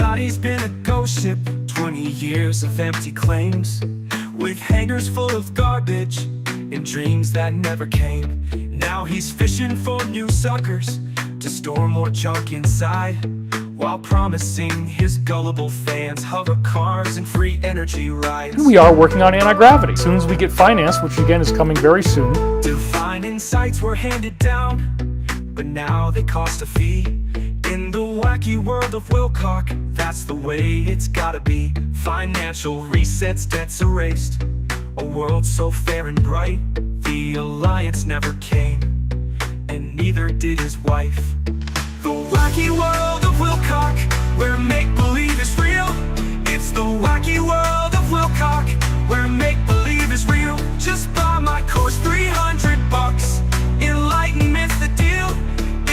Stavatti's been a ghost ship, 20 years of empty claims, with hangars full of garbage and dreams that never came. Now he's fishing for new suckers to store more junk inside, while promising his gullible fans hover cars and free energy rides. We are working on anti-gravity. As soon as we get finance, which again is coming very soon. Divine insights were handed down, but now they cost a fee. In the wacky world of Wilcock, that's the way it's gotta be. Financial resets, debts erased, a world so fair and bright. The alliance never came, and neither did his wife. The wacky world of Wilcock, where make-believe is real. It's the wacky world of Wilcock, where make-believe is real. Just buy my course, $300. Enlightenment's the deal.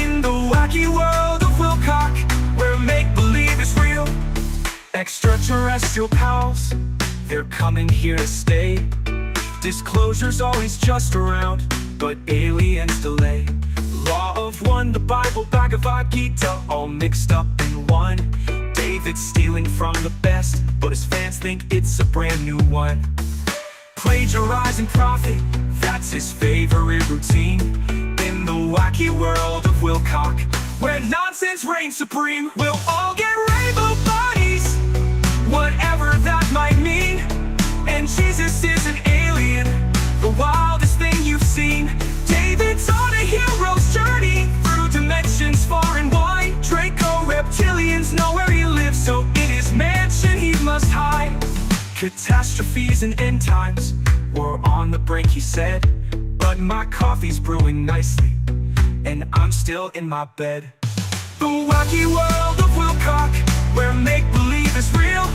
In the wacky world of Wilcock, where make-believe is real. Extraterrestrial pals, they're coming here to stay. Disclosure's always just around, but aliens delay. Law of one, the Bible, Bhagavad Gita, all mixed up in one. David's stealing from the best, but his fans think it's a brand new one. Plagiarizing profit, that's his favorite routine. In the wacky world of Wilcock, where nonsense reigns supreme, we'll all get rainbow bodies, whatever that might mean. And Jesus is an alien, the wildest thing you've seen. David's on a hero's journey through dimensions far and wide. Draco reptilians know where he lives, so in his mansion he must hide. Catastrophes and end times were on the brink, he said, but my coffee's brewing nicely, and I'm still in my bed. The wacky world of Wilcock, where make-believe is real.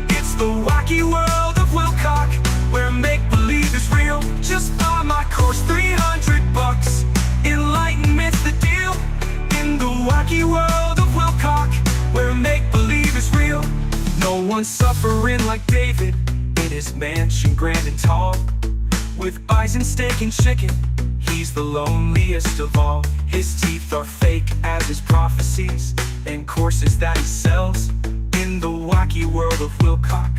It's the wacky world of Wilcock, where make-believe is real. Just buy my course, $300. Enlightenment's the deal. In the wacky world of Wilcock, where make-believe is real. No one's suffering like David in his mansion grand and tall, with eyes and steak and chicken, he's the loneliest of all. His teeth are fake as his prophecies and courses that he sells. In the wacky world of Wilcock,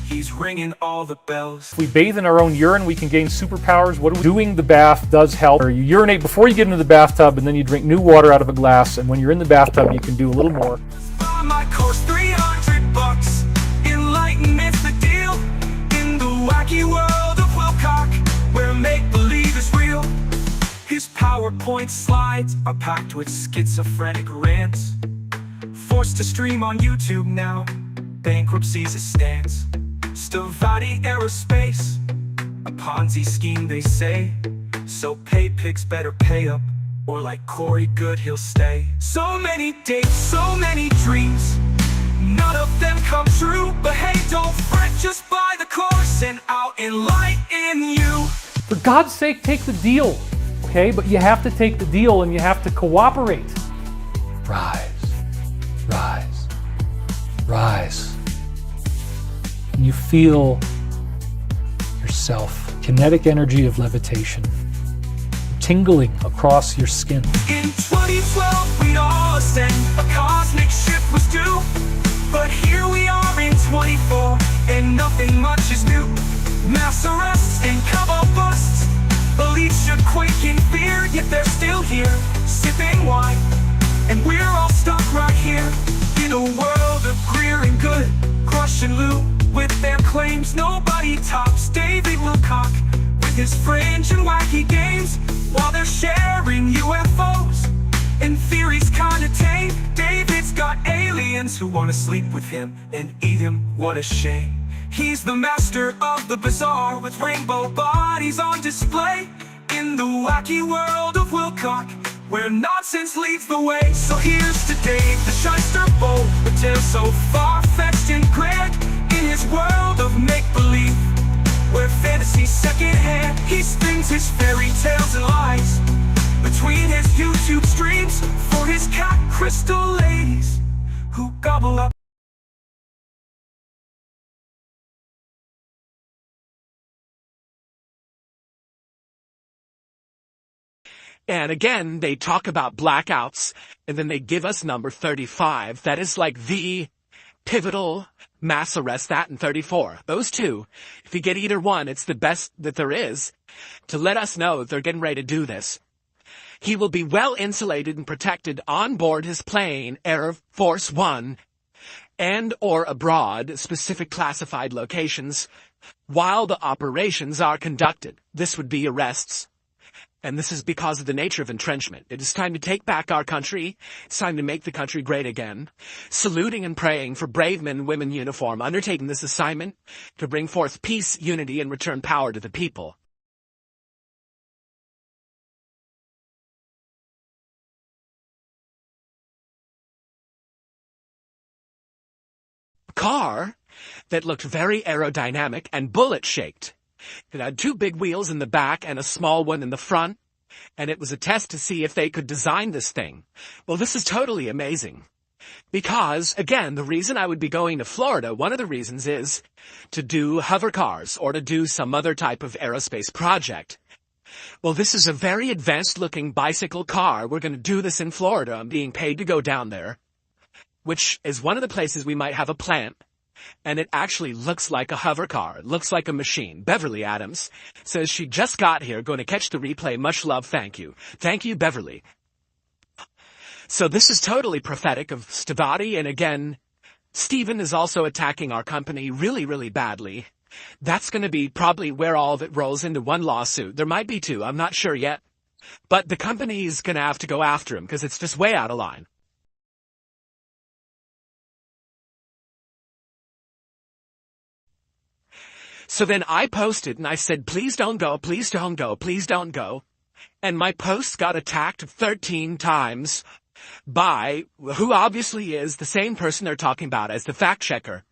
he's ringing all the bells. If we bathe in our own urine, we can gain superpowers. Doing the bath does help. Or you urinate before you get into the bathtub, and then you drink new water out of a glass, and when you're in the bathtub, you can do a little more. Buy my course, $300. Enlightenment's the deal. In the wacky world of Wilcock, where make-believe is real. His PowerPoint slides are packed with schizophrenic rants, forced to stream on YouTube now, bankruptcy's a stance. Stavatti aerospace, a Ponzi scheme they say, so pay pigs better pay up, or like Corey Good he'll stay. So many dates, so many dreams, none of them come true. But hey, don't fret, just buy the course and I'll enlighten you. For God's sake, take the deal, okay? But you have to take the deal and you have to cooperate. Rise, rise, rise. And you feel yourself, kinetic energy of levitation, tingling across your skin. In 2012, we'd all ascend, a cosmic shift was due. But here we are in 24, and nothing much is new. Mass arrests and cabal busts, elites should quake in fear, yet they're still here, sipping wine, and we're all stuck right here in a world of greer and good, crush and loot. With their claims, nobody tops David Wilcock with his fringe and wacky games, while they're sharing UFOs and theories kinda tame. David's got aliens who wanna sleep with him and eat him, what a shame. He's the master of the bizarre, with rainbow bodies on display. In the wacky world of Wilcock, where nonsense leads the way. So here's to Dave, the shyster bold, with tales so far-fetched and grand. In his world of make-believe, where fantasy's second-hand, he spins his fairy tales and lies between his YouTube streams for his cat crystal ladies who gobble up. And again, they talk about blackouts, and then they give us number 35. That is like the pivotal, mass arrest, that, and 34. Those two. If you get either one, it's the best that there is to let us know that they're getting ready to do this. He will be well insulated and protected on board his plane, Air Force One, and or abroad, specific classified locations, while the operations are conducted. This would be arrests. And this is because of the nature of entrenchment. It is time to take back our country. It's time to make the country great again. Saluting and praying for brave men and women in uniform, undertaking this assignment to bring forth peace, unity, and return power to the people. Car that looked very aerodynamic and bullet-shaped. It had two big wheels in the back and a small one in the front, and it was a test to see if they could design this thing. Well, this is totally amazing. Because, again, the reason I would be going to Florida, one of the reasons is to do hover cars or to do some other type of aerospace project. Well, this is a very advanced-looking bicycle car. We're going to do this in Florida. I'm being paid to go down there, which is one of the places we might have a plant. And it actually looks like a hover car. It looks like a machine. Beverly Adams says she just got here, going to catch the replay. Much love, thank you. Thank you, Beverly. So this is totally prophetic of Stavatti, and again, Stephen is also attacking our company really, really badly. That's going to be probably where all of it rolls into one lawsuit. There might be two, I'm not sure yet. But the company's going to have to go after him because it's just way out of line. So then I posted and I said, please don't go, please don't go, please don't go. And my post got attacked 13 times by who obviously is the same person they're talking about as the fact checker.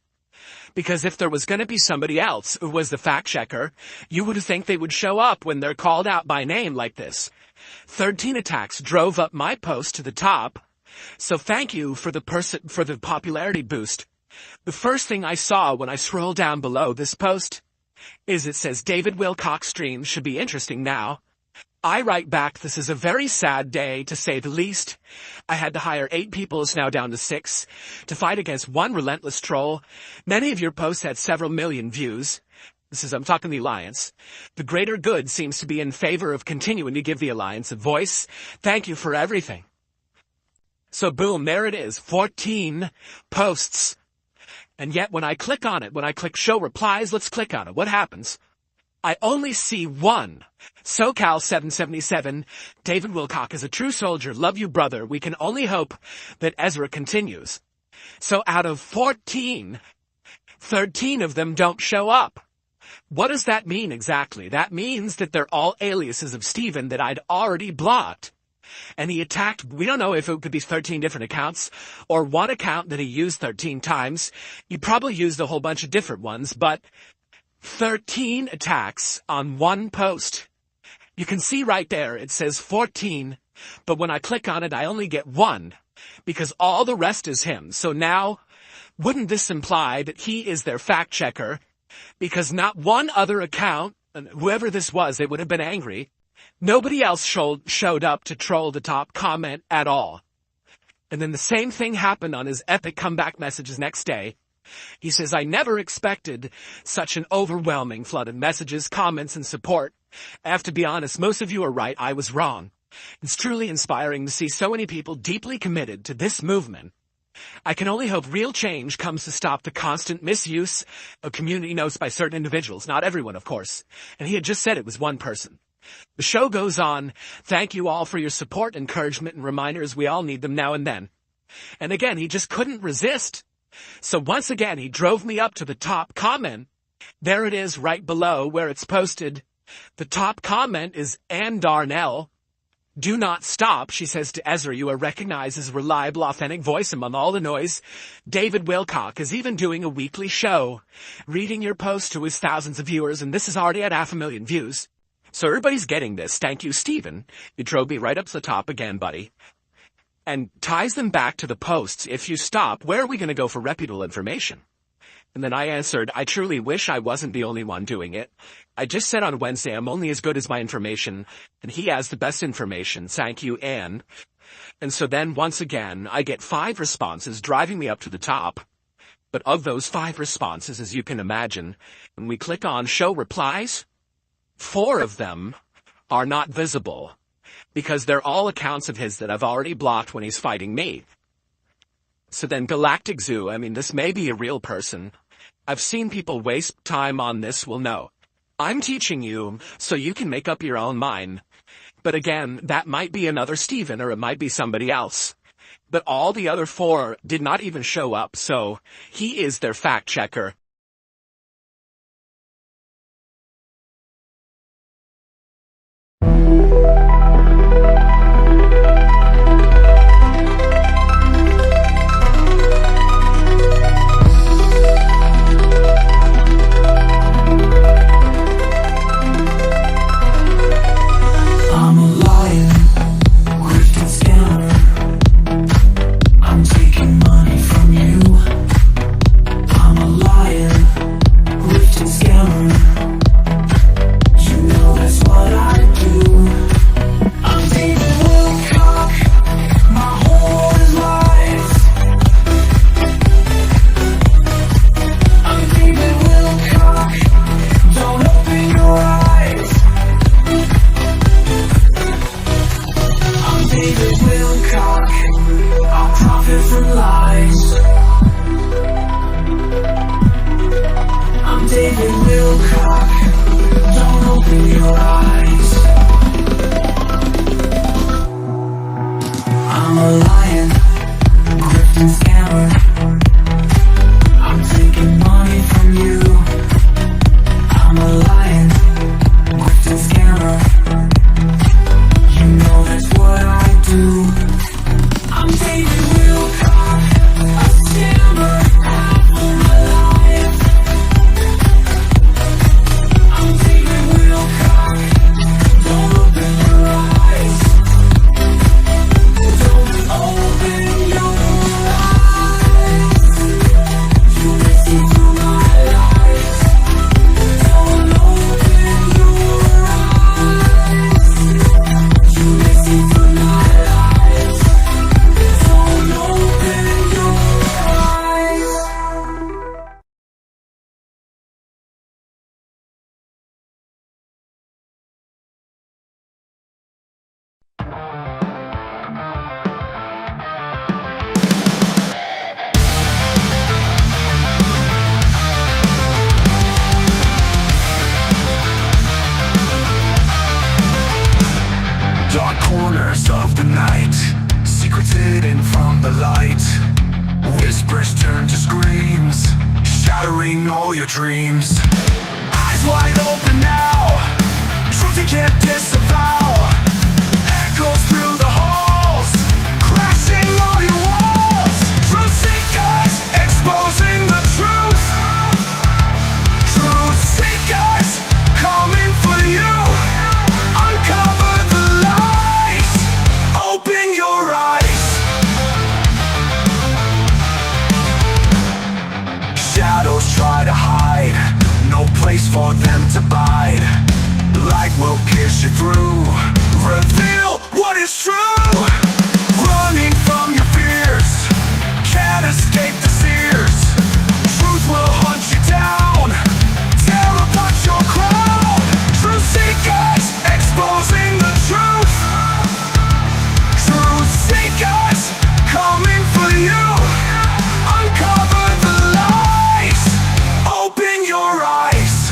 Because if there was going to be somebody else who was the fact checker, you would think they would show up when they're called out by name like this. 13 attacks drove up my post to the top. So thank you for the popularity boost. The first thing I saw when I scrolled down below this post is it says David Wilcock streams should be interesting now. I write back, this is a very sad day to say the least. I had to hire 8 people, it's now down to 6, to fight against one relentless troll. Many of your posts had several million views. I'm talking the Alliance. The greater good seems to be in favor of continuing to give the Alliance a voice. Thank you for everything. So boom, there it is, 14 posts. And yet when I click on it, when I click show replies, let's click on it. What happens? I only see one. SoCal 777, David Wilcock is a true soldier. Love you, brother. We can only hope that Ezra continues. So out of 14, 13 of them don't show up. What does that mean exactly? That means that they're all aliases of Stephen that I'd already blocked. And he attacked, we don't know if it could be 13 different accounts, or one account that he used 13 times. He probably used a whole bunch of different ones, but 13 attacks on one post. You can see right there, it says 14, but when I click on it, I only get one, because all the rest is him. So now, wouldn't this imply that he is their fact checker? Because not one other account, and whoever this was, they would have been angry. Nobody else showed up to troll the top comment at all. And then the same thing happened on his epic comeback messages next day. He says, I never expected such an overwhelming flood of messages, comments, and support. I have to be honest, most of you are right, I was wrong. It's truly inspiring to see so many people deeply committed to this movement. I can only hope real change comes to stop the constant misuse of community notes by certain individuals, not everyone, of course. And he had just said it was one person. The show goes on. Thank you all for your support, encouragement, and reminders. We all need them now and then. And again, he just couldn't resist. So once again, he drove me up to the top comment. There it is right below where it's posted. The top comment is Ann Darnell. Do not stop, she says to Ezra. You are recognized as a reliable, authentic voice among all the noise. David Wilcock is even doing a weekly show, reading your post to his thousands of viewers, and this is already at 500,000 views. So everybody's getting this. Thank you, Stephen. You drove me right up to the top again, buddy. And ties them back to the posts. If you stop, where are we going to go for reputable information? And then I answered, I truly wish I wasn't the only one doing it. I just said on Wednesday, I'm only as good as my information, and he has the best information. Thank you, Anne. And so then, once again, I get 5 responses driving me up to the top. But of those 5 responses, as you can imagine, when we click on Show Replies, 4 of them are not visible, because they're all accounts of his that I've already blocked when he's fighting me. So then Galactic Zoo, I mean, this may be a real person. I've seen people waste time on this will know. I'm teaching you so you can make up your own mind. But again, that might be another Steven or it might be somebody else. But all the other 4 did not even show up, so he is their fact checker. Shattering all your dreams. Eyes wide open now, truth you can't disavow. Echoes through the halls, crashing all your walls. Truth seekers, exposing the truth. Truth seekers, coming for you. Uncover the lies, open your eyes. Shadows try to hide, no place for them to bide. Light will pierce you through, reveal what is true. Running from your fears, can't escape the sears. Truth will hunt you down, tear apart your crown. Truth seekers, exposing the truth. Truth seekers, coming for you. Uncover the lies, open your eyes.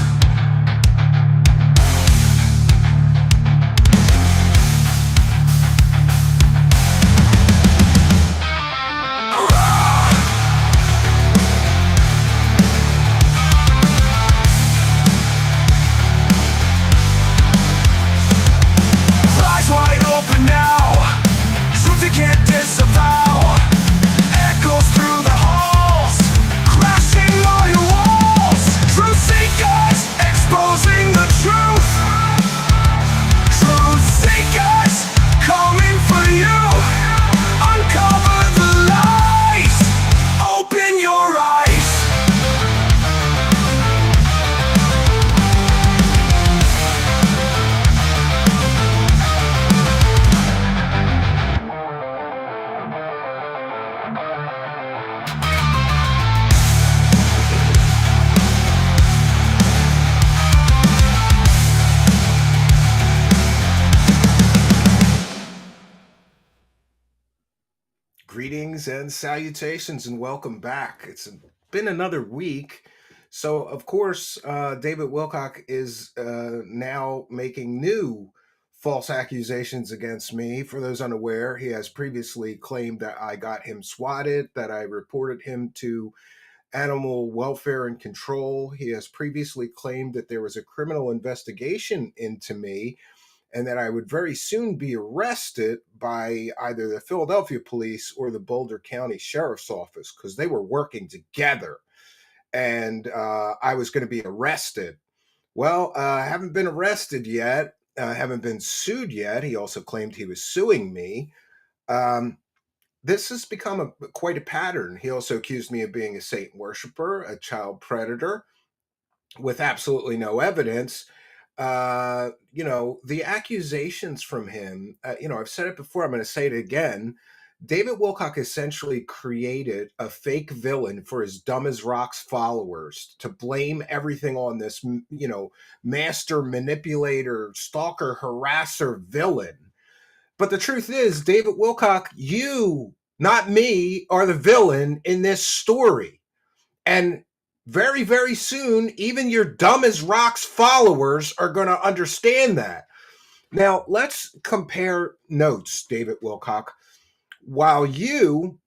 Greetings and salutations and welcome back. It's been another week. So, of course, David Wilcock is now making new false accusations against me. For those unaware, he has previously claimed that I got him swatted, that I reported him to Animal Welfare and Control. He has previously claimed that there was a criminal investigation into me and that I would very soon be arrested by either the Philadelphia police or the Boulder County Sheriff's Office because they were working together, and I was going to be arrested. Well, I haven't been arrested yet. I haven't been sued yet. He also claimed he was suing me. This has become quite a pattern. He also accused me of being a Satan worshiper, a child predator, with absolutely no evidence. The accusations from him, I've said it before, I'm going to say it again. David Wilcock essentially created a fake villain for his dumb as rocks followers to blame everything on this, master manipulator, stalker, harasser villain. But the truth is, David Wilcock, you, not me, are the villain in this story. And very, very soon, even your dumb as rocks followers are going to understand that. Now, let's compare notes, David Wilcock. While you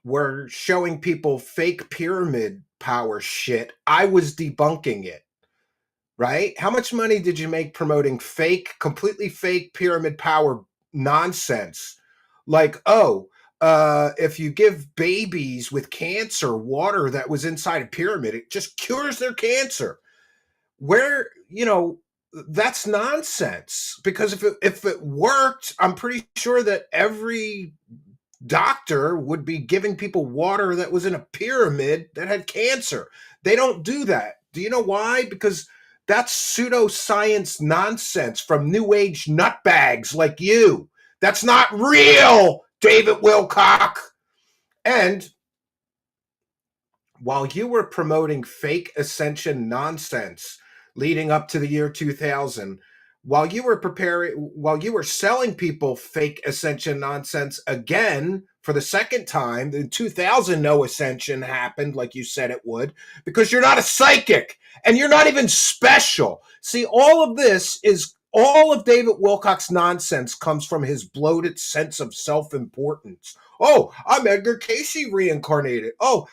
were showing people fake pyramid power shit, I was debunking it, right? How much money did you make promoting fake, completely fake pyramid power nonsense? Like, if you give babies with cancer water that was inside a pyramid, it just cures their cancer. Where, that's nonsense. Because if it worked, I'm pretty sure that every doctor would be giving people water that was in a pyramid that had cancer. They don't do that. Do you know why? Because that's pseudoscience nonsense from new age nutbags like you. That's not real, David Wilcock. And while you were promoting fake ascension nonsense leading up to the year 2000, while you were selling people fake ascension nonsense again for the second time, in 2000, no ascension happened like you said it would, because you're not a psychic and you're not even special. See, all of David Wilcock's nonsense comes from his bloated sense of self-importance. Oh, I'm Edgar Casey reincarnated. Oh,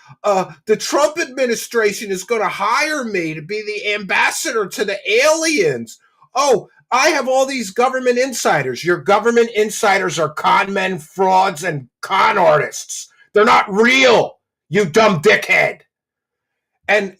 the Trump administration is going to hire me to be the ambassador to the aliens. Oh, I have all these government insiders. Your government insiders are con men, frauds, and con artists. They're not real, you dumb dickhead. And,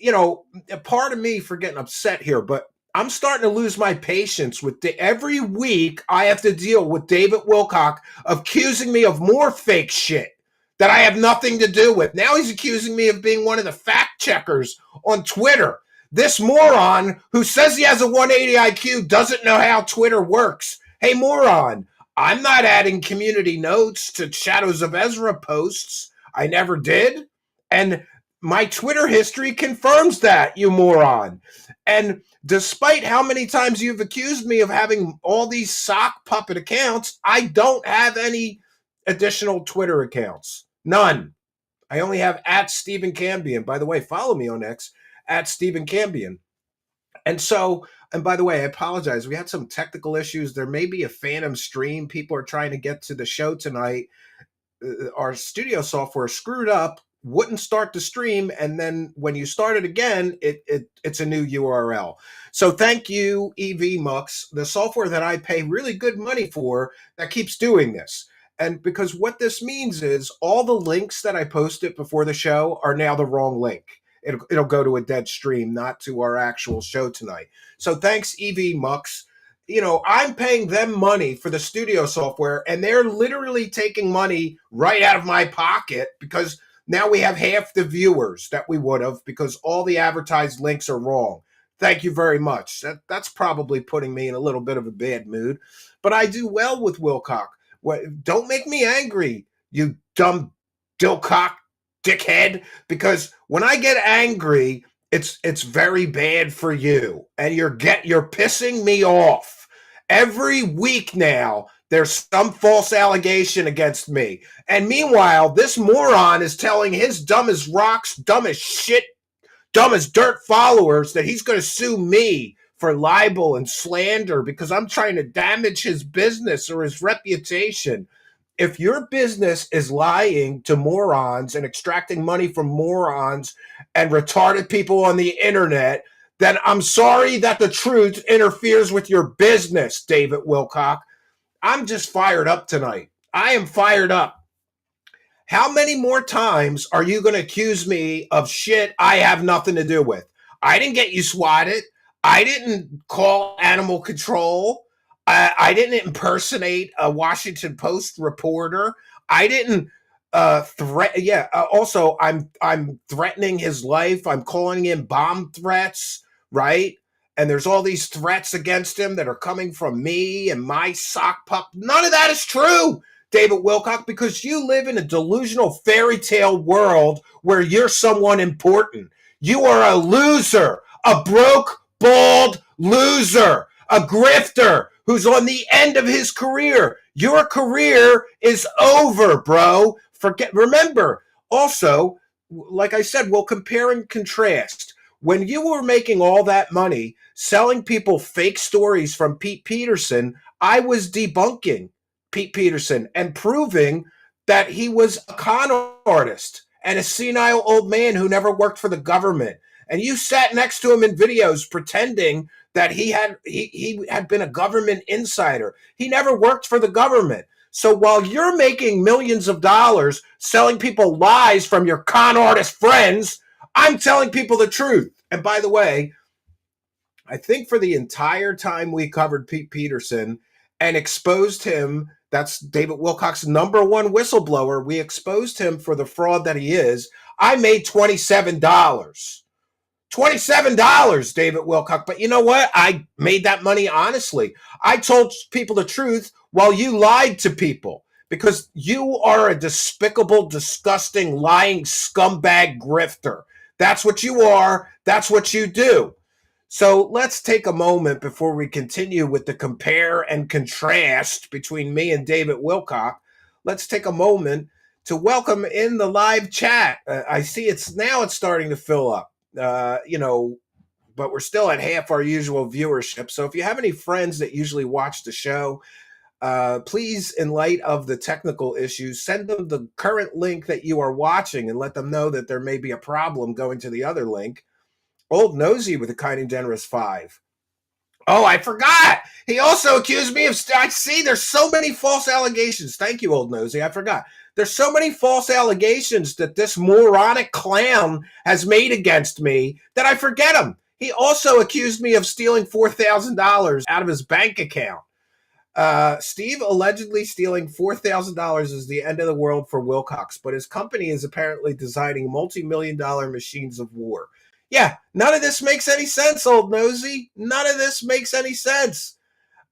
part of me for getting upset here, but I'm starting to lose my patience with every week I have to deal with David Wilcock accusing me of more fake shit that I have nothing to do with. Now he's accusing me of being one of the fact checkers on Twitter. This moron who says he has a 180 IQ doesn't know how Twitter works. Hey, moron, I'm not adding community notes to Shadows of Ezra posts. I never did. And my Twitter history confirms that, you moron. And despite how many times you've accused me of having all these sock puppet accounts, I don't have any additional Twitter accounts. None. I only have @Stephen Cambian. By the way, follow me on X, @Stephen Cambian. And by the way, I apologize. We had some technical issues. There may be a phantom stream. People are trying to get to the show tonight. Our studio software screwed up, wouldn't start the stream, and then when you start it again, it's a new URL. So thank you, EV Mux, the software that I pay really good money for that keeps doing this. And because what this means is all the links that I posted before the show are now the wrong link. It'll go to a dead stream, not to our actual show tonight. So thanks, EV Mux. I'm paying them money for the studio software, and they're literally taking money right out of my pocket because now we have half the viewers that we would have because all the advertised links are wrong. Thank you very much. That's probably putting me in a little bit of a bad mood, but I do well with Wilcock. Don't make me angry, you dumb dillcock dickhead, because when I get angry, it's very bad for you, and you're pissing me off. Every week now, There's some false allegation against me. And meanwhile, this moron is telling his dumb as rocks, dumb as shit, dumb as dirt followers that he's going to sue me for libel and slander because I'm trying to damage his business or his reputation. If your business is lying to morons and extracting money from morons and retarded people on the internet, then I'm sorry that the truth interferes with your business, David Wilcock. I'm just fired up tonight. I am fired up. How many more times are you going to accuse me of shit I have nothing to do with? I didn't get you swatted. I didn't call animal control. I didn't impersonate a Washington Post reporter. I didn't also, I'm threatening his life. I'm calling in bomb threats, right? And there's all these threats against him that are coming from me and my sock pup. None of that is true, David Wilcock, because you live in a delusional fairy tale world where you're someone important. You are a loser, a broke, bald loser, a grifter who's on the end of his career. Your career is over, bro. Remember, also, like I said, we'll compare and contrast. When you were making all that money selling people fake stories from Pete Peterson, I was debunking Pete Peterson and proving that he was a con artist and a senile old man who never worked for the government. And you sat next to him in videos pretending that he had been a government insider. He never worked for the government. So while you're making millions of dollars selling people lies from your con artist friends, I'm telling people the truth. And by the way, I think for the entire time we covered Pete Peterson and exposed him, that's David Wilcock's number one whistleblower, we exposed him for the fraud that he is. I made $27. $27, David Wilcock. But you know what? I made that money honestly. I told people the truth while you lied to people because you are a despicable, disgusting, lying scumbag grifter. That's what you are. That's what you do. So let's take a moment before we continue with the compare and contrast between me and David Wilcock. Let's take a moment to welcome in the live chat. I see it's starting to fill up. But we're still at half our usual viewership. So if you have any friends that usually watch the show, please, in light of the technical issues, send them the current link that you are watching and let them know that there may be a problem going to the other link. Old Nosy with a kind and generous 5. Oh, I forgot. He also accused me of, I see there's so many false allegations. Thank you, Old Nosy. I forgot. There's so many false allegations that this moronic clown has made against me that I forget him. He also accused me of stealing $4,000 out of his bank account. Steve allegedly stealing $4,000 is the end of the world for Wilcox, but his company is apparently designing multi-million-dollar machines of war. Yeah, none of this makes any sense, Old Nosy. None of this makes any sense.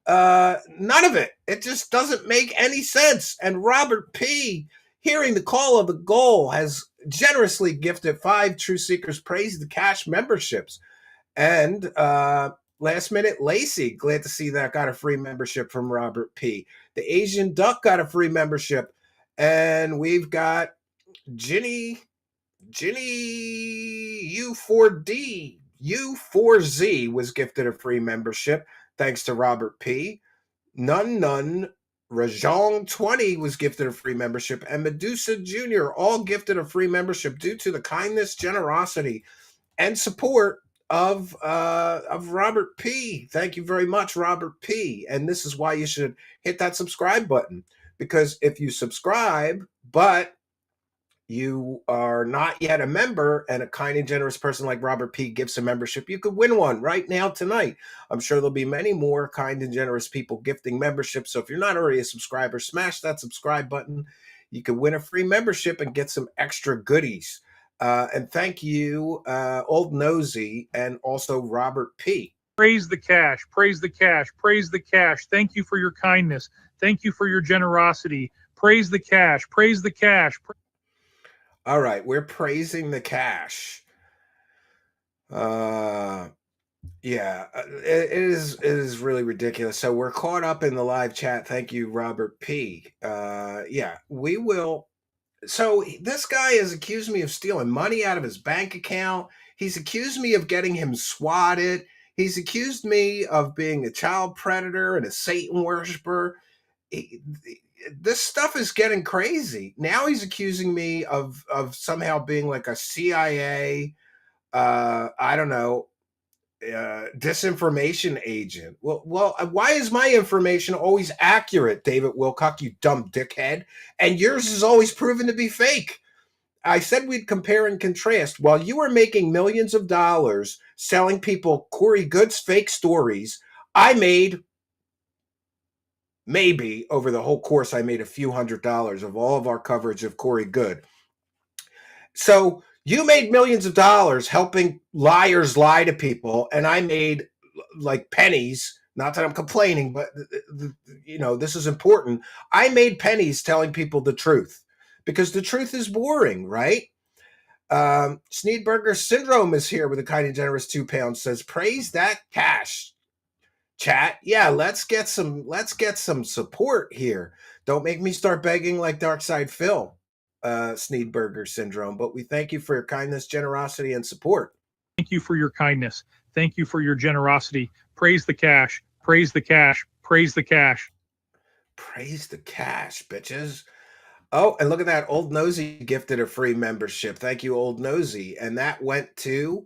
None of it. It just doesn't make any sense. And Robert P., hearing the call of the goal, has generously gifted 5 True Seekers Praise the Cash memberships. And last minute, Lacey, glad to see that, got a free membership from Robert P. The Asian Duck got a free membership. And we've got Ginny U4D, U4Z was gifted a free membership thanks to Robert P. None, Rajong 20 was gifted a free membership, and Medusa Jr. all gifted a free membership due to the kindness, generosity, and support of Robert P. Thank you very much, Robert P. And this is why you should hit that subscribe button, because if you subscribe, but you are not yet a member and a kind and generous person like Robert P. gives a membership, you could win one right now tonight. I'm sure there'll be many more kind and generous people gifting memberships. So if you're not already a subscriber, smash that subscribe button. You can win a free membership and get some extra goodies. And thank you, Old Nosy, and also Robert P. Praise the cash, praise the cash, praise the cash. Thank you for your kindness. Thank you for your generosity. Praise the cash, praise the cash. All right, we're praising the cash. Yeah, it is really ridiculous. So we're caught up in the live chat. Thank you, Robert P. Yeah, we will. So this guy has accused me of stealing money out of his bank account. He's accused me of getting him swatted. He's accused me of being a child predator and a Satan worshiper. He- this stuff is getting crazy. Now he's accusing me of somehow being like a CIA. I don't know, disinformation agent. Why is my information always accurate, David Wilcock, you dumb dickhead, and yours is always proven to be fake? I said we'd compare and contrast. While you were making millions of dollars selling people Corey Good's fake stories, I made, maybe over the whole course, I made a few $100s of all of our coverage of Corey Good. So you made millions of dollars helping liars lie to people, and I made like pennies. Not that I'm complaining, but this is important. I made pennies telling people the truth because the truth is boring, right? Sneedberger Syndrome is here with a kind and generous £2. Says, "Praise that cash, chat." Yeah, let's get some support here. Don't make me start begging like Darkside Phil, Sneedberger Syndrome. But we thank you for your kindness, generosity, and support. Thank you for your kindness. Thank you for your generosity. Praise the cash. Praise the cash. Praise the cash. Praise the cash, bitches. Oh, and look at that. Old Nosy gifted a free membership. Thank you, Old Nosy. And that went to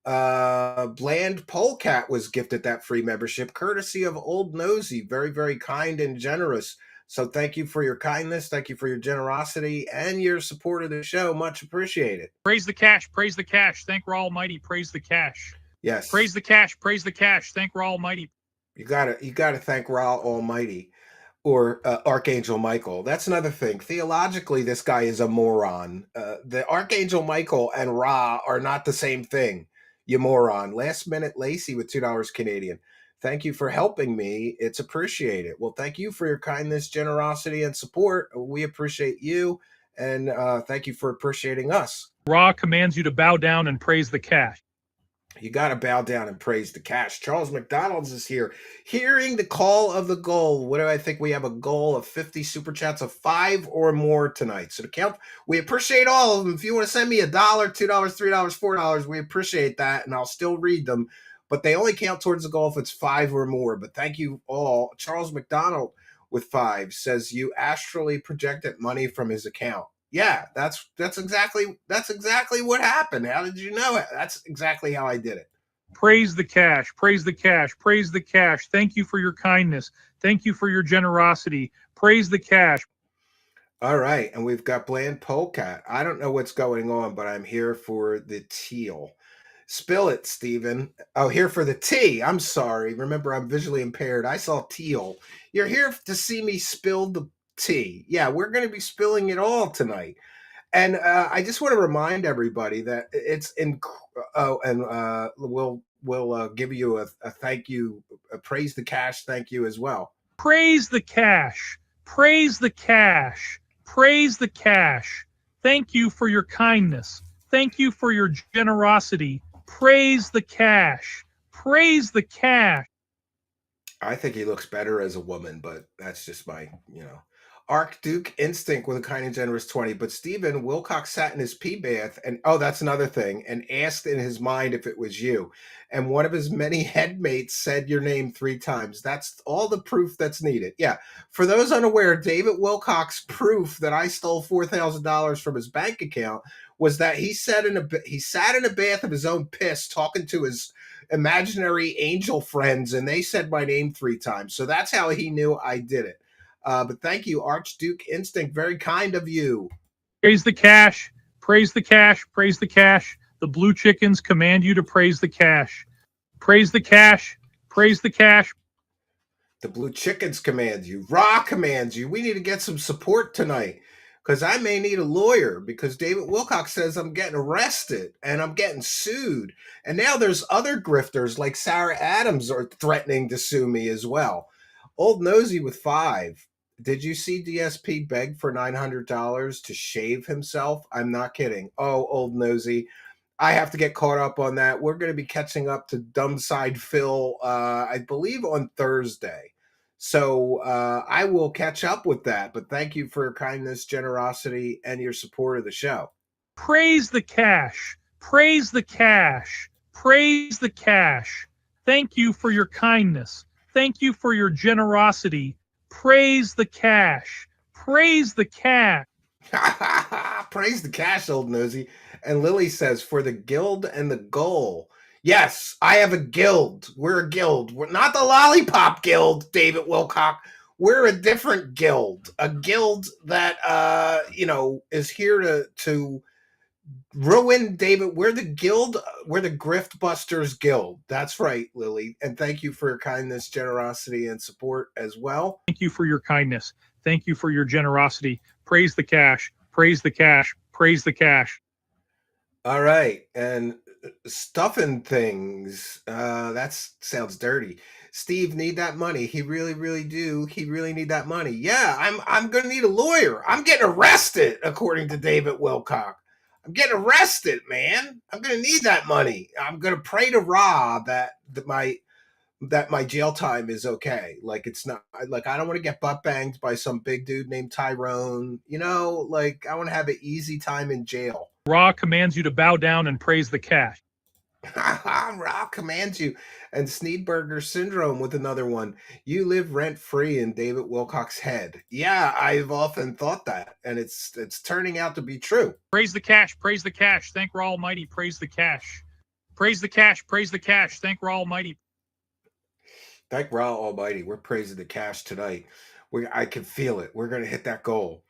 Bland Polecat was gifted that free membership courtesy of Old Nosy. Very, very kind and generous. So thank you for your kindness. Thank you for your generosity and your support of the show. Much appreciated. Praise the cash. Praise the cash. Thank Ra Almighty. Praise the cash. Yes. Praise the cash. Praise the cash. Thank Ra Almighty. You gotta thank Ra Almighty or Archangel Michael. That's another thing. Theologically, this guy is a moron. The Archangel Michael and Ra are not the same thing. You moron. Last minute Lacey with $2 Canadian. Thank you for helping me. It's appreciated. Well, thank you for your kindness, generosity, and support. We appreciate you, and thank you for appreciating us. Ra commands you to bow down and praise the cash. You got to bow down and praise the cash. Charles McDonald's is here, hearing the call of the goal. What do I think? We have a goal of 50 super chats of 5 or more tonight. So to count, we appreciate all of them. If you want to send me $1, $2, $3, $4, we appreciate that, and I'll still read them. But they only count towards the goal if it's 5 or more. But thank you all. Charles McDonald with 5 says you astrally projected money from his account. Yeah, that's exactly what happened. How did you know it? That's exactly how I did it. Praise the cash. Praise the cash. Praise the cash. Thank you for your kindness. Thank you for your generosity. Praise the cash. All right, and we've got Bland Polecat. I don't know what's going on, but I'm here for the teal. Spill it, Stephen. Oh, here for the tea. I'm sorry. Remember, I'm visually impaired. I saw teal. You're here to see me spill the tea. Yeah, we're going to be spilling it all tonight. And I just want to remind everybody that it's in. Oh, and we'll give you a thank you, a praise the cash thank you as well. Praise the cash. Praise the cash. Praise the cash. Thank you for your kindness. Thank you for your generosity. Praise the cash. Praise the cash. I think he looks better as a woman, but that's just my, Archduke Instinct with a kind and generous 20. But Stephen Wilcock sat in his pee bath, and that's another thing, and asked in his mind if it was you. And one of his many headmates said your name 3 times. That's all the proof that's needed. Yeah. For those unaware, David Wilcock's proof that I stole $4,000 from his bank account was that he sat in a bath of his own piss talking to his imaginary angel friends, and they said my name 3 times. So that's how he knew I did it. But thank you, Archduke Instinct. Very kind of you. Praise the cash. Praise the cash. Praise the cash. The blue chickens command you to praise the cash. Praise the cash. Praise the cash. The blue chickens command you. Ra commands you. We need to get some support tonight because I may need a lawyer because David Wilcock says I'm getting arrested and I'm getting sued. And now there's other grifters like Sarah Adams are threatening to sue me as well. Old Nosy with 5. Did you see DSP beg for $900 to shave himself? I'm not kidding. Oh, Old Nosy. I have to get caught up on that. We're going to be catching up to Dumbside Phil, I believe, on Thursday. So I will catch up with that. But thank you for your kindness, generosity, and your support of the show. Praise the cash. Praise the cash. Praise the cash. Thank you for your kindness. Thank you for your generosity. Praise the cash. Praise the cash. Praise the cash, old nosy. And Lily says, for the guild and the goal. Yes, I have a guild. We're a guild. We're not the Lollipop Guild, David Wilcock. We're a different guild. A guild that is here to ruin David. We're the guild. We're the Grift Busters Guild. That's right, Lily. And thank you for your kindness, generosity, and support as well. Thank you for your kindness. Thank you for your generosity. Praise the cash. Praise the cash. Praise the cash. All right. And stuffing things. That sounds dirty. Steve need that money. He really, really do. He really need that money. Yeah, I'm gonna need a lawyer. I'm getting arrested, according to David Wilcock. I'm getting arrested, man. I'm gonna need that money. I'm gonna pray to Ra that my jail time is okay. Like, it's not like I don't want to get butt banged by some big dude named Tyrone. Like, I want to have an easy time in jail. Ra commands you to bow down and praise the cash. Ra commands you. And Sneedburger Syndrome with another one. You live rent-free in David Wilcock's head. Yeah, I've often thought that, and it's turning out to be true. Praise the cash. Praise the cash. Thank Ra Almighty. Praise the cash. Praise the cash. Praise the cash. Thank Ra Almighty. Thank Ra Almighty. We're praising the cash tonight. I can feel it. We're going to hit that goal.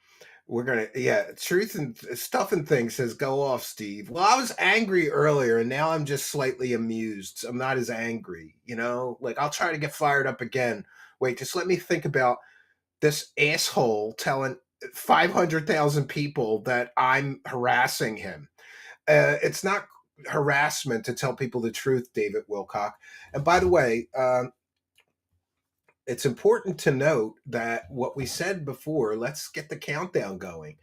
We're going to, truth and stuff and things says go off, Steve. Well, I was angry earlier, and now I'm just slightly amused. I'm not as angry, Like, I'll try to get fired up again. Wait, just let me think about this asshole telling 500,000 people that I'm harassing him. It's not harassment to tell people the truth, David Wilcock. And by the way, it's important to note that what we said before, let's get the countdown going.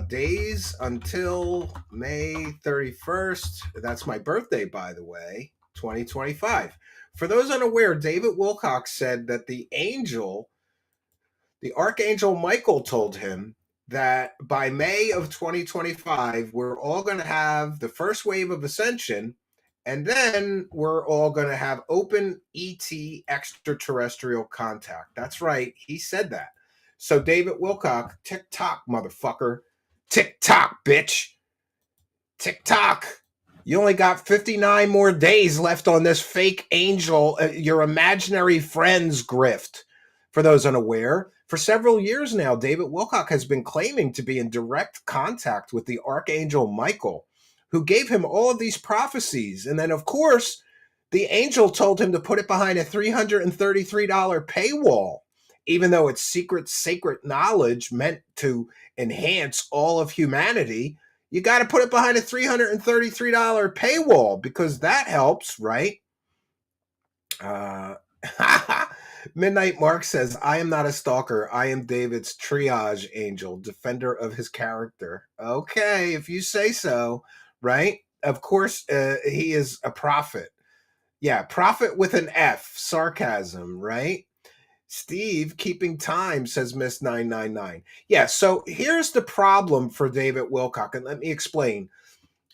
Days until May 31st. That's my birthday, by the way, 2025. For those unaware, David Wilcock said that the Archangel Michael told him that by May of 2025, we're all going to have the first wave of ascension. And then we're all going to have open ET extraterrestrial contact. That's right. He said that. So David Wilcock, tick-tock, motherfucker. Tick-tock, bitch. Tick-tock. You only got 59 more days left on this fake angel, your imaginary friend's grift. For those unaware, for several years now, David Wilcock has been claiming to be in direct contact with the Archangel Michael, who gave him all of these prophecies. And then, of course, the angel told him to put it behind a $333 paywall, even though it's secret, sacred knowledge meant to enhance all of humanity. You got to put it behind a $333 paywall because that helps, right? Midnight Mark says, I am not a stalker. I am David's triage angel, defender of his character. Okay, if you say so. Right? Of course, he is a prophet. Yeah, prophet with an F, sarcasm, right? Steve, keeping time, says Miss 999. Yeah, so here's the problem for David Wilcock, and let me explain.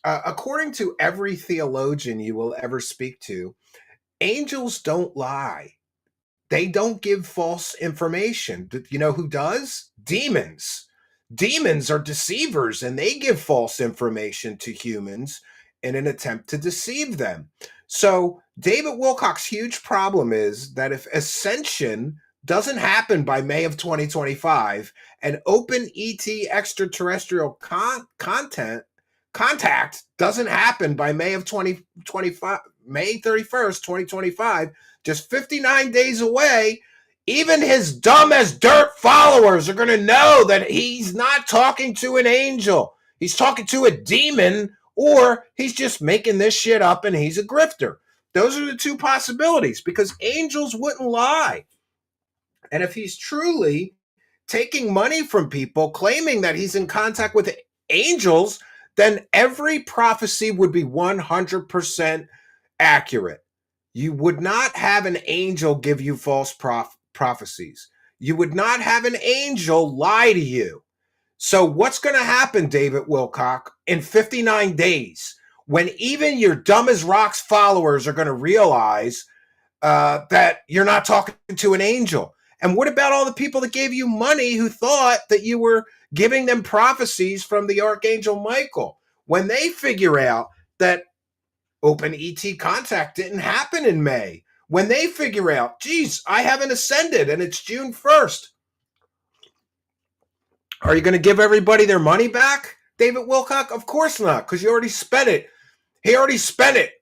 According to every theologian you will ever speak to, angels don't lie. They don't give false information. You know who does? Demons. Demons are deceivers, and they give false information to humans in an attempt to deceive them. So David Wilcock's huge problem is that if ascension doesn't happen by May of 2025 and open ET extraterrestrial contact doesn't happen by May of 2025, May 31st, 2025, just 59 days away, even his dumb as dirt followers are going to know that he's not talking to an angel. He's talking to a demon, or he's just making this shit up and he's a grifter. Those are the two possibilities, because angels wouldn't lie. And if he's truly taking money from people, claiming that he's in contact with angels, then every prophecy would be 100% accurate. You would not have an angel give you false prophecies. You would not have an angel lie to you. So what's going to happen, David Wilcock, in 59 days when even your dumb as rocks followers are going to realize that you're not talking to an angel? And what about all the people that gave you money who thought that you were giving them prophecies from the Archangel Michael? When they figure out that open ET contact didn't happen in May, when they figure out, geez, I haven't ascended and it's June 1st, are you going to give everybody their money back, David Wilcock? Of course not, because you already spent it. He already spent it.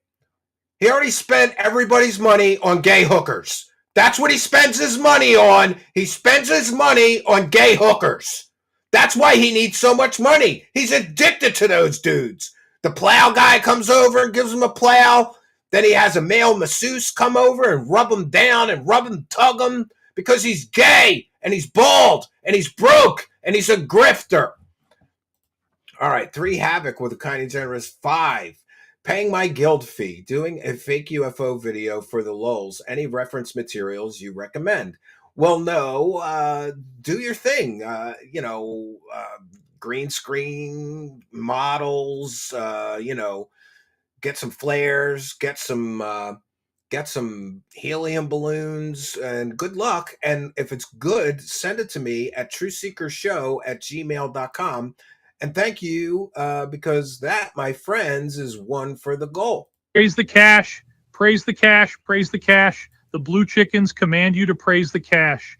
He already spent everybody's money on gay hookers. That's what he spends his money on. He spends his money on gay hookers. That's why he needs so much money. He's addicted to those dudes. The plow guy comes over and gives him a plow. Then he has a male masseuse come over and rub him down and rub him, tug him, because he's gay and he's bald and he's broke and he's a grifter. All right, 3 Havoc with a kind and generous 5. Paying my guild fee, doing a fake UFO video for the lulz. Any reference materials you recommend? Well, no, do your thing. Green screen models, get some flares, get some helium balloons, and good luck. And if it's good, send it to me at trueseekershow@gmail.com. And thank you, because that, my friends, is one for the goal. Praise the cash. Praise the cash. Praise the cash. The blue chickens command you to praise the cash.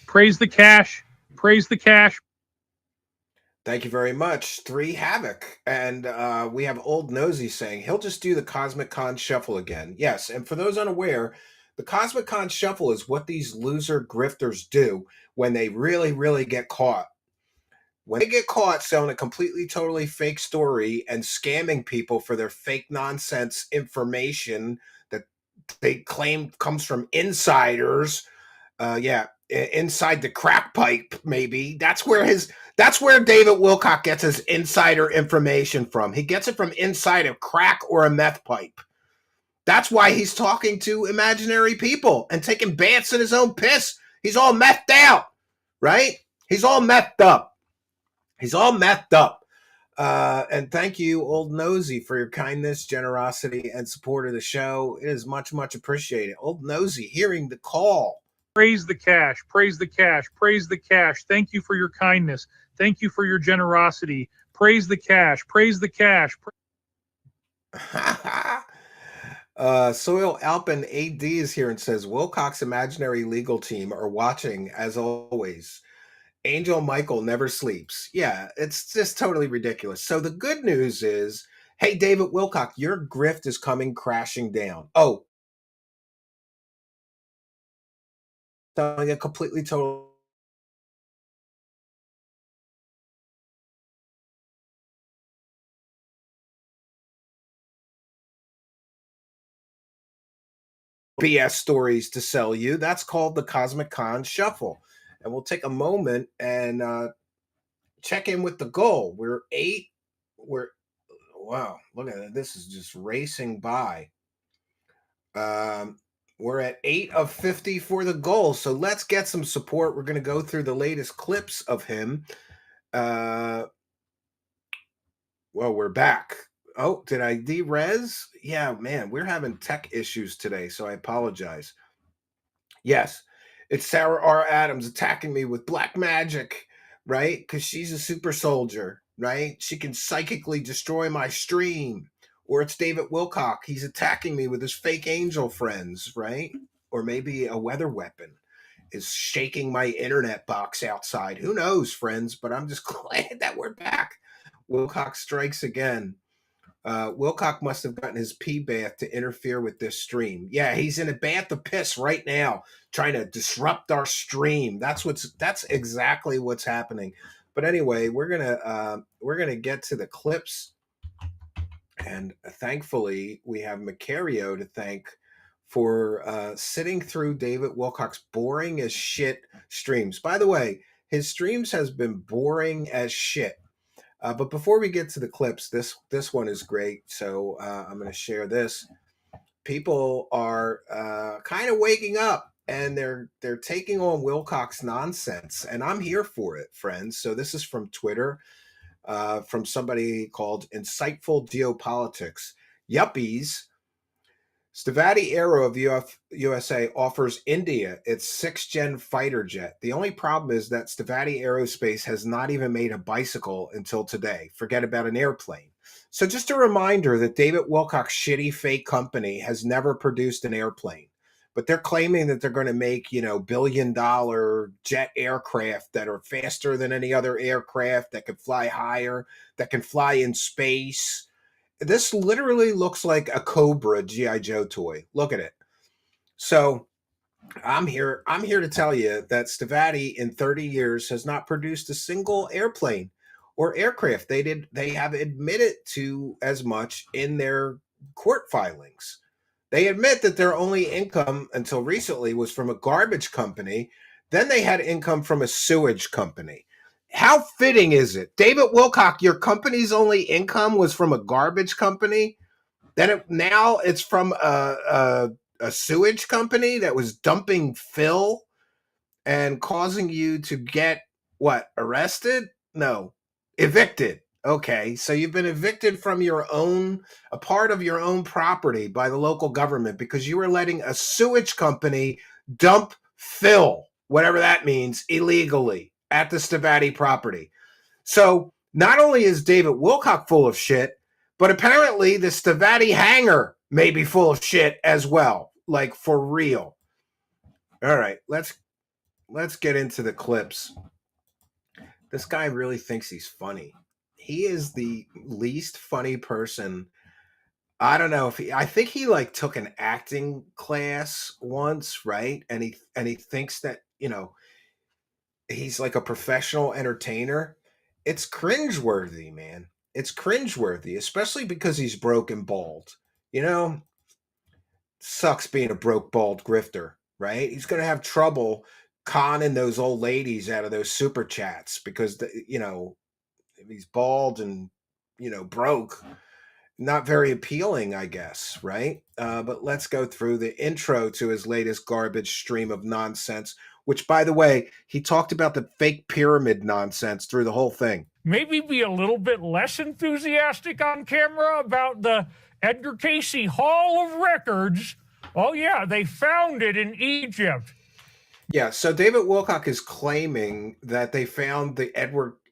Praise the cash. Praise the cash. Thank you very much. 3 Havoc. And we have Old Nosy saying he'll just do the Cosmic Con Shuffle again. Yes, and for those unaware, the Cosmic Con Shuffle is what these loser grifters do when they really, really get caught. When they get caught selling a completely, totally fake story and scamming people for their fake nonsense information that they claim comes from insiders, inside the crack pipe, maybe. That's where David Wilcock gets his insider information from. He gets it from inside a crack or a meth pipe. That's why he's talking to imaginary people and taking baths in his own piss. He's all methed out, right? He's all methed up. He's all methed up. And thank you, Old Nosy, for your kindness, generosity, and support of the show. It is much, much appreciated. Old Nosy, hearing the call. Praise the cash. Praise the cash. Praise the cash. Thank you for your kindness. Thank you for your generosity. Praise the cash. Praise the cash. Soil Alpin AD is here and says, Wilcock's imaginary legal team are watching, as always. Angel Michael never sleeps. Yeah, it's just totally ridiculous. So the good news is, hey, David Wilcock, your grift is coming crashing down. Oh, telling a completely total BS stories to sell you. That's called the Cosmic Con Shuffle. And we'll take a moment and check in with the goal. Wow, look at it. This is just racing by. We're at 8 of 50 for the goal. So let's get some support. We're going to go through the latest clips of him. Well, we're back. Oh, did I de-res? Yeah, man, we're having tech issues today, so I apologize. Yes, it's Sarah R. Adams attacking me with black magic, right? Because she's a super soldier, right? She can psychically destroy my stream. Or it's David Wilcock. He's attacking me with his fake angel friends, right? Or maybe a weather weapon is shaking my internet box outside. Who knows, friends? But I'm just glad that we're back. Wilcock strikes again. Wilcock must have gotten his pee bath to interfere with this stream. Yeah, he's in a bath of piss right now, trying to disrupt our stream. That's exactly what's happening. But anyway, we're gonna get to the clips, and thankfully we have Macario to thank for sitting through David Wilcock's boring as shit streams. By the way, his streams has been boring as shit. But before we get to the clips, this one is great. So I'm going to share this. People are kind of waking up, and they're taking on Wilcock's nonsense, and I'm here for it, friends. So this is from Twitter, from somebody called Insightful Geopolitics. Yuppies. Stavatti Aero of USA offers India its 6th-gen fighter jet. The only problem is that Stavatti Aerospace has not even made a bicycle until today. Forget about an airplane. So just a reminder that David Wilcock's shitty fake company has never produced an airplane. But they're claiming that they're going to make, billion-dollar jet aircraft that are faster than any other aircraft, that can fly higher, that can fly in space. This literally looks like a Cobra G.I. Joe toy. Look at it. So I'm here to tell you that Stavatti in 30 years has not produced a single airplane or aircraft. They have admitted to as much in their court filings. They admit that their only income until recently was from a garbage company. Then they had income from a sewage company. How fitting is it? David Wilcock, your company's only income was from a garbage company. Now it's from a sewage company that was dumping fill and causing you to get, what, arrested? No, evicted. Okay, so you've been evicted from a part of your own property by the local government because you were letting a sewage company dump fill, whatever that means, illegally at the Stavatti property. So not only is David Wilcock full of shit, but apparently the Stavatti hangar may be full of shit as well, like for real. All right, let's get into the clips. This guy really thinks he's funny. He is the least funny person. I don't know I think he like took an acting class once, right? And he thinks that, he's like a professional entertainer. It's cringeworthy, man. It's cringeworthy, especially because he's broke and bald. Sucks being a broke, bald grifter, right? He's going to have trouble conning those old ladies out of those super chats because, if he's bald and, broke, not very appealing, I guess, right? But let's go through the intro to his latest garbage stream of nonsense, which, by the way, he talked about the fake pyramid nonsense through the whole thing. Maybe be a little bit less enthusiastic on camera about the Edgar Cayce Hall of Records. Oh, yeah, they found it in Egypt. Yeah, so David Wilcock is claiming that they found the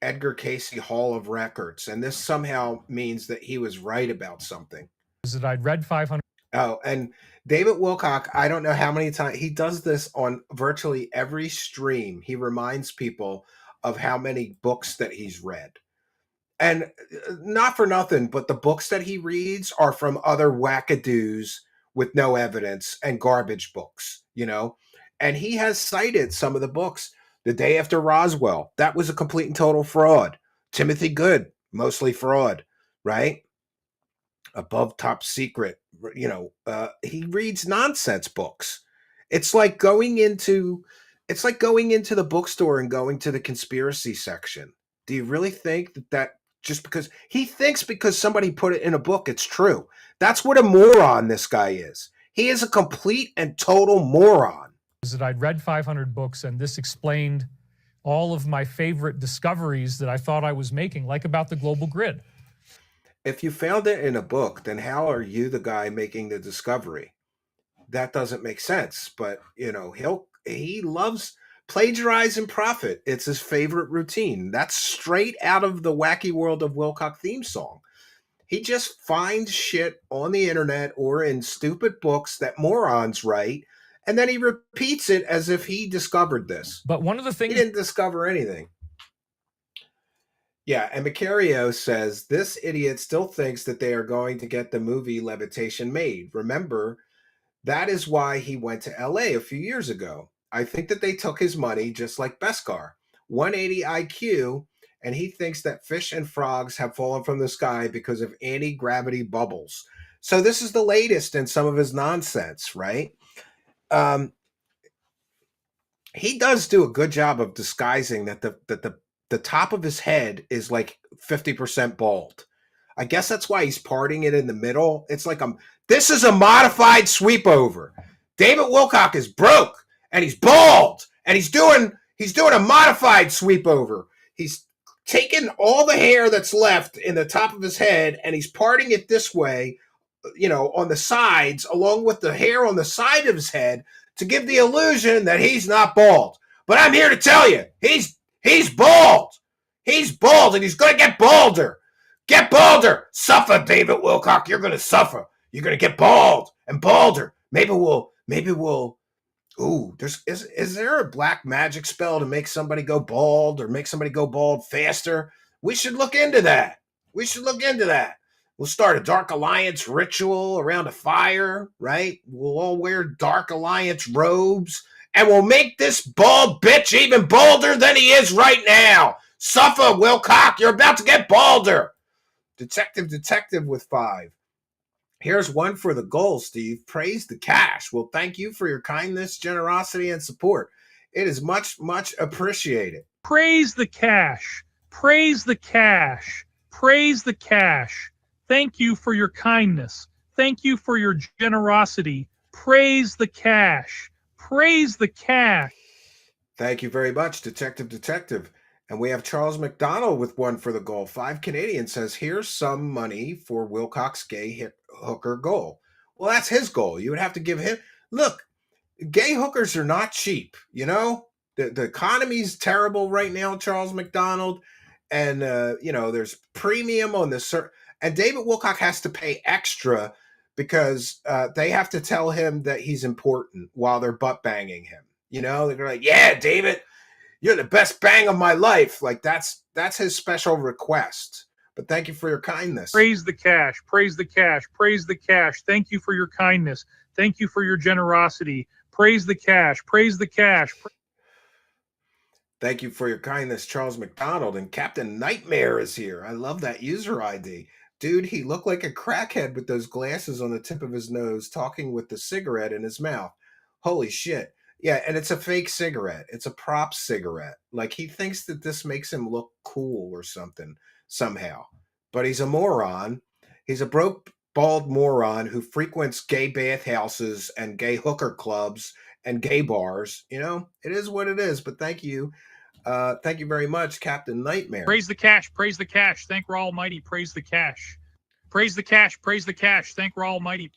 Edgar Cayce Hall of Records, and this somehow means that he was right about something. That I'd read 500. Oh, and David Wilcock, I don't know how many times, he does this on virtually every stream. He reminds people of how many books that he's read. And not for nothing, but the books that he reads are from other wackadoos with no evidence and garbage books, And he has cited some of the books. The Day After Roswell, that was a complete and total fraud. Timothy Good, mostly fraud, right? Above Top Secret, he reads nonsense books. It's like going into the bookstore and going to the conspiracy section. Do you really think that just because he thinks because somebody put it in a book, it's true? That's what a moron this guy is. He is a complete and total moron. That I'd read 500 books, and this explained all of my favorite discoveries that I thought I was making, like about the global grid. If you found it in a book, then how are you the guy making the discovery? That doesn't make sense. But, he loves plagiarize and profit. It's his favorite routine. That's straight out of the Wacky World of Wilcock theme song. He just finds shit on the internet or in stupid books that morons write, and then he repeats it as if he discovered this. But one of the things... He didn't discover anything. Yeah, and Macario says, this idiot still thinks that they are going to get the movie Levitation made. Remember, that is why he went to LA a few years ago. I think that they took his money just like Beskar. 180 IQ, and he thinks that fish and frogs have fallen from the sky because of anti-gravity bubbles. So this is the latest in some of his nonsense, right? He does do a good job of disguising that the the top of his head is like 50% bald. I guess that's why he's parting it in the middle. It's like this is a modified sweep over. David Wilcock is broke and he's bald and he's doing a modified sweep over. He's taken all the hair that's left in the top of his head and he's parting it this way, on the sides, along with the hair on the side of his head, to give the illusion that he's not bald. But I'm here to tell you, he's bald. He's bald and he's going to get balder. Get balder. Suffer, David Wilcock. You're going to suffer. You're going to get bald and balder. Maybe we'll, ooh, is there a black magic spell to make somebody go bald or make somebody go bald faster? We should look into that. We'll start a Dark Alliance ritual around a fire, right? We'll all wear Dark Alliance robes and we'll make this bald bitch even balder than he is right now. Suffer, Wilcock. You're about to get balder. Detective with 5. Here's one for the goal, Steve. Praise the cash. Well, thank you for your kindness, generosity, and support. It is much, much appreciated. Praise the cash. Praise the cash. Praise the cash. Thank you for your kindness. Thank you for your generosity. Praise the cash. Praise the cash. Thank you very much, Detective. And we have Charles McDonald with one for the goal. 5 Canadian says, here's some money for Wilcock's gay hooker goal. Well, that's his goal. You would have to give him. Look, gay hookers are not cheap. The economy's terrible right now, Charles McDonald. And, there's premium on this. And David Wilcock has to pay extra because they have to tell him that he's important while they're butt banging him. They're like, yeah, David, you're the best bang of my life. Like that's his special request. But thank you for your kindness. Praise the cash. Praise the cash. Praise the cash. Thank you for your kindness. Thank you for your generosity. Praise the cash. Praise the cash. Thank you for your kindness, Charles McDonald. And Captain Nightmare is here. I love that user ID. Dude, he looked like a crackhead with those glasses on the tip of his nose, talking with the cigarette in his mouth. Holy shit. Yeah, and it's a fake cigarette. It's a prop cigarette. Like, he thinks that this makes him look cool or something, somehow. But he's a moron. He's a broke, bald moron who frequents gay bathhouses and gay hooker clubs and gay bars. It is what it is. But thank you. Thank you very much, Captain Nightmare. Praise the cash. Praise the cash. Thank Ra Almighty. Praise the cash. Praise the cash. Praise the cash. Thank Ra Almighty.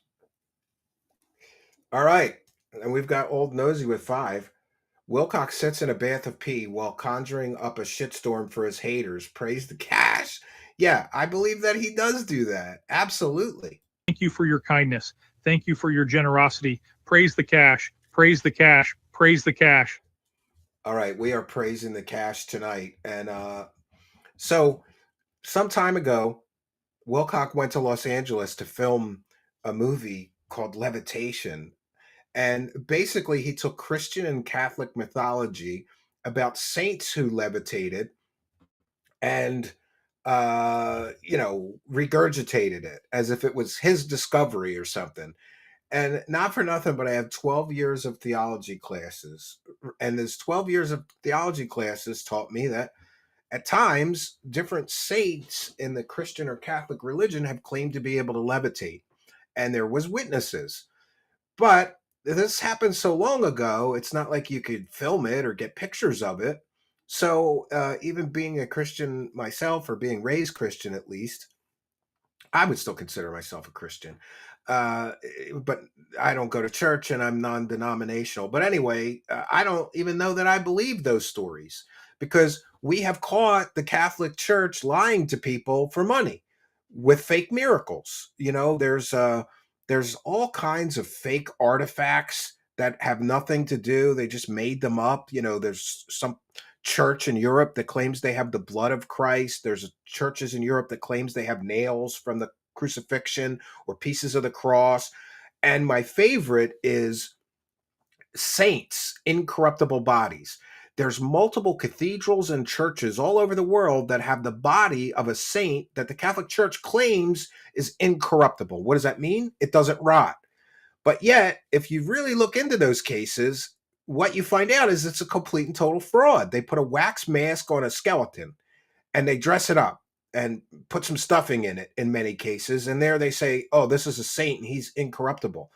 All right. And we've got Old Nosy with 5. Wilcock sits in a bath of pee while conjuring up a shitstorm for his haters. Praise the cash. Yeah, I believe that he does do that. Absolutely. Thank you for your kindness. Thank you for your generosity. Praise the cash. Praise the cash. Praise the cash. All right, we are praising the cash tonight. And so some time ago, Wilcock went to Los Angeles to film a movie called Levitation. And basically, he took Christian and Catholic mythology about saints who levitated and, regurgitated it as if it was his discovery or something. And not for nothing, but I have 12 years of theology classes. And those 12 years of theology classes taught me that at times, different saints in the Christian or Catholic religion have claimed to be able to levitate. And there was witnesses. But this happened so long ago, it's not like you could film it or get pictures of it. So even being a Christian myself, or being raised Christian at least, I would still consider myself a Christian. But I don't go to church and I'm non-denominational. But anyway, I don't even know that I believe those stories because we have caught the Catholic Church lying to people for money with fake miracles. There's all kinds of fake artifacts that have nothing to do. They just made them up. There's some church in Europe that claims they have the blood of Christ. There's churches in Europe that claims they have nails from the crucifixion or pieces of the cross. And my favorite is saints, incorruptible bodies. There's multiple cathedrals and churches all over the world that have the body of a saint that the Catholic Church claims is incorruptible. What does that mean? It doesn't rot. But yet, if you really look into those cases, what you find out is it's a complete and total fraud. They put a wax mask on a skeleton and they dress it up and put some stuffing in it in many cases. And there they say, oh, this is a saint and he's incorruptible.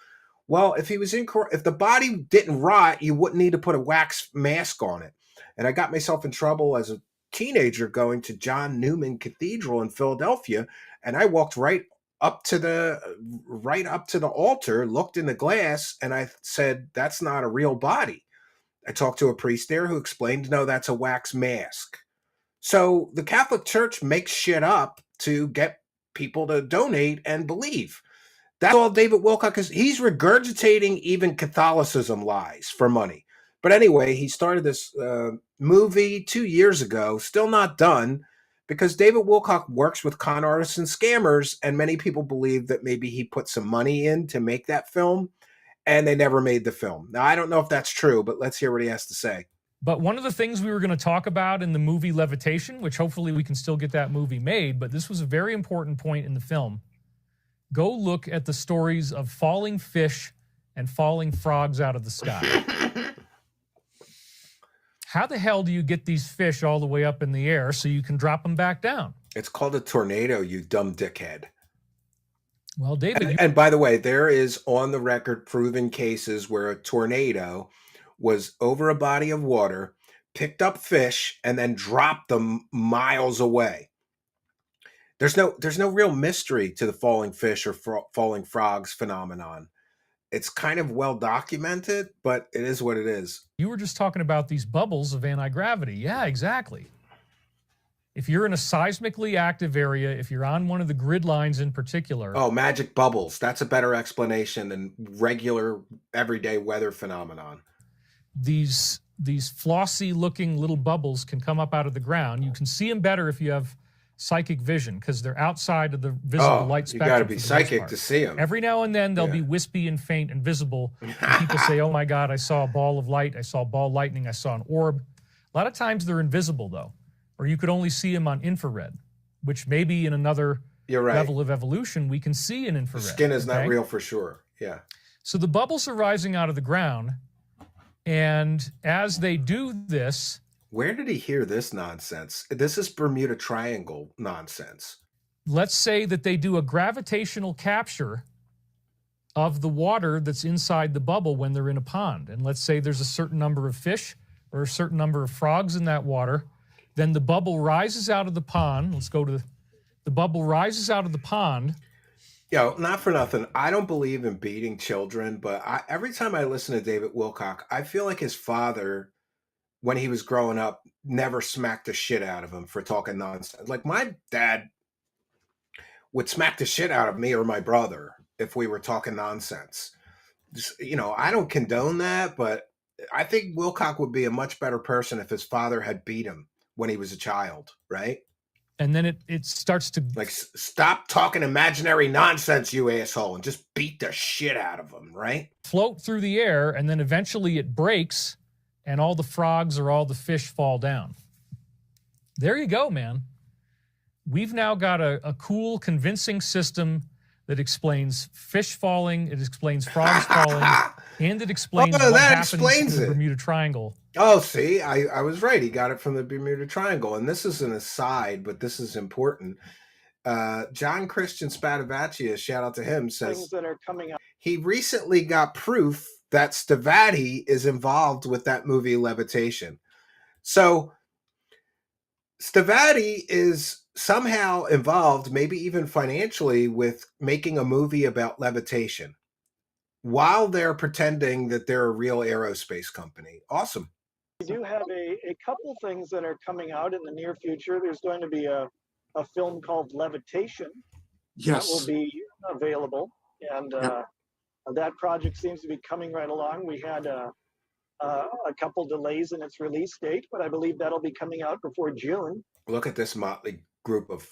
Well, if if the body didn't rot, you wouldn't need to put a wax mask on it. And I got myself in trouble as a teenager going to John Newman Cathedral in Philadelphia, and I walked right up to the altar, looked in the glass, and I said, that's not a real body. I talked to a priest there who explained, no, that's a wax mask. So the Catholic Church makes shit up to get people to donate and believe. That's all David Wilcock is. He's regurgitating even Catholicism lies for money. But anyway, he started this movie 2 years ago, still not done, because David Wilcock works with con artists and scammers, and many people believe that maybe he put some money in to make that film, and they never made the film. Now, I don't know if that's true, but let's hear what he has to say. But one of the things we were going to talk about in the movie Levitation, which hopefully we can still get that movie made, but this was a very important point in the film. Go look at the stories of falling fish and falling frogs out of the sky. How the hell do you get these fish all the way up in the air so you can drop them back down? It's called a tornado, you dumb dickhead. Well, David... And by the way, there is on the record proven cases where a tornado was over a body of water, picked up fish, and then dropped them miles away. There's no real mystery to the falling fish or falling frogs phenomenon. It's kind of well documented, but it is what it is. You were just talking about these bubbles of anti-gravity. Yeah, exactly. If you're in a seismically active area, if you're on one of the grid lines in particular... Oh, magic bubbles. That's a better explanation than regular everyday weather phenomenon. These flossy-looking little bubbles can come up out of the ground. You can see them better if you have psychic vision because they're outside of the visible light spectrum. You got to be psychic to see them. Every now and then they'll be wispy and faint and visible. And people say, oh my God, I saw a ball of light. I saw a ball of lightning. I saw an orb. A lot of times they're invisible though, or you could only see them on infrared, which maybe in another level of evolution, we can see in infrared. The skin is not real for sure. Yeah. So the bubbles are rising out of the ground. And as they do this... Where did he hear this nonsense? This is Bermuda Triangle nonsense. Let's say that they do a gravitational capture of the water that's inside the bubble when they're in a pond. And let's say there's a certain number of fish or a certain number of frogs in that water. Then the bubble rises out of the pond. Let's go to the bubble rises out of the pond. Yo, not for nothing. I don't believe in beating children, but every time I listen to David Wilcock, I feel like his father, when he was growing up, never smacked the shit out of him for talking nonsense. Like my dad would smack the shit out of me or my brother if we were talking nonsense. Just, I don't condone that, but I think Wilcock would be a much better person if his father had beat him when he was a child, right? And then it starts to... Like, stop talking imaginary nonsense, you asshole, and just beat the shit out of him, right? Float through the air, and then eventually it breaks, and all the frogs or all the fish fall down. There you go, man. We've now got a cool, convincing system that explains fish falling, it explains frogs falling, and it explains what happens to the Bermuda Triangle. Oh, see, I was right. He got it from the Bermuda Triangle. And this is an aside, but this is important. John Christian Stavatti, shout out to him, says things that are coming up. He recently got proof that Stavatti is involved with that movie Levitation. So Stavatti is somehow involved, maybe even financially, with making a movie about levitation while they're pretending that they're a real aerospace company. Awesome. We do have a couple things that are coming out in the near future. There's going to be a film called Levitation. Yes. That will be available. And that project seems to be coming right along. We had a couple delays in its release date, but I believe that'll be coming out before June. Look at this motley group of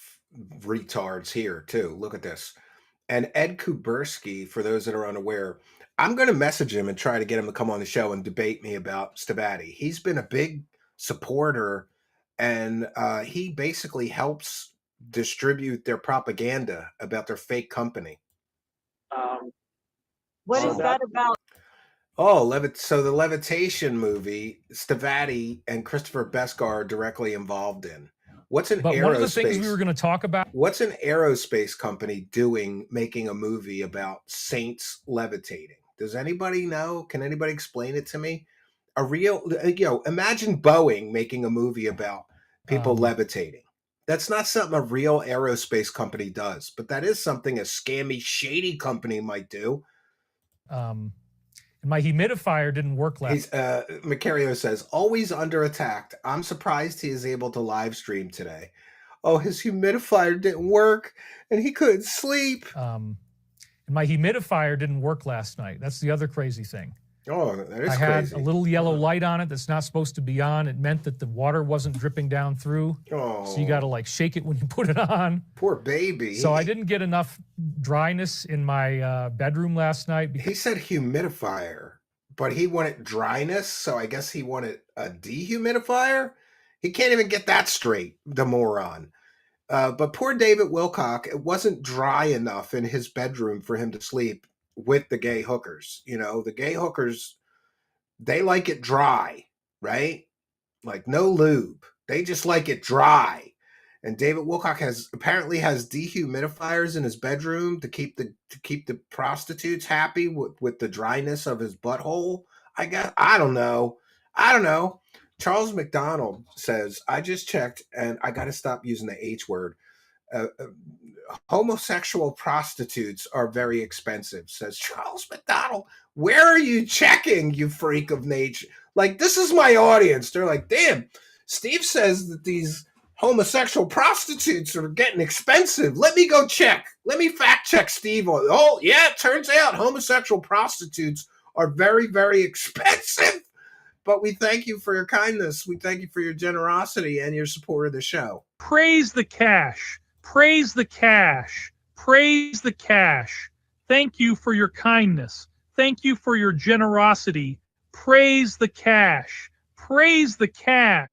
retards here, too. Look at this. And Ed Kuberski, for those that are unaware, I'm going to message him and try to get him to come on the show and debate me about Stavatti. He's been a big supporter, and he basically helps distribute their propaganda about their fake company. What is that about? Oh, so the levitation movie, Stavatti and Christopher Beskar are directly involved in. What's an But one of the things we were aerospace? going to talk about, What's an aerospace company doing making a movie about saints levitating? Does anybody know? Can anybody explain it to me? A real, imagine Boeing making a movie about people levitating. That's not something a real aerospace company does, but that is something a scammy, shady company might do. my humidifier didn't work last. He's Macario says, always under attack. I'm surprised he is able to live stream today. Oh, his humidifier didn't work and he couldn't sleep. And my humidifier didn't work last night. That's the other crazy thing. Oh, that is I crazy. had a little yellow light on it that's not supposed to be on. It meant that the water wasn't dripping down through. Oh, So you got to like shake it when you put it on. poor baby. So I didn't get enough dryness in my bedroom last night. He said humidifier, but he wanted dryness. So I guess he wanted a dehumidifier. He can't even get that straight, the moron. But poor David Wilcock, it wasn't dry enough in his bedroom for him to sleep with the gay hookers. You know, the gay hookers, they like it dry, right? Like no lube. They just like it dry. And David Wilcock apparently has dehumidifiers in his bedroom to keep the prostitutes happy with the dryness of his butthole. I guess I don't know. Charles McDonald says, I just checked and I got to stop using the H word. Homosexual prostitutes are very expensive, says Charles McDonald. Where are you checking, you freak of nature? Like, this is my audience. They're like, damn, Steve says that these homosexual prostitutes are getting expensive. Let me go check. Let me fact check Steve. Oh, yeah, it turns out homosexual prostitutes are very, very expensive. But we thank you for your kindness. We thank you for your generosity and your support of the show. Praise the cash. Praise the cash. Praise the cash. Thank you for your kindness. Thank you for your generosity. Praise the cash. Praise the cash.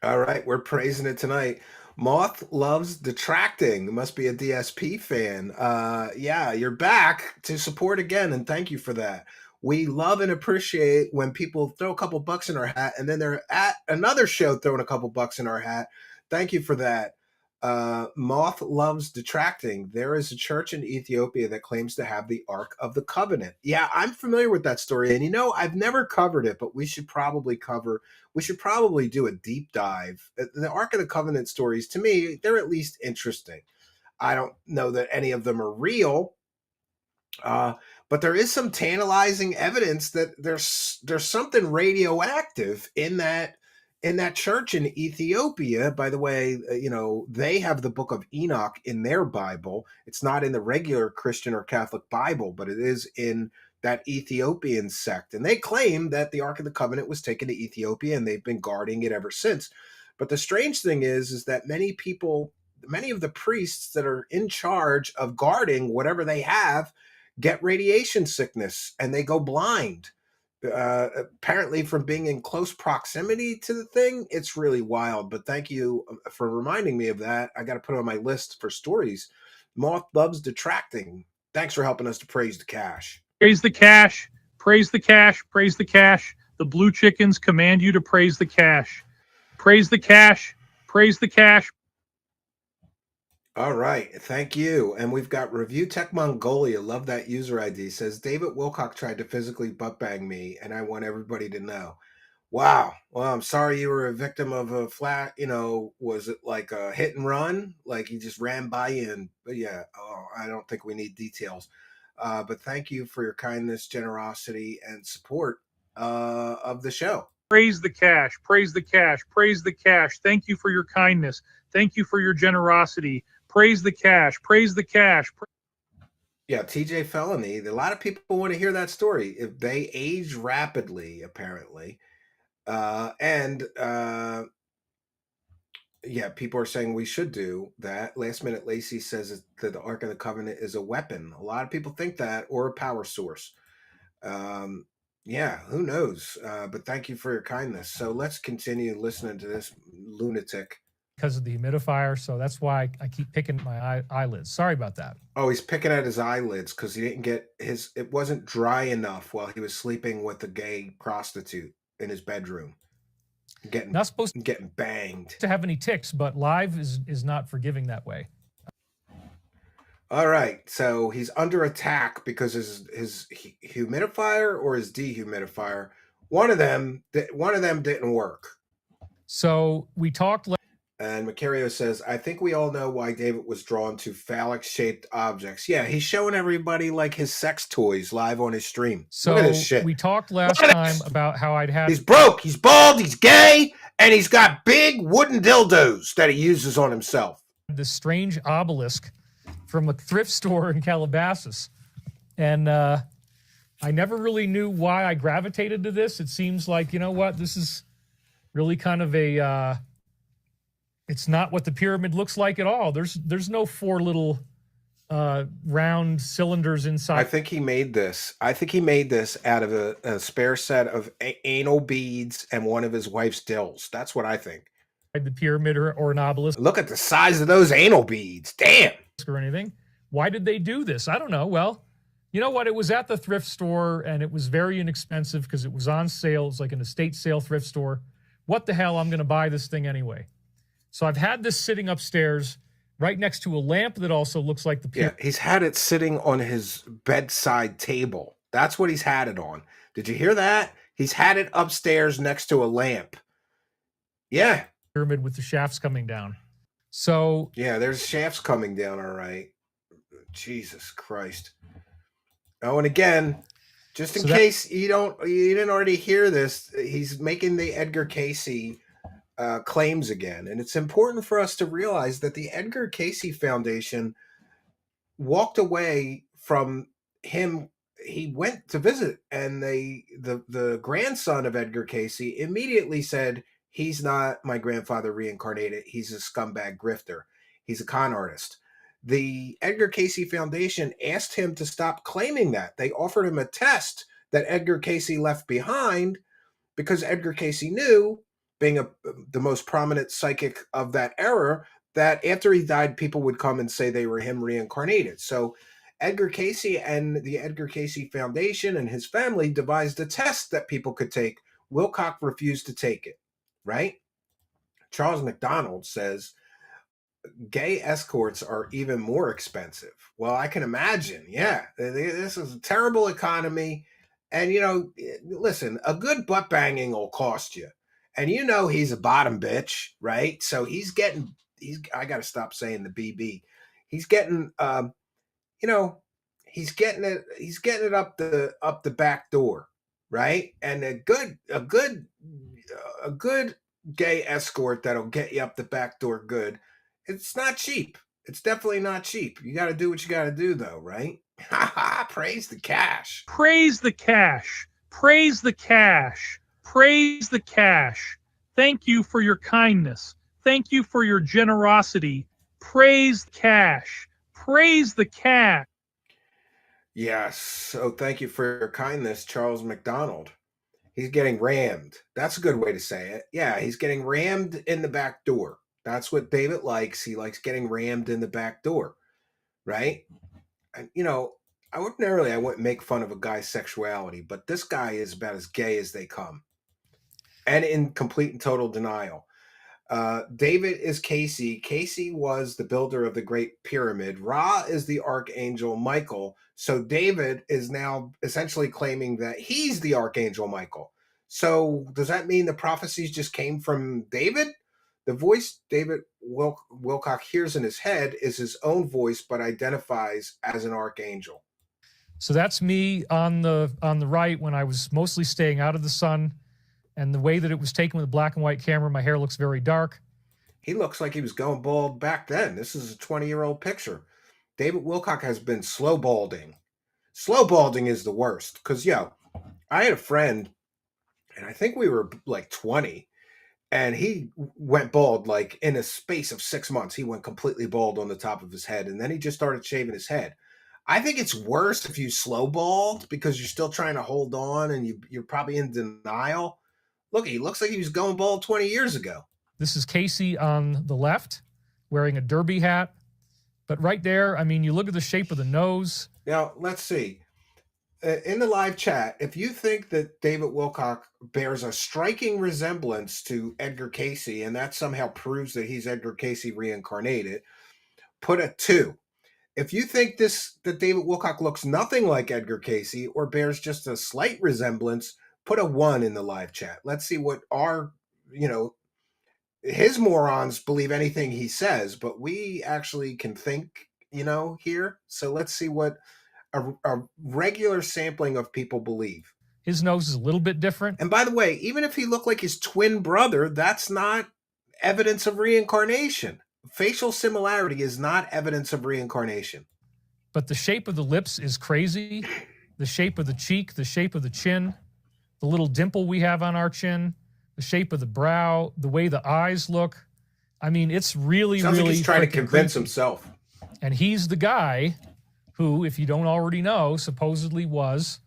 All right, we're praising it tonight. Moth loves detracting. It must be a DSP fan. Yeah, you're back to support again, and thank you for that. We love and appreciate when people throw a couple bucks in our hat, and then they're at another show throwing a couple bucks in our hat. Thank you for that. Moth loves detracting. There is a church in Ethiopia that claims to have the Ark of the Covenant. Yeah, I'm familiar with that story, and I've never covered it, but we should probably do a deep dive. The Ark of the Covenant stories, to me, they're at least interesting. I don't know that any of them are real, but there is some tantalizing evidence that there's something radioactive in that church in Ethiopia. By the way, they have the Book of Enoch in their Bible. It's not in the regular Christian or Catholic Bible, but it is in that Ethiopian sect. And they claim that the Ark of the Covenant was taken to Ethiopia and they've been guarding it ever since. But the strange thing is that many of the priests that are in charge of guarding whatever they have get radiation sickness and they go blind. Apparently from being in close proximity to the thing. It's really wild, but thank you for reminding me of that. I got to put it on my list for stories. Moth loves detracting. Thanks for helping us to praise the cash. Praise the cash. Praise the cash. Praise the cash. The blue chickens command you to praise the cash. Praise the cash. Praise the cash. All right, thank you. And we've got Review Tech Mongolia. Love that user ID. Says David Wilcock tried to physically butt bang me, and I want everybody to know. Wow. Well, I'm sorry you were a victim of a flat. Was it like a hit and run? Like he just ran by you? And yeah, I don't think we need details. But thank you for your kindness, generosity, and support of the show. Praise the cash. Praise the cash. Praise the cash. Thank you for your kindness. Thank you for your generosity. Praise the cash. Praise the cash. Yeah, TJ Felony. A lot of people want to hear that story. If they age rapidly, apparently. Yeah, people are saying we should do that. Last Minute Lacey says that the Ark of the Covenant is a weapon. A lot of people think that, or a power source. Yeah, who knows? But thank you for your kindness. So let's continue listening to this lunatic. because of the humidifier. So that's why I keep picking at my eyelids. Sorry about that. Oh, he's picking at his eyelids because he didn't get it wasn't dry enough while he was sleeping with a gay prostitute in his bedroom. Not supposed getting banged. to have any ticks, but live is not forgiving that way. All right, so he's under attack because his humidifier or his dehumidifier, one of them didn't work. So we talked. And Macario says, I think we all know why David was drawn to phallic-shaped objects. Yeah, he's showing everybody like his sex toys live on his stream. So look at this shit. We talked last time about how I'd had. He's broke, he's bald, he's gay, and he's got big wooden dildos that he uses on himself. This strange obelisk from a thrift store in Calabasas. And I never really knew why I gravitated to this. It seems like, you know what, this is really kind of a... it's not what the pyramid looks like at all. There's no four little round cylinders inside. I think he made this. Out of a spare set of anal beads and one of his wife's dills. That's what I think. The pyramid or an obelisk. Look at the size of those anal beads. Damn. Or anything. Why did they do this? I don't know. Well, you know what? It was at the thrift store and it was very inexpensive because it was on sale. It was like an estate sale thrift store. What the hell? I'm going to buy this thing anyway. So I've had this sitting upstairs right next to a lamp that also looks like the pyramid. Yeah, he's had it sitting on his bedside table. That's what he's had it on. Did you hear that? He's had it upstairs next to a lamp. Yeah. Pyramid with the shafts coming down. So yeah, there's shafts coming down, all right. Jesus Christ. Oh, and again, just in case you didn't already hear this, he's making the Edgar Cayce claims again. And it's important for us to realize that the Edgar Cayce Foundation walked away from him. He went to visit, and the grandson of Edgar Cayce immediately said, he's not my grandfather reincarnated. He's a scumbag grifter. He's a con artist. The Edgar Cayce Foundation asked him to stop claiming that. They offered him a test that Edgar Cayce left behind because Edgar Cayce knew, being the most prominent psychic of that era, that after he died, people would come and say they were him reincarnated. So Edgar Cayce and the Edgar Cayce Foundation and his family devised a test that people could take. Wilcock refused to take it. Right? Charles McDonald says gay escorts are even more expensive. Well, I can imagine. Yeah, this is a terrible economy. And, listen, a good butt banging will cost you. And he's a bottom bitch, right? So I got to stop saying the BB. He's getting, he's getting it up the back door, right? And a good gay escort that'll get you up the back door good. It's not cheap. It's definitely not cheap. You got to do what you got to do, though, right? Praise the cash. Praise the cash. Praise the cash. Praise the cash. Thank you for your kindness. Thank you for your generosity. Praise the cash. Praise the cash. Yes. So thank you for your kindness, Charles McDonald. He's getting rammed. That's a good way to say it. Yeah, he's getting rammed in the back door. That's what David likes. He likes getting rammed in the back door, right? And, ordinarily I wouldn't make fun of a guy's sexuality, but this guy is about as gay as they come and in complete and total denial. David is Cayce. Cayce was the builder of the Great Pyramid. Ra is the Archangel Michael. So David is now essentially claiming that he's the Archangel Michael. So does that mean the prophecies just came from David? The voice David Wilcock hears in his head is his own voice, but identifies as an archangel. So that's me on the right when I was mostly staying out of the sun. And the way that it was taken with a black and white camera, my hair looks very dark. He looks like he was going bald back then. This is a 20-year-old picture. David Wilcock has been slow balding. Slow balding is the worst because, I had a friend, and I think we were like 20, and he went bald like in a space of 6 months. He went completely bald on the top of his head, and then he just started shaving his head. I think it's worse if you slow bald because you're still trying to hold on and you're probably in denial. Look, he looks like he was going bald 20 years ago. This is Casey on the left, wearing a derby hat. But right there, I mean, you look at the shape of the nose. Now, let's see. In the live chat, if you think that David Wilcock bears a striking resemblance to Edgar Casey, and that somehow proves that he's Edgar Casey reincarnated, put a 2. If you think that David Wilcock looks nothing like Edgar Casey or bears just a slight resemblance, put a 1 in the live chat. Let's see what his morons believe anything he says, but we actually can think, here. So let's see what a regular sampling of people believe. His nose is a little bit different. And by the way, even if he looked like his twin brother, that's not evidence of reincarnation. Facial similarity is not evidence of reincarnation. But the shape of the lips is crazy. The shape of the cheek, the shape of the chin, the little dimple we have on our chin, the shape of the brow, the way the eyes look. I mean, it's really, Sounds really like he's trying to freaking convince creepy. himself. And he's the guy who, if you don't already know, supposedly was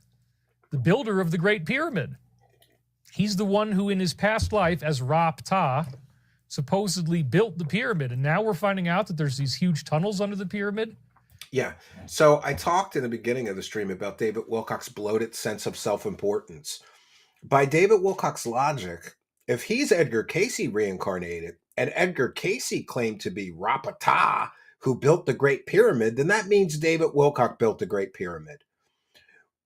the builder of the Great Pyramid. He's the one who, in his past life as Ra-Ptah, supposedly built the pyramid. And now we're finding out that there's these huge tunnels under the pyramid. Yeah. So I talked in the beginning of the stream about David Wilcock's bloated sense of self-importance. By David Wilcock's logic, if he's Edgar Casey reincarnated, and Edgar Casey claimed to be Ra-Ptah, who built the Great Pyramid, then that means David Wilcock built the Great Pyramid.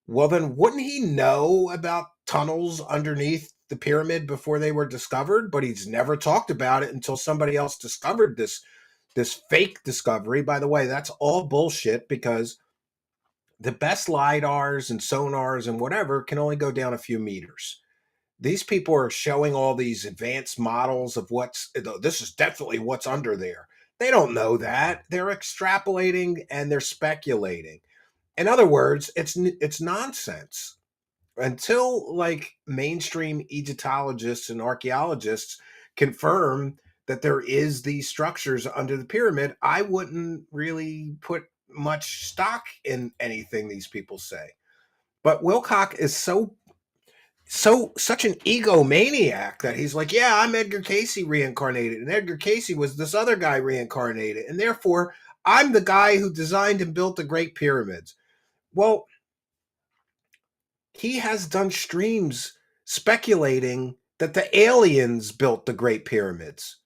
Well, then wouldn't he know about tunnels underneath the pyramid before they were discovered? But he's never talked about it until somebody else discovered this fake discovery. By the way, that's all bullshit, because the best LiDARs and sonars and whatever can only go down a few meters. These people are showing all these advanced models of this is definitely what's under there. They don't know that. They're extrapolating and they're speculating. In other words, it's nonsense. Until mainstream Egyptologists and archaeologists confirm that there is these structures under the pyramid, I wouldn't really put much stock in anything these people say. But Wilcock is such an egomaniac that he's like, yeah, I'm Edgar Casey reincarnated, and Edgar Casey was this other guy reincarnated, and therefore I'm the guy who designed and built the Great Pyramids. Well, he has done streams speculating that the aliens built the Great Pyramids.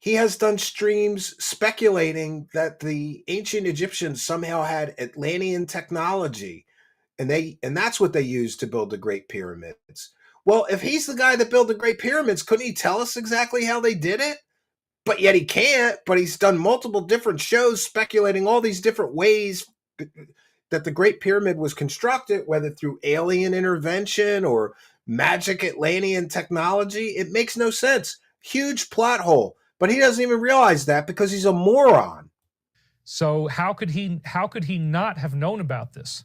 He has done streams speculating that the ancient Egyptians somehow had Atlantean technology, and that's what they used to build the Great Pyramids. Well, if he's the guy that built the Great Pyramids, couldn't he tell us exactly how they did it? But yet he can't, but he's done multiple different shows speculating all these different ways that the Great Pyramid was constructed, whether through alien intervention or magic Atlantean technology. It makes no sense. Huge plot hole. But he doesn't even realize that because he's a moron. So how could he not have known about this?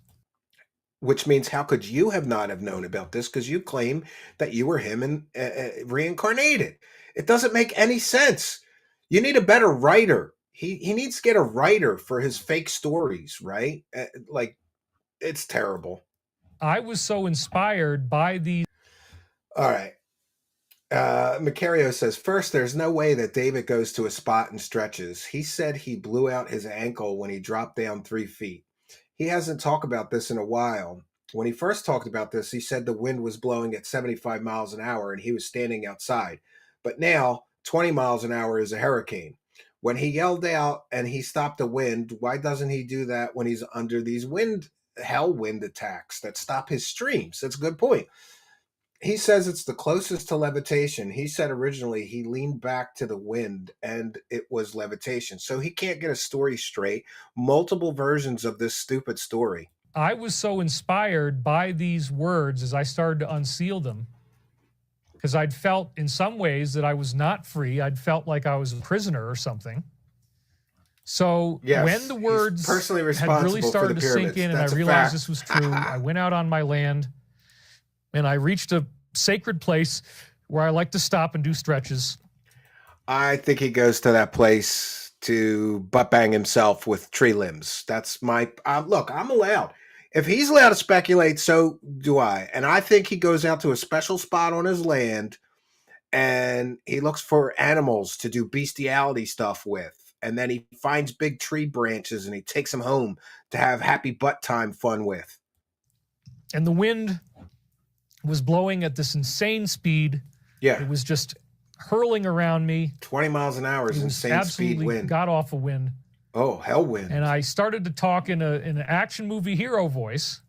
Which means, how could you not have known about this? Because you claim that you were him and reincarnated. It doesn't make any sense. You need a better writer. He needs to get a writer for his fake stories, right? It's terrible. I was so inspired by these. All right. Macario says, first, there's no way that David goes to a spot and stretches. He said he blew out his ankle when he dropped down 3 feet. He hasn't talked about this in a while. When he first talked about this, he said the wind was blowing at 75 miles an hour and he was standing outside. But now 20 miles an hour is a hurricane. When he yelled out and he stopped the wind, why doesn't he do that when he's under these hell wind attacks that stop his streams? That's a good point. He says it's the closest to levitation. He said originally he leaned back to the wind and it was levitation. So he can't get a story straight. Multiple versions of this stupid story. I was so inspired by these words as I started to unseal them, because I'd felt in some ways that I was not free. I'd felt like I was a prisoner or something. So yes, when the words personally had really started to sink in and I realized this was true, I went out on my land and I reached a sacred place where I like to stop and do stretches. I think he goes to that place to butt bang himself with tree limbs. That's my look. I'm allowed. If he's allowed to speculate, so do I. And I think he goes out to a special spot on his land and he looks for animals to do bestiality stuff with. And then he finds big tree branches and he takes them home to have happy butt time fun with. And the wind was blowing at this insane speed. Yeah. It was just hurling around me. 20 miles an hour is It was insane speed absolutely wind. god-awful wind. Oh, hell wind. And I started to talk in an action movie hero voice.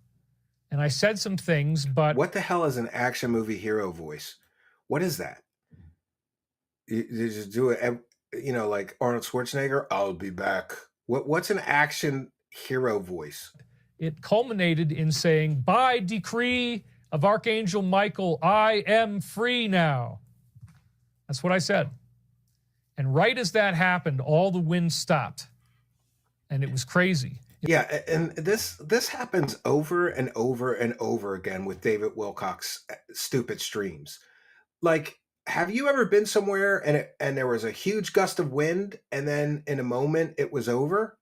And I said some things, but... What the hell is an action movie hero voice? What is that? You just do it, you know, like Arnold Schwarzenegger, I'll be back. What's an action hero voice? It culminated in saying, by decree of Archangel Michael, I am free now. That's what I said. And right as that happened, all the wind stopped. And it was crazy. Yeah, and this happens over and over and over again with David Wilcock's stupid streams. Like, have you ever been somewhere and there was a huge gust of wind and then in a moment it was over?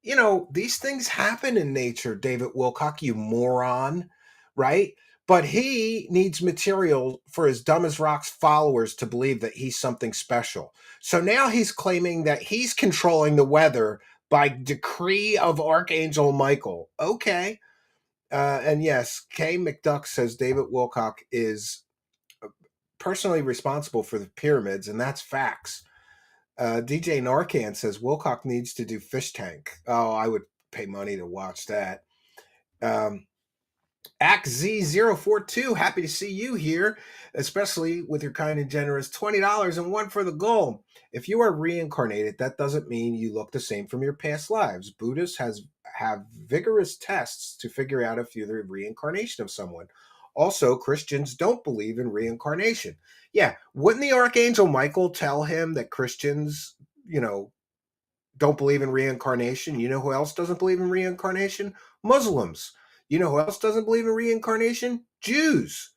You know, these things happen in nature, David Wilcock, you moron, right? But he needs material for his dumb as rocks followers to believe that he's something special. So now he's claiming that he's controlling the weather by decree of Archangel Michael. Okay. And yes, Kay McDuck says David Wilcock is personally responsible for the pyramids, and that's facts. DJ Narcan says Wilcock needs to do Fish Tank. Oh, I would pay money to watch that. ACZ042, happy to see you here, especially with your kind and generous $20 and one for the goal. If you are reincarnated, that doesn't mean you look the same from your past lives. Buddhists have vigorous tests to figure out if you're the reincarnation of someone. Also, Christians don't believe in reincarnation. Yeah, wouldn't the Archangel Michael tell him that Christians, you know, don't believe in reincarnation? You know who else doesn't believe in reincarnation? Muslims. You know who else doesn't believe in reincarnation? Jews.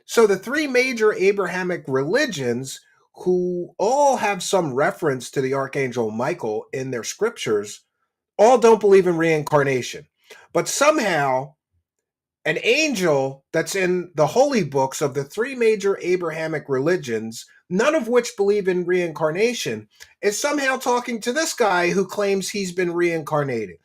So the three major Abrahamic religions, who all have some reference to the Archangel Michael in their scriptures, all don't believe in reincarnation. But somehow an angel that's in the holy books of the three major Abrahamic religions, none of which believe in reincarnation, is somehow talking to this guy who claims he's been reincarnated.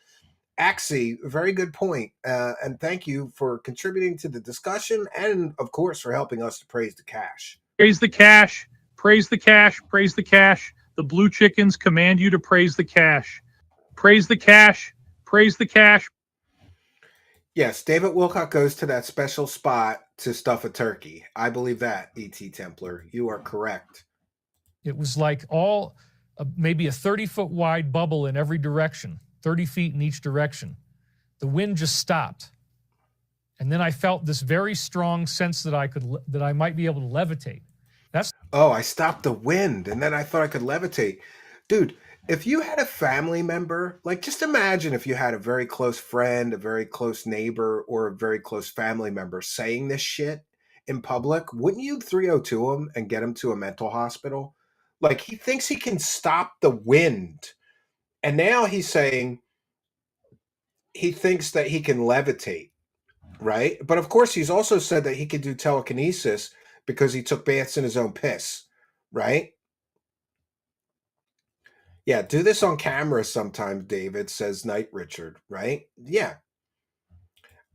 Axie, very good point. And thank you for contributing to the discussion and, of course, for helping us to praise the cash. Praise the cash. Praise the cash. Praise the cash. The blue chickens command you to praise the cash. Praise the cash. Praise the cash. Yes, David Wilcock goes to that special spot to stuff a turkey. I believe that, E.T. Templar. You are correct. It was like maybe a 30-foot wide bubble in every direction, 30 feet in each direction. The wind just stopped. And then I felt this very strong sense that I might be able to levitate. I stopped the wind, and then I thought I could levitate. Dude, if you had a family member, like just imagine if you had a very close friend, a very close neighbor, or a very close family member saying this shit in public, wouldn't you 302 him and get him to a mental hospital? Like, he thinks he can stop the wind. And now he's saying he thinks that he can levitate, right? But of course, he's also said that he could do telekinesis because he took baths in his own piss, right? Yeah, do this on camera sometimes, David, says Night Richard, right? Yeah.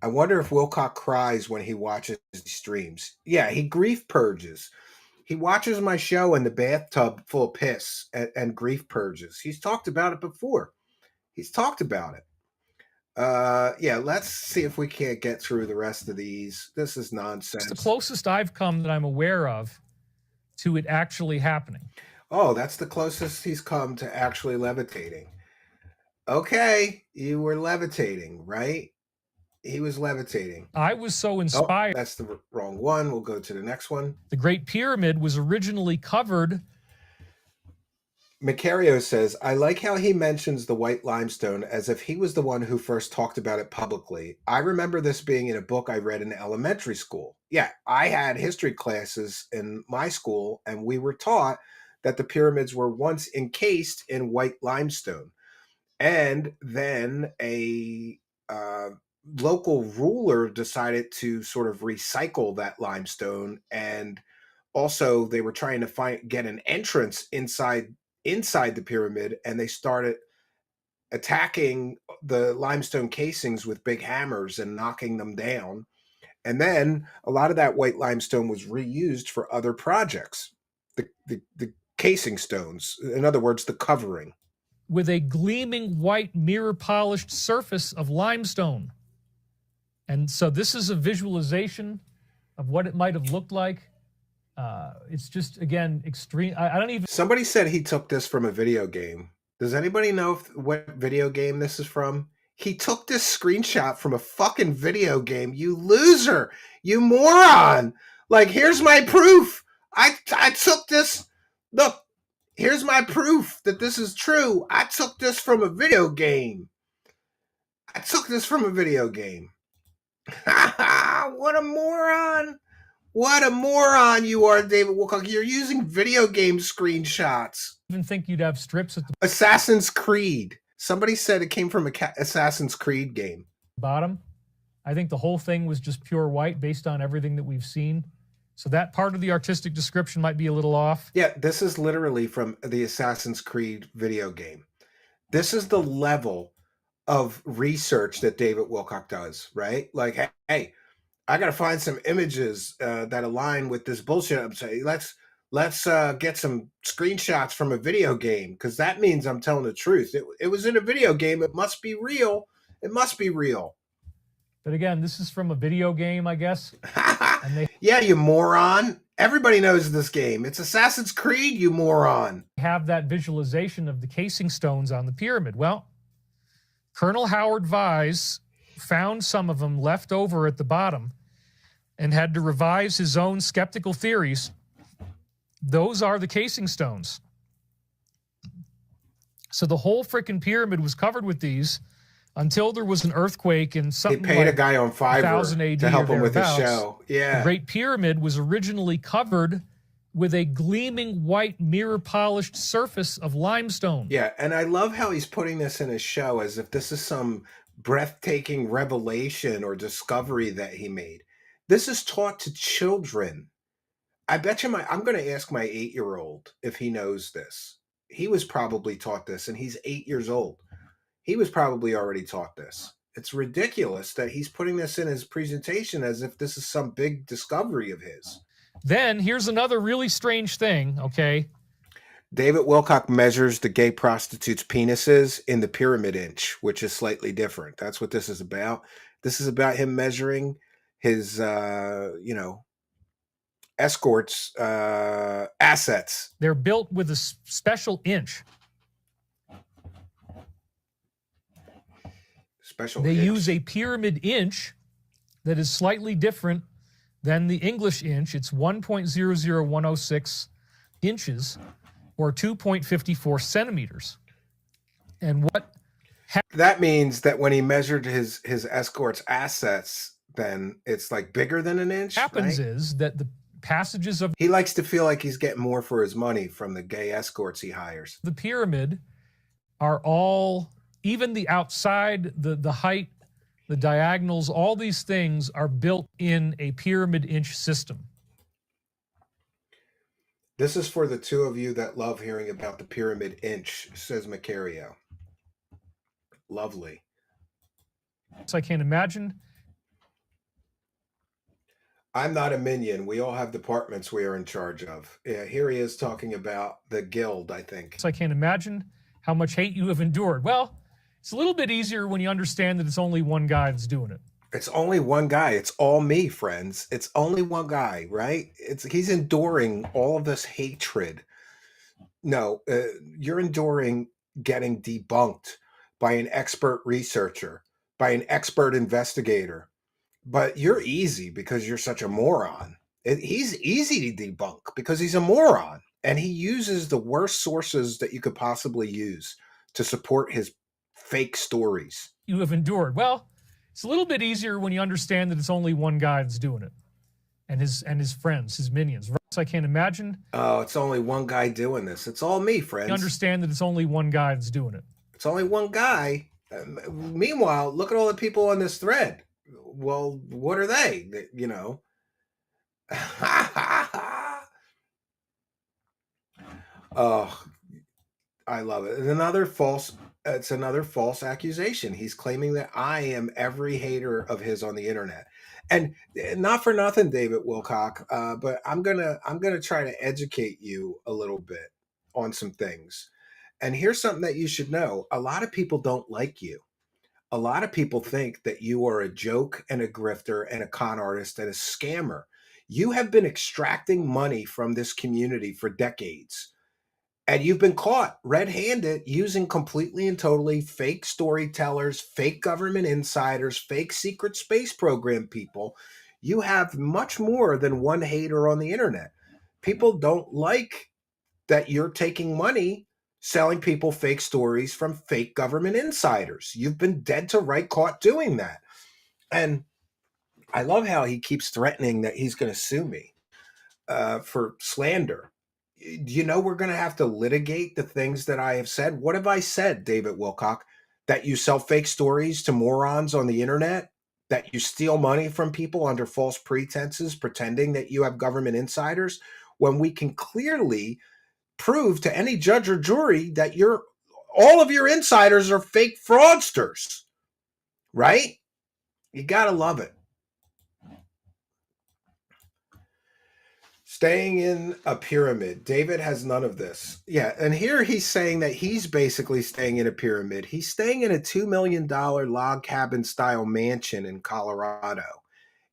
I wonder if Wilcock cries when he watches streams. Yeah, he grief purges. He watches my show in the bathtub full of piss and grief purges. He's talked about it before. He's talked about it. Yeah, let's see if we can't get through the rest of these. This is nonsense. It's the closest I've come that I'm aware of to it actually happening. Oh, that's the closest he's come to actually levitating. Okay, you were levitating, right? He was levitating. I was so inspired. Oh, that's the wrong one. We'll go to the next one. The Great Pyramid was originally covered. Macario says, I like how he mentions the white limestone as if he was the one who first talked about it publicly. I remember this being in a book I read in elementary school. Yeah, I had history classes in my school, and we were taught that the pyramids were once encased in white limestone. And then a local ruler decided to sort of recycle that limestone and also they were trying to get an entrance inside the pyramid, and they started attacking the limestone casings with big hammers and knocking them down. And then a lot of that white limestone was reused for other projects. The casing stones, in other words, the covering. With a gleaming white mirror-polished surface of limestone. And so this is a visualization of what it might have looked like. It's just, again, extreme. I don't even... Somebody said he took this from a video game. Does anybody know what video game this is from? He took this screenshot from a fucking video game. You loser! You moron! Like, here's my proof. I took this. Look, here's my proof that this is true. I took this from a video game. What a moron! What a moron you are, David Wilcock. You're using video game screenshots. I even think you'd have strips at the Assassin's Creed. Somebody said it came from a Assassin's Creed game. bottom. I think the whole thing was just pure white based on everything that we've seen. So that part of the artistic description might be a little off. Yeah, this is literally from the Assassin's Creed video game. This is the level of research that David Wilcock does, right? Like, hey, I got to find some images that align with this bullshit I'm saying. Let's get some screenshots from a video game, because that means I'm telling the truth. It was in a video game. It must be real. It must be real. But again, this is from a video game, I guess. And they Yeah, you moron. Everybody knows this game. It's Assassin's Creed, you moron. have that visualization of the casing stones on the pyramid. Well, Colonel Howard Vise found some of them left over at the bottom and had to revise his own skeptical theories. Those are the casing stones. So the whole frickin' pyramid was covered with these until there was an earthquake in They something paid like a guy on 1000 Fiverr AD to help or him with his thereabouts. show. Yeah. The Great Pyramid was originally covered with a gleaming white mirror-polished surface of limestone. Yeah, and I love how he's putting this in his show as if this is some breathtaking revelation or discovery that he made. This is taught to children. I bet you I'm going to ask my 8-year-old if he knows this. He was probably taught this, and he's 8 years old. He was probably already taught this. It's ridiculous that he's putting this in his presentation as if this is some big discovery of his. Then here's another really strange thing, okay? David Wilcock measures the gay prostitutes' penises in the pyramid inch, which is slightly different. That's what this is about. This is about him measuring his, escorts' assets. They're built with a special inch. They use a pyramid inch that is slightly different than the English inch. It's 1.00106 inches or 2.54 centimeters. And what that means that when he measured his escort's assets, then it's like bigger than an inch. happens right? is that the passages of He likes to feel like he's getting more for his money from the gay escorts he hires. the pyramid are all, even the outside, the height, the diagonals, all these things are built in a pyramid inch system. This is for the two of you that love hearing about the pyramid inch, says Macario. Lovely. So I can't imagine. I'm not a minion. We all have departments we are in charge of. Yeah, here he is talking about the guild, I think. So I can't imagine how much hate you have endured. Well, it's a little bit easier when you understand that it's only one guy that's doing it. It's only one guy. It's all me, friends. It's only one guy, right? He's enduring all of this hatred. No, you're enduring getting debunked by an expert researcher, by an expert investigator. But you're easy because you're such a moron. He's easy to debunk because he's a moron. And he uses the worst sources that you could possibly use to support his fake stories. You have endured. Well, it's a little bit easier when you understand that it's only one guy that's doing it, and his friends, his minions. So I can't imagine. Oh, it's only one guy doing this. It's all me, friends. You understand that it's only one guy that's doing it. It's only one guy. Meanwhile, look at all the people on this thread. Well, what are they? You know. Oh, I love it. It's another false accusation. He's claiming that I am every hater of his on the internet. And not for nothing, David Wilcock, but I'm gonna try to educate you a little bit on some things. And here's something that you should know. A lot of people don't like you. A lot of people think that you are a joke and a grifter and a con artist and a scammer. You have been extracting money from this community for decades, and you've been caught red-handed using completely and totally fake storytellers, fake government insiders, fake secret space program people. You have much more than one hater on the internet. People don't like that you're taking money selling people fake stories from fake government insiders. You've been dead to right caught doing that. And I love how he keeps threatening that he's going to sue me for slander. You know, we're going to have to litigate the things that I have said. What have I said, David Wilcock? That you sell fake stories to morons on the internet? That you steal money from people under false pretenses, pretending that you have government insiders, when we can clearly prove to any judge or jury that all of your insiders are fake fraudsters, right? You got to love it. Staying in a pyramid. David has none of this. Yeah, and here he's saying that he's basically staying in a pyramid. He's staying in a $2 million log cabin style mansion in Colorado.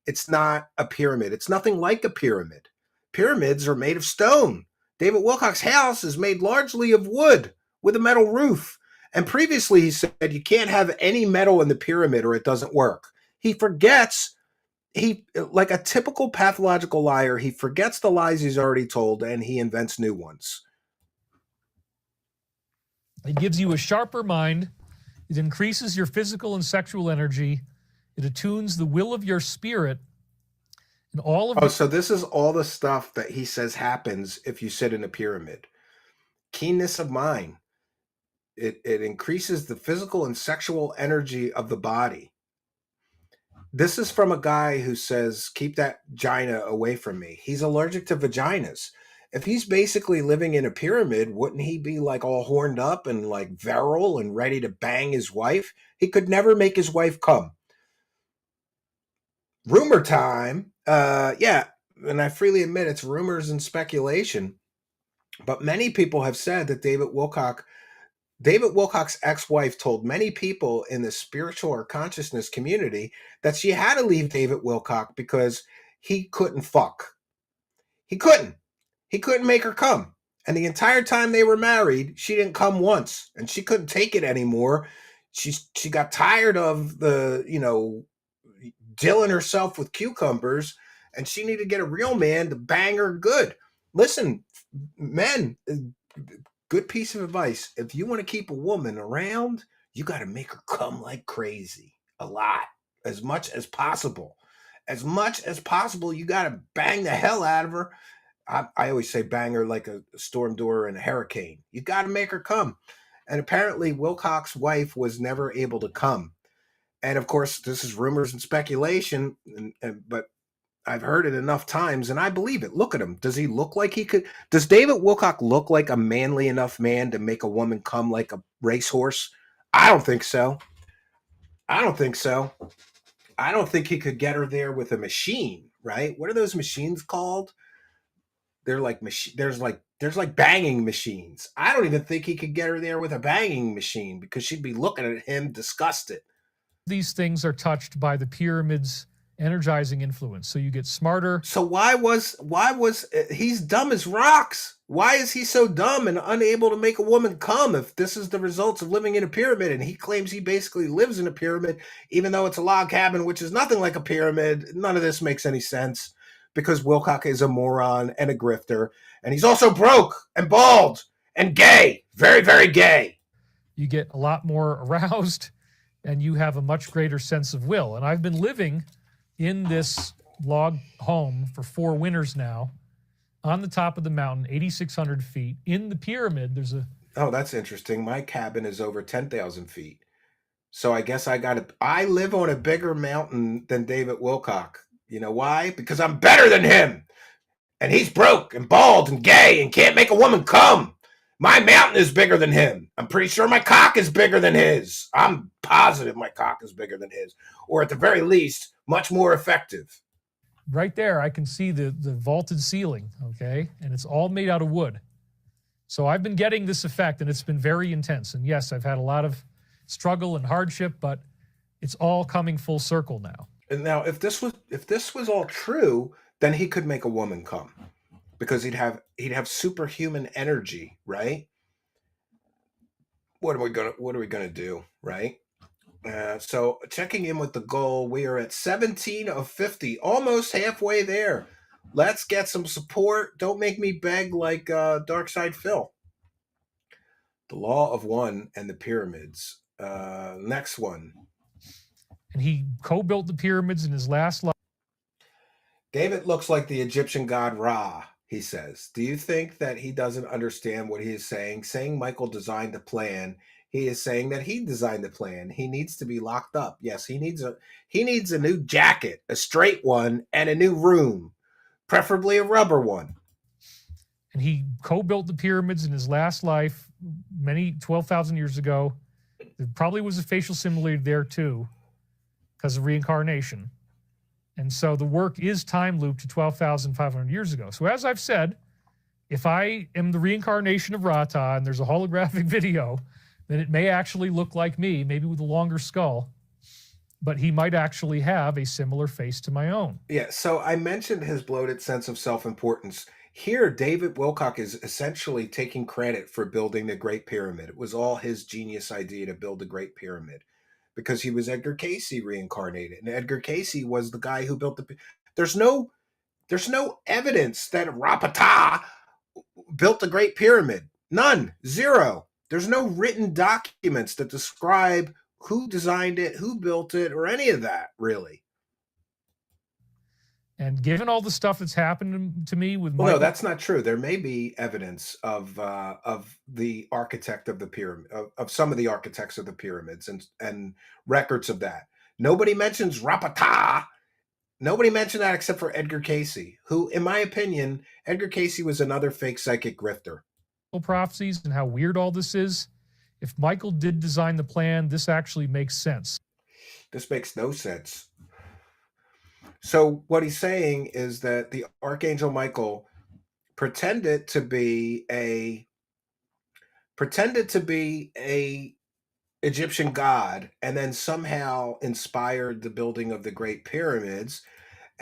It's not a pyramid. It's nothing like a pyramid. Pyramids are made of stone. David Wilcock's house is made largely of wood with a metal roof. And previously he said you can't have any metal in the pyramid or it doesn't work. He forgets, like a typical pathological liar, he forgets the lies he's already told and he invents new ones. It gives you a sharper mind. It increases your physical and sexual energy. It attunes the will of your spirit. And all of so this is all the stuff that he says happens if you sit in a pyramid. Keenness of mind. It increases the physical and sexual energy of the body. This is from a guy who says, keep that vagina away from me. He's allergic to vaginas. If he's basically living in a pyramid, wouldn't he be like all horned up and like virile and ready to bang his wife? He could never make his wife come. Rumor time. Yeah, and I freely admit it's rumors and speculation. But many people have said that David Wilcock's ex-wife told many people in the spiritual or consciousness community that she had to leave David Wilcock because he couldn't fuck. He couldn't make her come. And the entire time they were married, she didn't come once, and she couldn't take it anymore. She got tired of the, dilling herself with cucumbers, and she needed to get a real man to bang her good. Listen, men, good piece of advice. If you want to keep a woman around, you got to make her come like crazy. A lot. As much as possible. As much as possible, you got to bang the hell out of her. I always say bang her like a storm door in a hurricane. You got to make her come. And apparently Wilcock's wife was never able to come. And of course, this is rumors and speculation, but I've heard it enough times, and I believe it. Look at him. Does he look like he could? Does David Wilcock look like a manly enough man to make a woman come like a racehorse? I don't think so. I don't think he could get her there with a machine, right? What are those machines called? They're like there's like banging machines. I don't even think he could get her there with a banging machine because she'd be looking at him disgusted. these things are touched by the pyramid's energizing influence. So you get smarter. So why was he's dumb as rocks? Why is he so dumb and unable to make a woman come if this is the results of living in a pyramid? And he claims he basically lives in a pyramid, even though it's a log cabin, which is nothing like a pyramid. None of this makes any sense because Wilcock is a moron and a grifter. And he's also broke and bald and gay. Very, very gay. You get a lot more aroused and you have a much greater sense of will. And I've been living in this log home for 4 winters now, on the top of the mountain, 8,600 feet. In the pyramid, there's a... Oh, that's interesting. My cabin is over 10,000 feet. So I guess I live on a bigger mountain than David Wilcock. You know why? Because I'm better than him. And he's broke and bald and gay and can't make a woman come. My mountain is bigger than him. I'm pretty sure my cock is bigger than his. I'm positive my cock is bigger than his. Or at the very least, much more effective. Right there, I can see the vaulted ceiling, okay? And it's all made out of wood. So I've been getting this effect, and it's been very intense. And yes, I've had a lot of struggle and hardship, but it's all coming full circle now. And now, if this was all true, then he could make a woman come, because he'd have superhuman energy, right? What are we gonna do, right? So checking in with the goal, we are at 17 of 50, almost halfway there. Let's get some support. Don't make me beg like Dark Side Phil. The Law of One and the Pyramids. Next one. And he co-built the pyramids in his last life. David looks like the Egyptian god Ra, he says. Do you think that he doesn't understand what he is saying? Saying Michael designed the plan, he is saying that he designed the plan. He needs to be locked up. Yes, he needs a new jacket, a straight one, and a new room, preferably a rubber one. And he co-built the pyramids in his last life, 12,000 years ago. There probably was a facial similitude there too, because of reincarnation. And so the work is time looped to 12,500 years ago. So as I've said, if I am the reincarnation of Rata and there's a holographic video, then it may actually look like me, maybe with a longer skull, but he might actually have a similar face to my own. Yeah, so I mentioned his bloated sense of self-importance. Here, David Wilcock is essentially taking credit for building the Great Pyramid. It was all his genius idea to build the Great Pyramid, because he was Edgar Cayce reincarnated, and Edgar Cayce was the guy who built the. There's no evidence that Rapata built the Great Pyramid. None, zero. There's no written documents that describe who designed it, who built it, or any of that, really. And given all the stuff that's happened to me with no, that's not true. There may be evidence of the architect of the pyramid, of some of the architects of the pyramids, and records of that. Nobody mentions Rapata. Nobody mentioned that except for Edgar Cayce, who, in my opinion, Edgar Cayce was another fake psychic grifter. Prophecies and how weird all this is. If Michael did design the plan, this actually makes sense. This makes no sense. So what he's saying is that the Archangel Michael pretended to be a Egyptian god, and then somehow inspired the building of the Great Pyramids.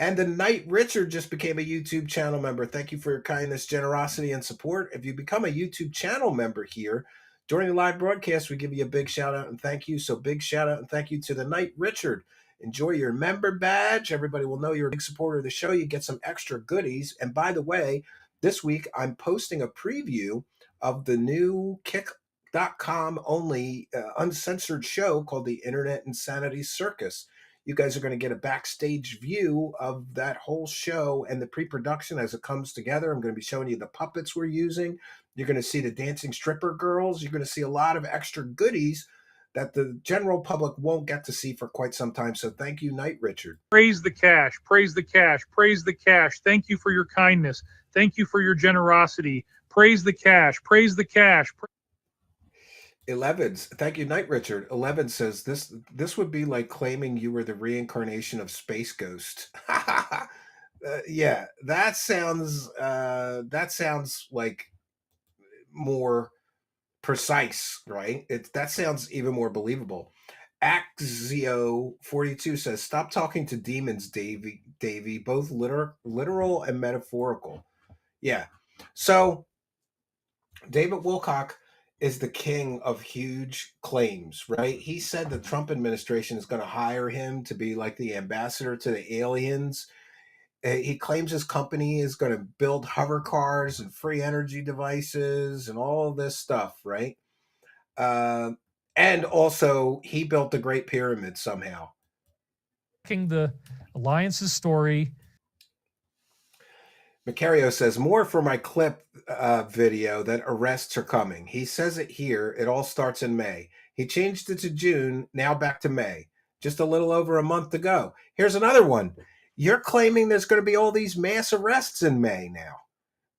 And the Knight Richard just became a YouTube channel member. Thank you for your kindness, generosity, and support. If you become a YouTube channel member here during the live broadcast, we give you a big shout out and thank you. So big shout out and thank you to the Knight Richard. Enjoy your member badge. Everybody will know you're a big supporter of the show. You get some extra goodies. And by the way, this week I'm posting a preview of the new Kick.com only uncensored show called the Internet Insanity Circus. You guys are going to get a backstage view of that whole show and the pre-production as it comes together. I'm going to be showing you the puppets we're using. You're going to see the dancing stripper girls. You're going to see a lot of extra goodies that the general public won't get to see for quite some time. So thank you, Knight Richard. Praise the cash, praise the cash, praise the cash. Thank you for your kindness. Thank you for your generosity. Praise the cash, praise the cash. 11's, thank you, Knight Richard. 11 says this would be like claiming you were the reincarnation of Space Ghost. Yeah, that sounds like more precise, right? That sounds even more believable. Axio42 says, stop talking to demons, Davey, both literal and metaphorical. Yeah. So David Wilcock is the king of huge claims, right? He said the Trump administration is going to hire him to be like the ambassador to the aliens. He claims his company is going to build hover cars and free energy devices and all this stuff, right? And also, he built the Great Pyramid somehow. The Alliance's story. Macario says, more for my clip video that arrests are coming. He says it here. It all starts in May. He changed it to June, now back to May. Just a little over a month to go. Here's another one. You're claiming there's going to be all these mass arrests in May now.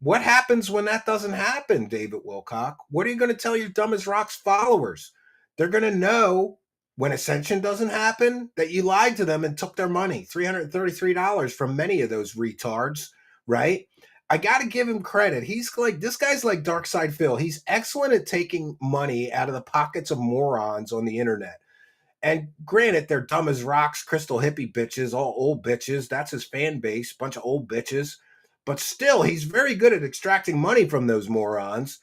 What happens when that doesn't happen, David Wilcock? What are you going to tell your Dumb as Rocks followers? They're going to know when ascension doesn't happen that you lied to them and took their money, $333 from many of those retards, right? I got to give him credit. He's like, this guy's like Dark Side Phil. He's excellent at taking money out of the pockets of morons on the internet. And granted, they're dumb as rocks, crystal hippie bitches, all old bitches. That's his fan base, bunch of old bitches. But still, he's very good at extracting money from those morons.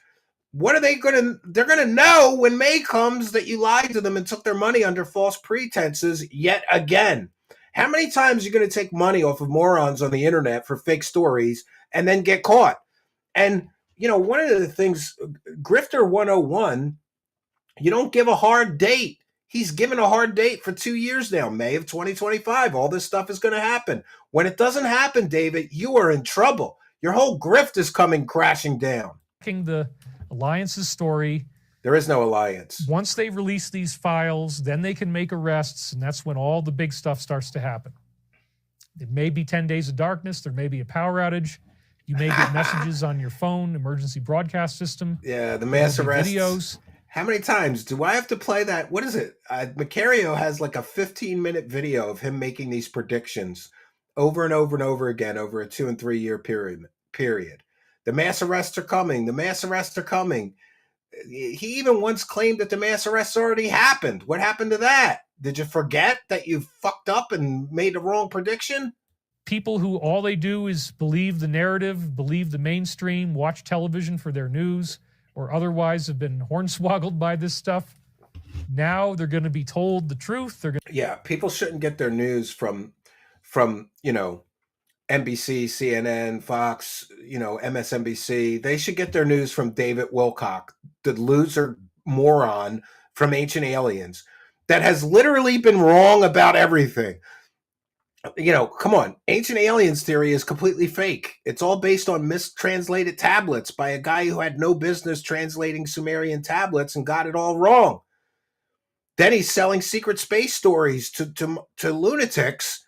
What are they going to? They're going to know when May comes that you lied to them and took their money under false pretenses yet again. How many times are you going to take money off of morons on the internet for fake stories and then get caught? And, you know, one of the things, Grifter 101, you don't give a hard date. He's given a hard date for 2 years now, May of 2025. All this stuff is going to happen. When it doesn't happen, David, you are in trouble. Your whole grift is coming crashing down. The Alliance's story. There is no alliance. Once they release these files, then they can make arrests, and that's when all the big stuff starts to happen. It may be 10 days of darkness. There may be a power outage. You may get messages on your phone, emergency broadcast system. Yeah, the mass arrests. Videos. How many times do I have to play that? What is it? Macario has like a 15-minute video of him making these predictions over and over and over again over a 2 and 3 year period. The mass arrests are coming. The mass arrests are coming. He even once claimed that the mass arrests already happened. What happened to that? Did you forget that you fucked up and made a wrong prediction? People who all they do is believe the narrative, believe the mainstream, watch television for their news, or otherwise have been hornswoggled by this stuff. Now they're going to be told the truth. Yeah, people shouldn't get their news from you know, NBC, CNN, Fox, you know, MSNBC. They should get their news from David Wilcock, the loser moron from Ancient Aliens that has literally been wrong about everything. You know, come on. Ancient Aliens theory is completely fake. It's all based on mistranslated tablets by a guy who had no business translating Sumerian tablets and got it all wrong. Then he's selling secret space stories to lunatics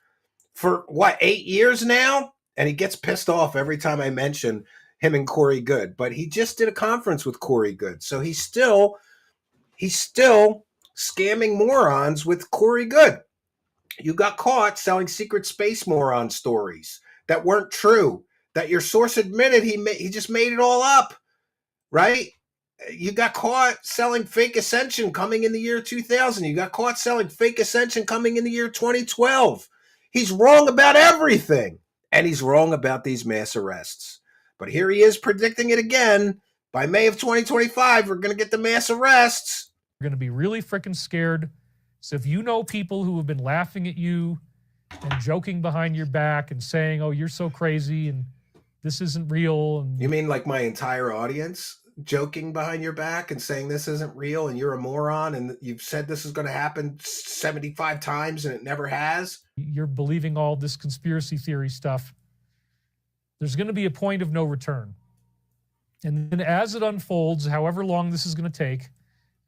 for, what, 8 years now? And he gets pissed off every time I mention him and Corey Good. But he just did a conference with Corey Good. So he's still scamming morons with Corey Good. You got caught selling secret space moron stories that weren't true, that your source admitted he just made it all up, right? You got caught selling fake ascension coming in the year 2000. You got caught selling fake ascension coming in the year 2012. He's wrong about everything, and he's wrong about these mass arrests. But here he is predicting it again. By May of 2025, we're going to get the mass arrests. We're going to be really freaking scared. So if you know people who have been laughing at you and joking behind your back and saying, oh, you're so crazy and this isn't real. And you mean like my entire audience joking behind your back and saying this isn't real and you're a moron and you've said this is going to happen 75 times and it never has? You're believing all this conspiracy theory stuff. There's going to be a point of no return. And then as it unfolds, however long this is going to take,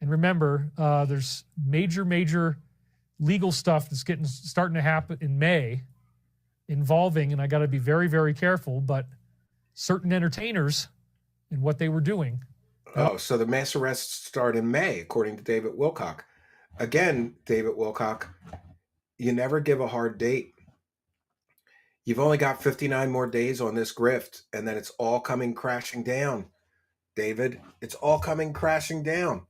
and remember, there's major legal stuff that's starting to happen in May involving, and I got to be very, very careful, but certain entertainers and what they were doing. Oh, so the mass arrests start in May, according to David Wilcock. Again, David Wilcock, you never give a hard date. You've only got 59 more days on this grift, and then it's all coming crashing down, David. It's all coming crashing down.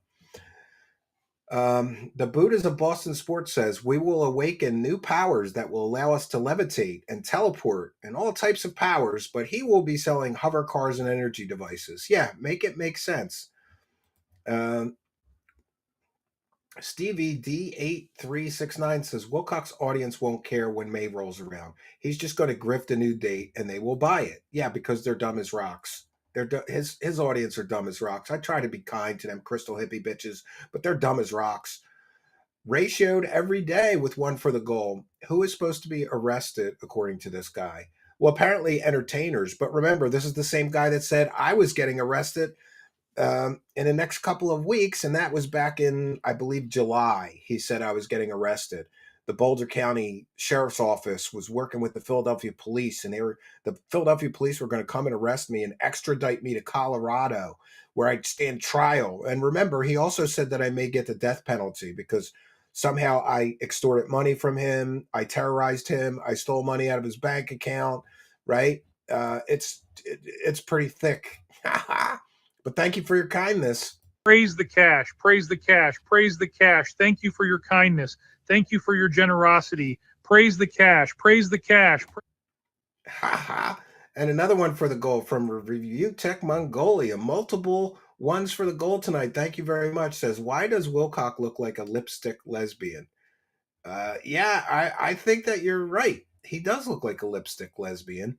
The Buddhas of Boston Sports says, we will awaken new powers that will allow us to levitate and teleport and all types of powers, but he will be selling hover cars and energy devices. Yeah, make it make sense. Stevie D8369 says, Wilcock's audience won't care when May rolls around. He's just going to grift a new date and they will buy it. Yeah, because they're dumb as rocks. His audience are dumb as rocks. I try to be kind to them crystal hippie bitches, but they're dumb as rocks. Ratioed every day with one for the goal. Who is supposed to be arrested, according to this guy? Well, apparently entertainers. But remember, this is the same guy that said I was getting arrested in the next couple of weeks, and that was back in, I believe, July. He said I was getting arrested. the Boulder County Sheriff's Office was working with the Philadelphia police, and the Philadelphia police were going to come and arrest me and extradite me to Colorado, where I'd stand trial. And remember, he also said that I may get the death penalty because somehow I extorted money from him, I terrorized him, I stole money out of his bank account, right? It's pretty thick. But thank you for your kindness. Praise the cash, praise the cash, praise the cash. Thank you for your kindness. Thank you for your generosity. Praise the cash, praise the cash. And another one for the gold from Review Tech Mongolia. Multiple ones for the gold tonight. Thank you very much. Says, why does Wilcock look like a lipstick lesbian? Yeah, I think that you're right. He does look like a lipstick lesbian.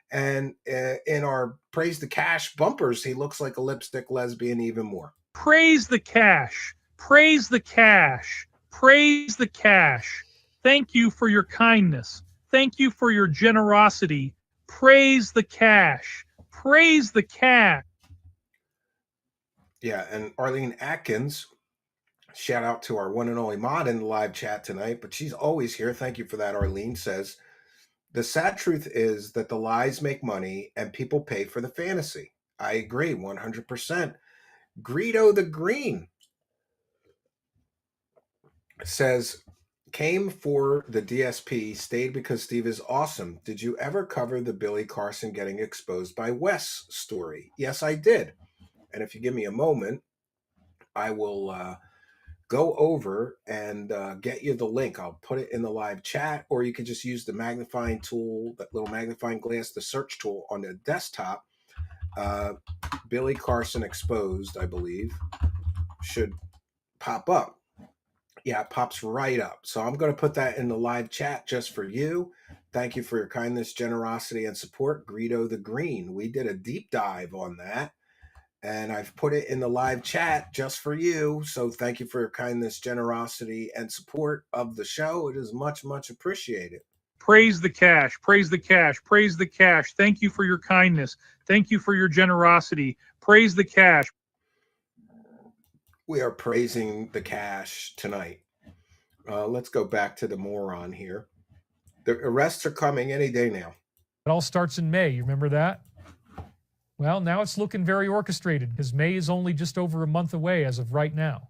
And in our Praise the Cash bumpers, he looks like a lipstick lesbian even more. Praise the cash, praise the cash, praise the cash. Thank you for your kindness. Thank you for your generosity. Praise the cash, praise the cash. Yeah, and Arlene Atkins, shout out to our one and only mod in the live chat tonight, but she's always here. Thank you for that, Arlene. Says, the sad truth is that the lies make money and people pay for the fantasy. I agree 100%. Greedo the Green says, came for the DSP, stayed because Steve is awesome. Did you ever cover the Billy Carson getting exposed by Wes story? Yes, I did. And if you give me a moment, I will go over and get you the link. I'll put it in the live chat, or you can just use the magnifying tool, that little magnifying glass, the search tool on the desktop. Billy Carson exposed, I believe, should pop up. Yeah, it pops right up. So I'm going to put that in the live chat just for you. Thank you for your kindness, generosity, and support. Greedo the Green. We did a deep dive on that, and I've put it in the live chat just for you. So thank you for your kindness, generosity, and support of the show. It is much, much appreciated. Praise the cash, praise the cash, praise the cash. Thank you for your kindness. Thank you for your generosity. Praise the cash. We are praising the cash tonight. Let's go back to the moron here. The arrests are coming any day now. It all starts in May. You remember that? Well, now it's looking very orchestrated because May is only just over a month away as of right now.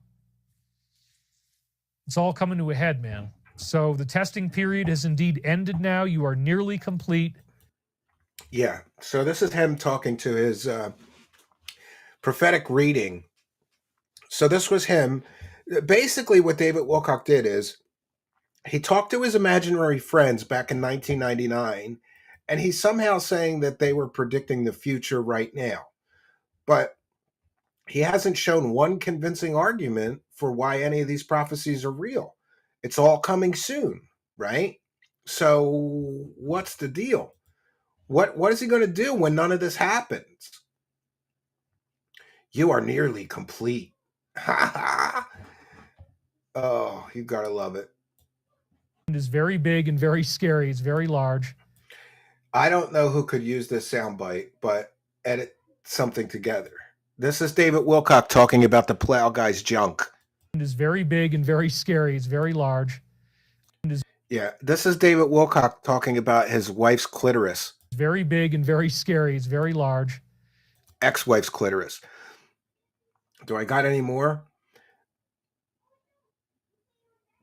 It's all coming to a head, man. So the testing period has indeed ended now. You are nearly complete. Yeah. So this is him talking to his prophetic reading. So this was him. Basically, what David Wilcock did is he talked to his imaginary friends back in 1999, and he's somehow saying that they were predicting the future right now. But he hasn't shown one convincing argument for why any of these prophecies are real. It's all coming soon, right? So what's the deal? What is he going to do when none of this happens? You are nearly complete. Oh, you gotta love it. It is very big and very scary. It's very large. I don't know who could use this soundbite, but edit something together. This is David Wilcock talking about the plow guy's junk. It is very big and very scary. It's very large. Yeah, this is David Wilcock talking about his wife's clitoris. It's very big and very scary. It's very large. Ex-wife's clitoris. Do I got any more?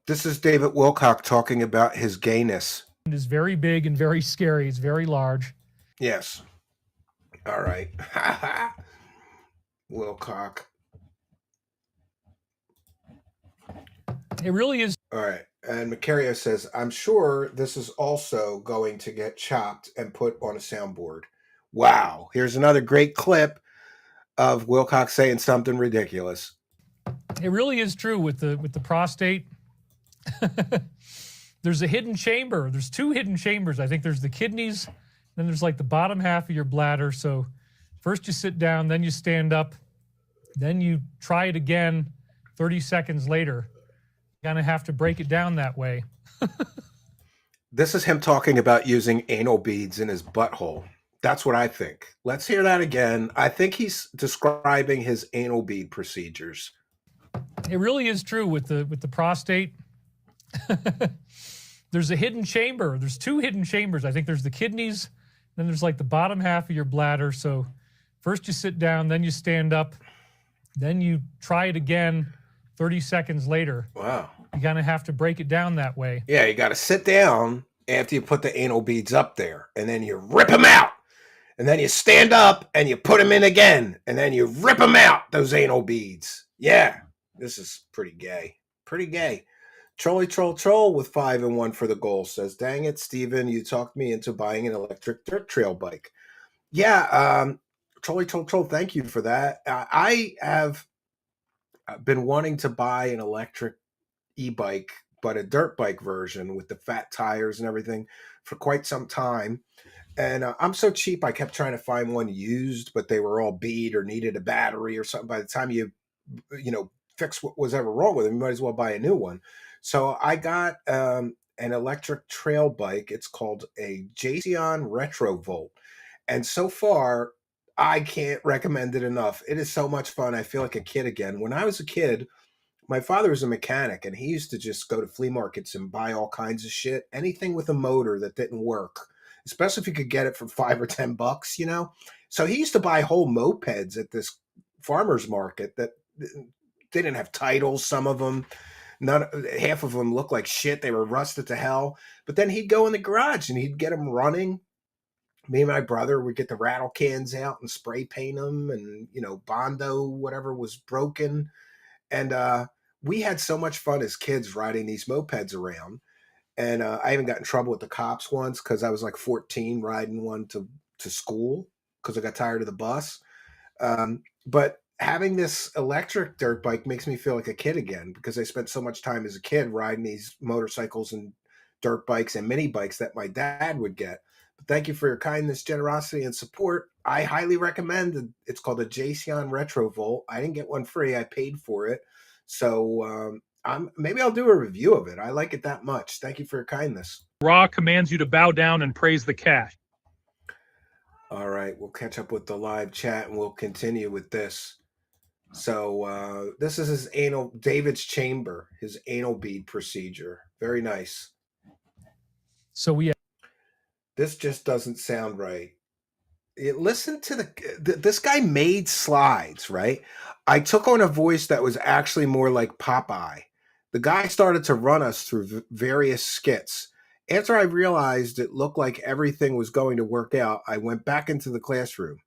This is David Wilcock talking about his gayness. It is very big and very scary. It's very large. Yes. All right. Wilcock. It really is. All right. And Macario says, I'm sure this is also going to get chopped and put on a soundboard. Wow. Here's another great clip of Wilcock saying something ridiculous. It really is true with the prostate. There's a hidden chamber. There's two hidden chambers. I think there's the kidneys, then there's like the bottom half of your bladder. So first you sit down, then you stand up, then you try it again 30 seconds later. You kind of have to break it down that way. This is him talking about using anal beads in his butthole. That's what I think. Let's hear that again. I think he's describing his anal bead procedures. It really is true with the prostate. There's a hidden chamber. There's 2 hidden chambers. I think there's the kidneys, then there's like the bottom half of your bladder. So first you sit down, then you stand up, then you try it again 30 seconds later. Wow. You kind of have to break it down that way. Yeah, you got to sit down after you put the anal beads up there, and then you rip them out. And then you stand up and you put them in again, and then you rip them out, those anal beads. Yeah, this is pretty gay. Pretty gay. Trolly Troll Troll with 5 and 1 for the goal says, dang it, Steven, you talked me into buying an electric dirt trail bike. Yeah, Trolly Troll Troll, thank you for that. I have been wanting to buy an electric e-bike, but a dirt bike version with the fat tires and everything for quite some time. And I'm so cheap, I kept trying to find one used, but they were all beat or needed a battery or something. By the time you fix what was ever wrong with them, you might as well buy a new one. So I got an electric trail bike. It's called a Jason Retrovolt. And so far, I can't recommend it enough. It is so much fun. I feel like a kid again. When I was a kid, my father was a mechanic, and he used to just go to flea markets and buy all kinds of shit, anything with a motor that didn't work, especially if you could get it for $5 or $10, So he used to buy whole mopeds at this farmer's market that they didn't have titles, some of them. Half of them looked like shit. They were rusted to hell. But then he'd go in the garage and he'd get them running. Me and my brother would get the rattle cans out and spray paint them, and Bondo, whatever was broken. And we had so much fun as kids riding these mopeds around. And I even got in trouble with the cops once because I was like 14 riding one to school because I got tired of the bus. But having this electric dirt bike makes me feel like a kid again, because I spent so much time as a kid riding these motorcycles and dirt bikes and mini bikes that my dad would get. But thank you for your kindness, generosity, and support. I highly recommend it. It's called a Jason Retrovolt. I didn't get one free. I paid for it. So maybe I'll do a review of it. I like it that much. Thank you for your kindness. Ra commands you to bow down and praise the cash. All right, we'll catch up with the live chat and we'll continue with this. So this is his David's chamber, his anal bead procedure. Very nice. So this just doesn't sound right. Listen to this guy made slides, right? I took on a voice that was actually more like Popeye. The guy started to run us through various skits. After I realized it looked like everything was going to work out, I went back into the classroom.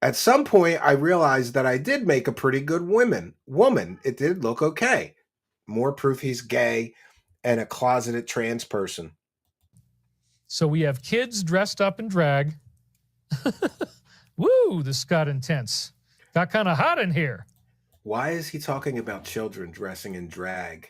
At some point, I realized that I did make a pretty good woman. It did look okay. More proof he's gay and a closeted trans person. So we have kids dressed up in drag. Woo, this got intense. Got kind of hot in here. Why is he talking about children dressing in drag?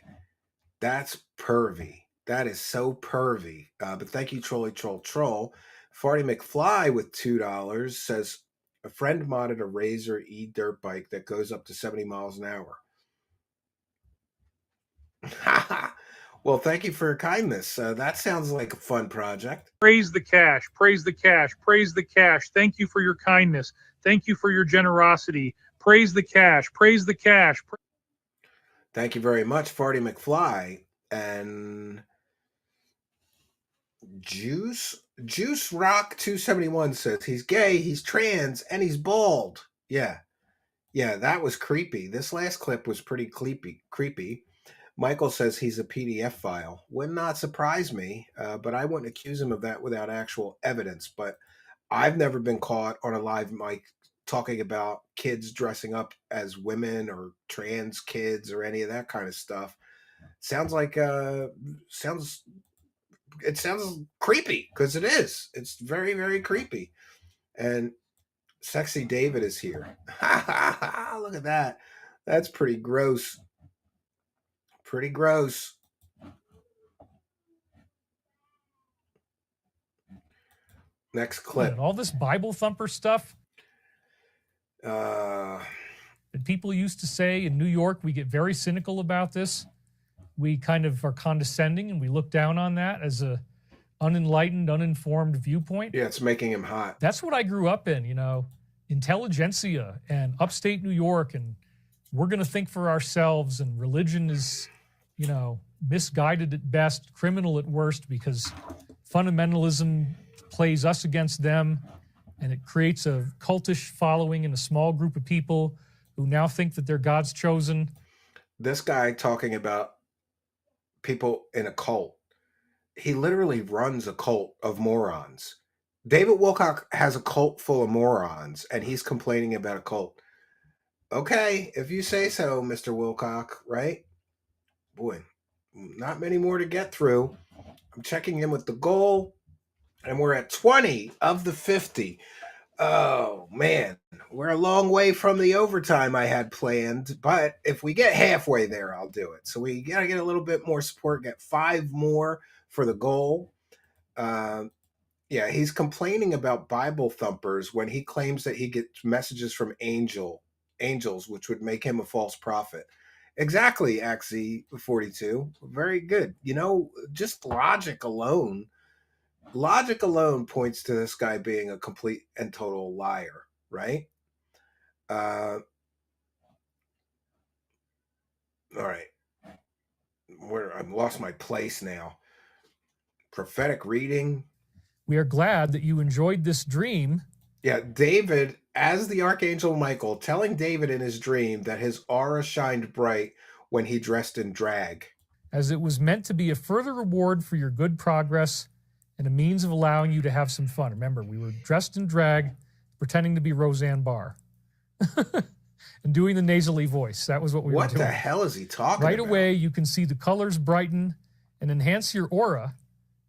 That's pervy. That is so pervy. But thank you, Trolly Troll Troll. Farty McFly with $2 says, a friend modded a Razor e-dirt bike that goes up to 70 miles an hour. Well, thank you for your kindness. That sounds like a fun project. Praise the cash. Praise the cash. Praise the cash. Thank you for your kindness. Thank you for your generosity. Praise the cash. Praise the cash. Thank you very much, Farty McFly. And Juice Rock 271 says he's gay, he's trans, and he's bald. Yeah, that was creepy. This last clip was pretty creepy. Michael says he's a PDF file. Would not surprise me, but I wouldn't accuse him of that without actual evidence. But I've never been caught on a live mic talking about kids dressing up as women or trans kids or any of that kind of stuff. Sounds creepy, because it is. It's very, very creepy. And Sexy David is here. Look at that. That's pretty gross. Pretty gross. Next clip. And all this Bible thumper stuff Uh, that people used to say in New York, we get very cynical about this. We kind of are condescending and we look down on that as a unenlightened, uninformed viewpoint. yeah, it's making him hot. That's what I grew up in, intelligentsia and upstate New York and we're going to think for ourselves, and religion is, you know, misguided at best, criminal at worst, because fundamentalism plays us against them, and it creates a cultish following in a small group of people who now think that they're God's chosen. This guy talking about people in a cult. He literally runs a cult of morons. David Wilcock has a cult full of morons, and he's complaining about a cult. Okay, if you say so, Mr. Wilcock, right? Boy, not many more to get through. I'm checking in with the goal, and we're at 20 of the 50. Oh, man. We're a long way from the overtime I had planned, but if we get halfway there, I'll do it. So we got to get a little bit more support, get 5 more for the goal. Yeah, he's complaining about Bible thumpers when he claims that he gets messages from angels, which would make him a false prophet. Exactly, Axie 42. Very good. You know, just logic alone points to this guy being a complete and total liar, right? All right. I've lost my place now. Prophetic reading. We are glad that you enjoyed this dream. Yeah, David, as the Archangel Michael, telling David in his dream that his aura shined bright when he dressed in drag. As it was meant to be a further reward for your good progress and a means of allowing you to have some fun. Remember, we were dressed in drag, pretending to be Roseanne Barr. And doing the nasally voice. That was what we were doing. What the hell is he talking right about? away, you can see the colors brighten and enhance your aura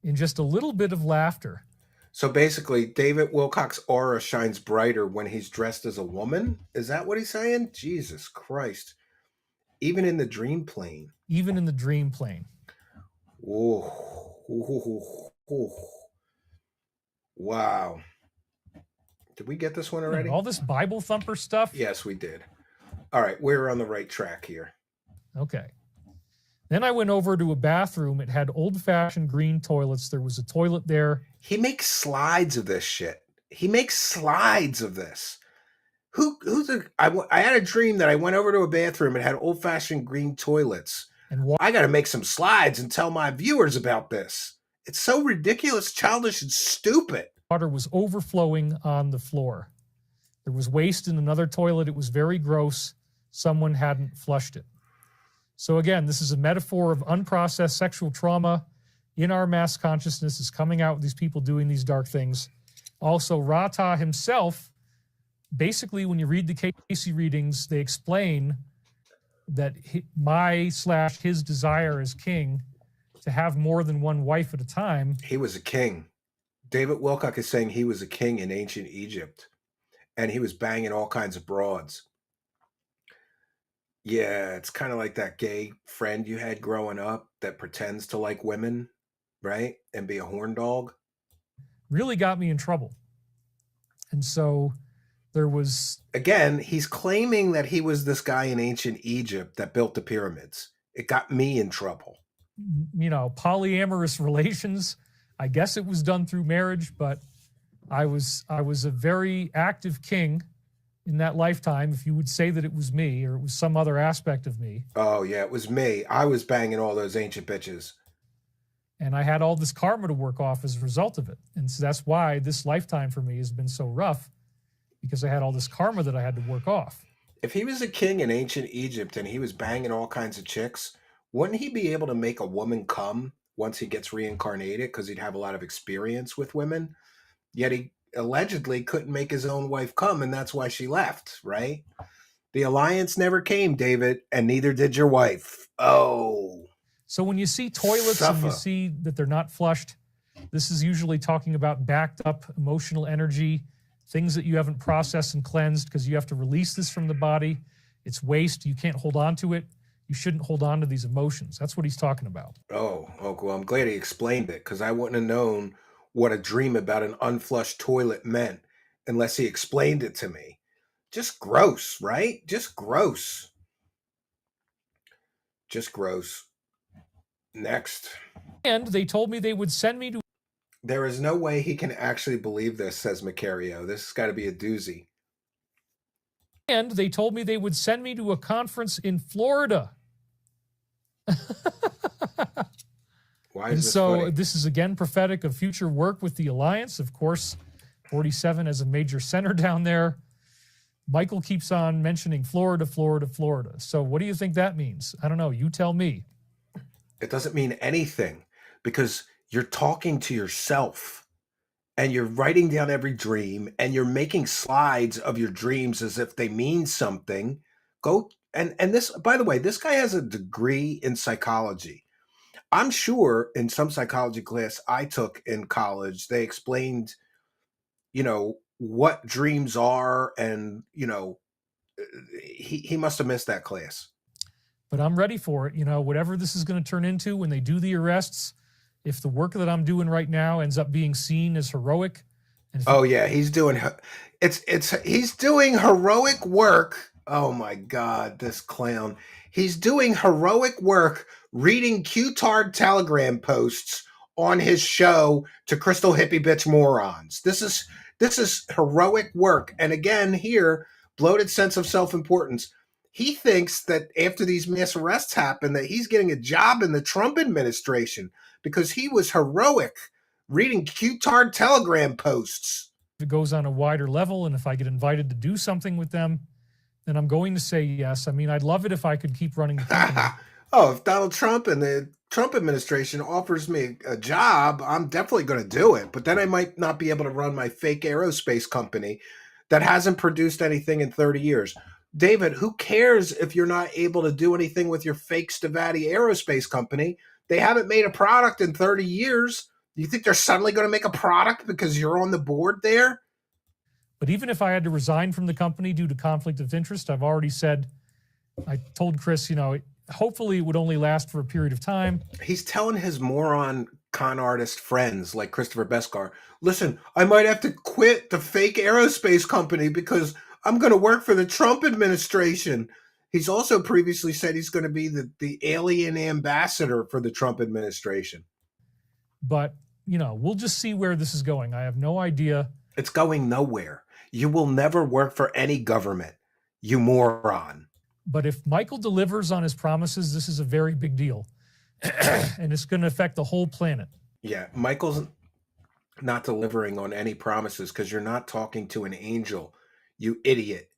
in just a little bit of laughter. So basically, David Wilcock's aura shines brighter when he's dressed as a woman? Is that what he's saying? Jesus Christ. Even in the dream plane. Even in the dream plane. Oh. Wow. Did we get this one already? All this Bible thumper stuff? Yes, we did. All right, we're on the right track here. Okay. Then I went over to a bathroom. It had old-fashioned green toilets. There was a toilet there. He makes slides of this shit. He makes slides of this. I had a dream that I went over to a bathroom. It had old-fashioned green toilets. And I got to make some slides and tell my viewers about this. It's so ridiculous, childish, and stupid. Water was overflowing on the floor. There was waste in another toilet. It was very gross. Someone hadn't flushed it. So again, this is a metaphor of unprocessed sexual trauma in our mass consciousness is coming out with these people doing these dark things. Also, Rata himself, basically when you read the Casey readings, they explain that his desire as king to have more than one wife at a time. He was a king. David Wilcock is saying he was a king in ancient Egypt, and he was banging all kinds of broads. Yeah, it's kind of like that gay friend you had growing up that pretends to like women, right? And be a horn dog. Really got me in trouble. And so there was... Again, he's claiming that he was this guy in ancient Egypt that built the pyramids. It got me in trouble. You know, polyamorous relations. I guess it was done through marriage, but I was a very active king in that lifetime, if you would say that it was me or it was some other aspect of me. Oh, yeah, it was me. I was banging all those ancient bitches. And I had all this karma to work off as a result of it. And so that's why this lifetime for me has been so rough, because I had all this karma that I had to work off. If he was a king in ancient Egypt and he was banging all kinds of chicks, wouldn't he be able to make a woman come once he gets reincarnated because he'd have a lot of experience with women? Yet he allegedly couldn't make his own wife come, and that's why she left, right? The alliance never came, David, and neither did your wife. Oh. So when you see toilets and you see that they're not flushed, this is usually talking about backed up emotional energy, things that you haven't processed and cleansed because you have to release this from the body. It's waste. You can't hold on to it. You shouldn't hold on to these emotions. That's what he's talking about. Oh, well, I'm glad he explained it, because I wouldn't have known what a dream about an unflushed toilet meant unless he explained it to me. Just gross, right? Just gross. Just gross. Next. And they told me they would send me to... There is no way he can actually believe this, says Macario. This has got to be a doozy. And they told me they would send me to a conference in Florida. Why And is this so funny? this is again prophetic of future work with the Alliance. Of course, 47 as a major center down there. Michael keeps on mentioning Florida, Florida, Florida. So what do you think that means? I don't know. You tell me. It doesn't mean anything because you're talking to yourself and you're writing down every dream and you're making slides of your dreams as if they mean something. Go and this, by the way, this guy has a degree in psychology. I'm sure in some psychology class I took in college, they explained, what dreams are, and he must have missed that class. But I'm ready for it. Whatever this is going to turn into when they do the arrests, if the work that I'm doing right now ends up being seen as heroic. Oh yeah, he's doing he's doing heroic work. Oh my God, this clown. He's doing heroic work reading Q-tard telegram posts on his show to crystal hippie bitch morons. This is heroic work. And again, here, bloated sense of self-importance. He thinks that after these mass arrests happen, that he's getting a job in the Trump administration because he was heroic reading Q-tard telegram posts. If it goes on a wider level and if I get invited to do something with them, then I'm going to say yes. I mean, I'd love it if I could keep running the company. Oh, if Donald Trump and the Trump administration offers me a job, I'm definitely going to do it. But then I might not be able to run my fake aerospace company that hasn't produced anything in 30 years. David, who cares if you're not able to do anything with your fake Stavatti aerospace company? They haven't made a product in 30 years. Do you think they're suddenly going to make a product because you're on the board there? But even if I had to resign from the company due to conflict of interest, I've already said, I told Chris, hopefully it would only last for a period of time. He's telling his moron con artist friends like Christopher Beskar, listen, I might have to quit the fake aerospace company because I'm going to work for the Trump administration. He's also previously said he's going to be the alien ambassador for the Trump administration. But, we'll just see where this is going. I have no idea. It's going nowhere. You will never work for any government, you moron. But if Michael delivers on his promises, this is a very big deal. And it's going to affect the whole planet. Yeah, Michael's not delivering on any promises because you're not talking to an angel, you idiot,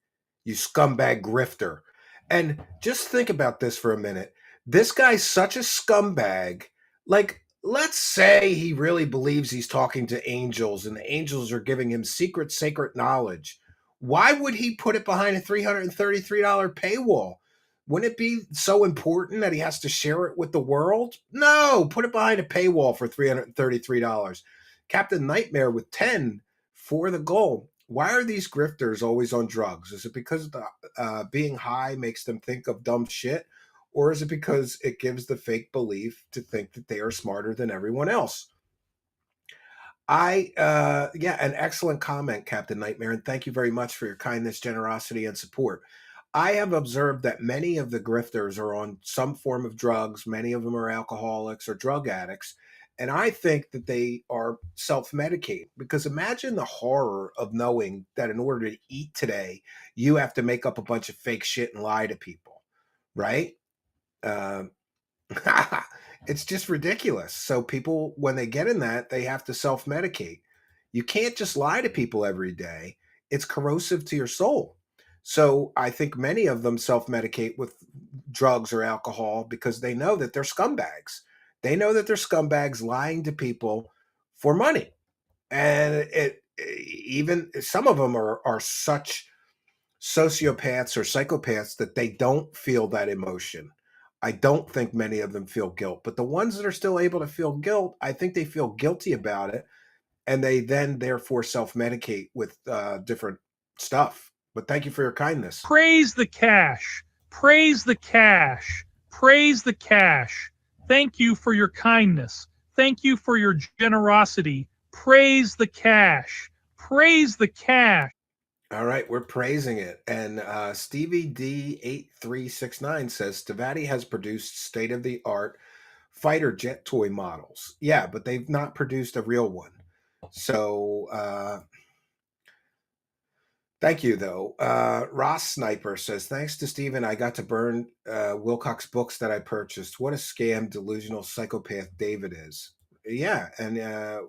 you scumbag grifter. And just think about this for a minute. This guy's such a scumbag. Like, let's say he really believes he's talking to angels and the angels are giving him secret, sacred knowledge. Why would he put it behind a $333 paywall? Wouldn't it be so important that he has to share it with the world? No, put it behind a paywall for $333. Captain Nightmare with 10 for the goal. Why are these grifters always on drugs? Is it because being high makes them think of dumb shit? Or is it because it gives the fake belief to think that they are smarter than everyone else? An excellent comment, Captain Nightmare, and thank you very much for your kindness, generosity, and support. I have observed that many of the grifters are on some form of drugs. Many of them are alcoholics or drug addicts. And I think that they are self-medicating because imagine the horror of knowing that in order to eat today, you have to make up a bunch of fake shit and lie to people, right? It's just ridiculous. So people, when they get in that, they have to self-medicate. You can't just lie to people every day. It's corrosive to your soul. So I think many of them self-medicate with drugs or alcohol because they know that they're scumbags. They know that they're scumbags lying to people for money. And even some of them are such sociopaths or psychopaths that they don't feel that emotion. I don't think many of them feel guilt, but the ones that are still able to feel guilt, I think they feel guilty about it, and they then therefore self-medicate with different stuff. But thank you for your kindness. Praise the cash. Praise the cash. Praise the cash. Thank you for your kindness. Thank you for your generosity. Praise the cash. Praise the cash. All right, we're praising it. And Stevie D8369 says Stavatti has produced state-of-the-art fighter jet toy models. Yeah, but they've not produced a real one. So Thank you, though. Ross Sniper says, thanks to Stephen, I got to burn Wilcock's books that I purchased. What a scam, delusional psychopath David is. Yeah, and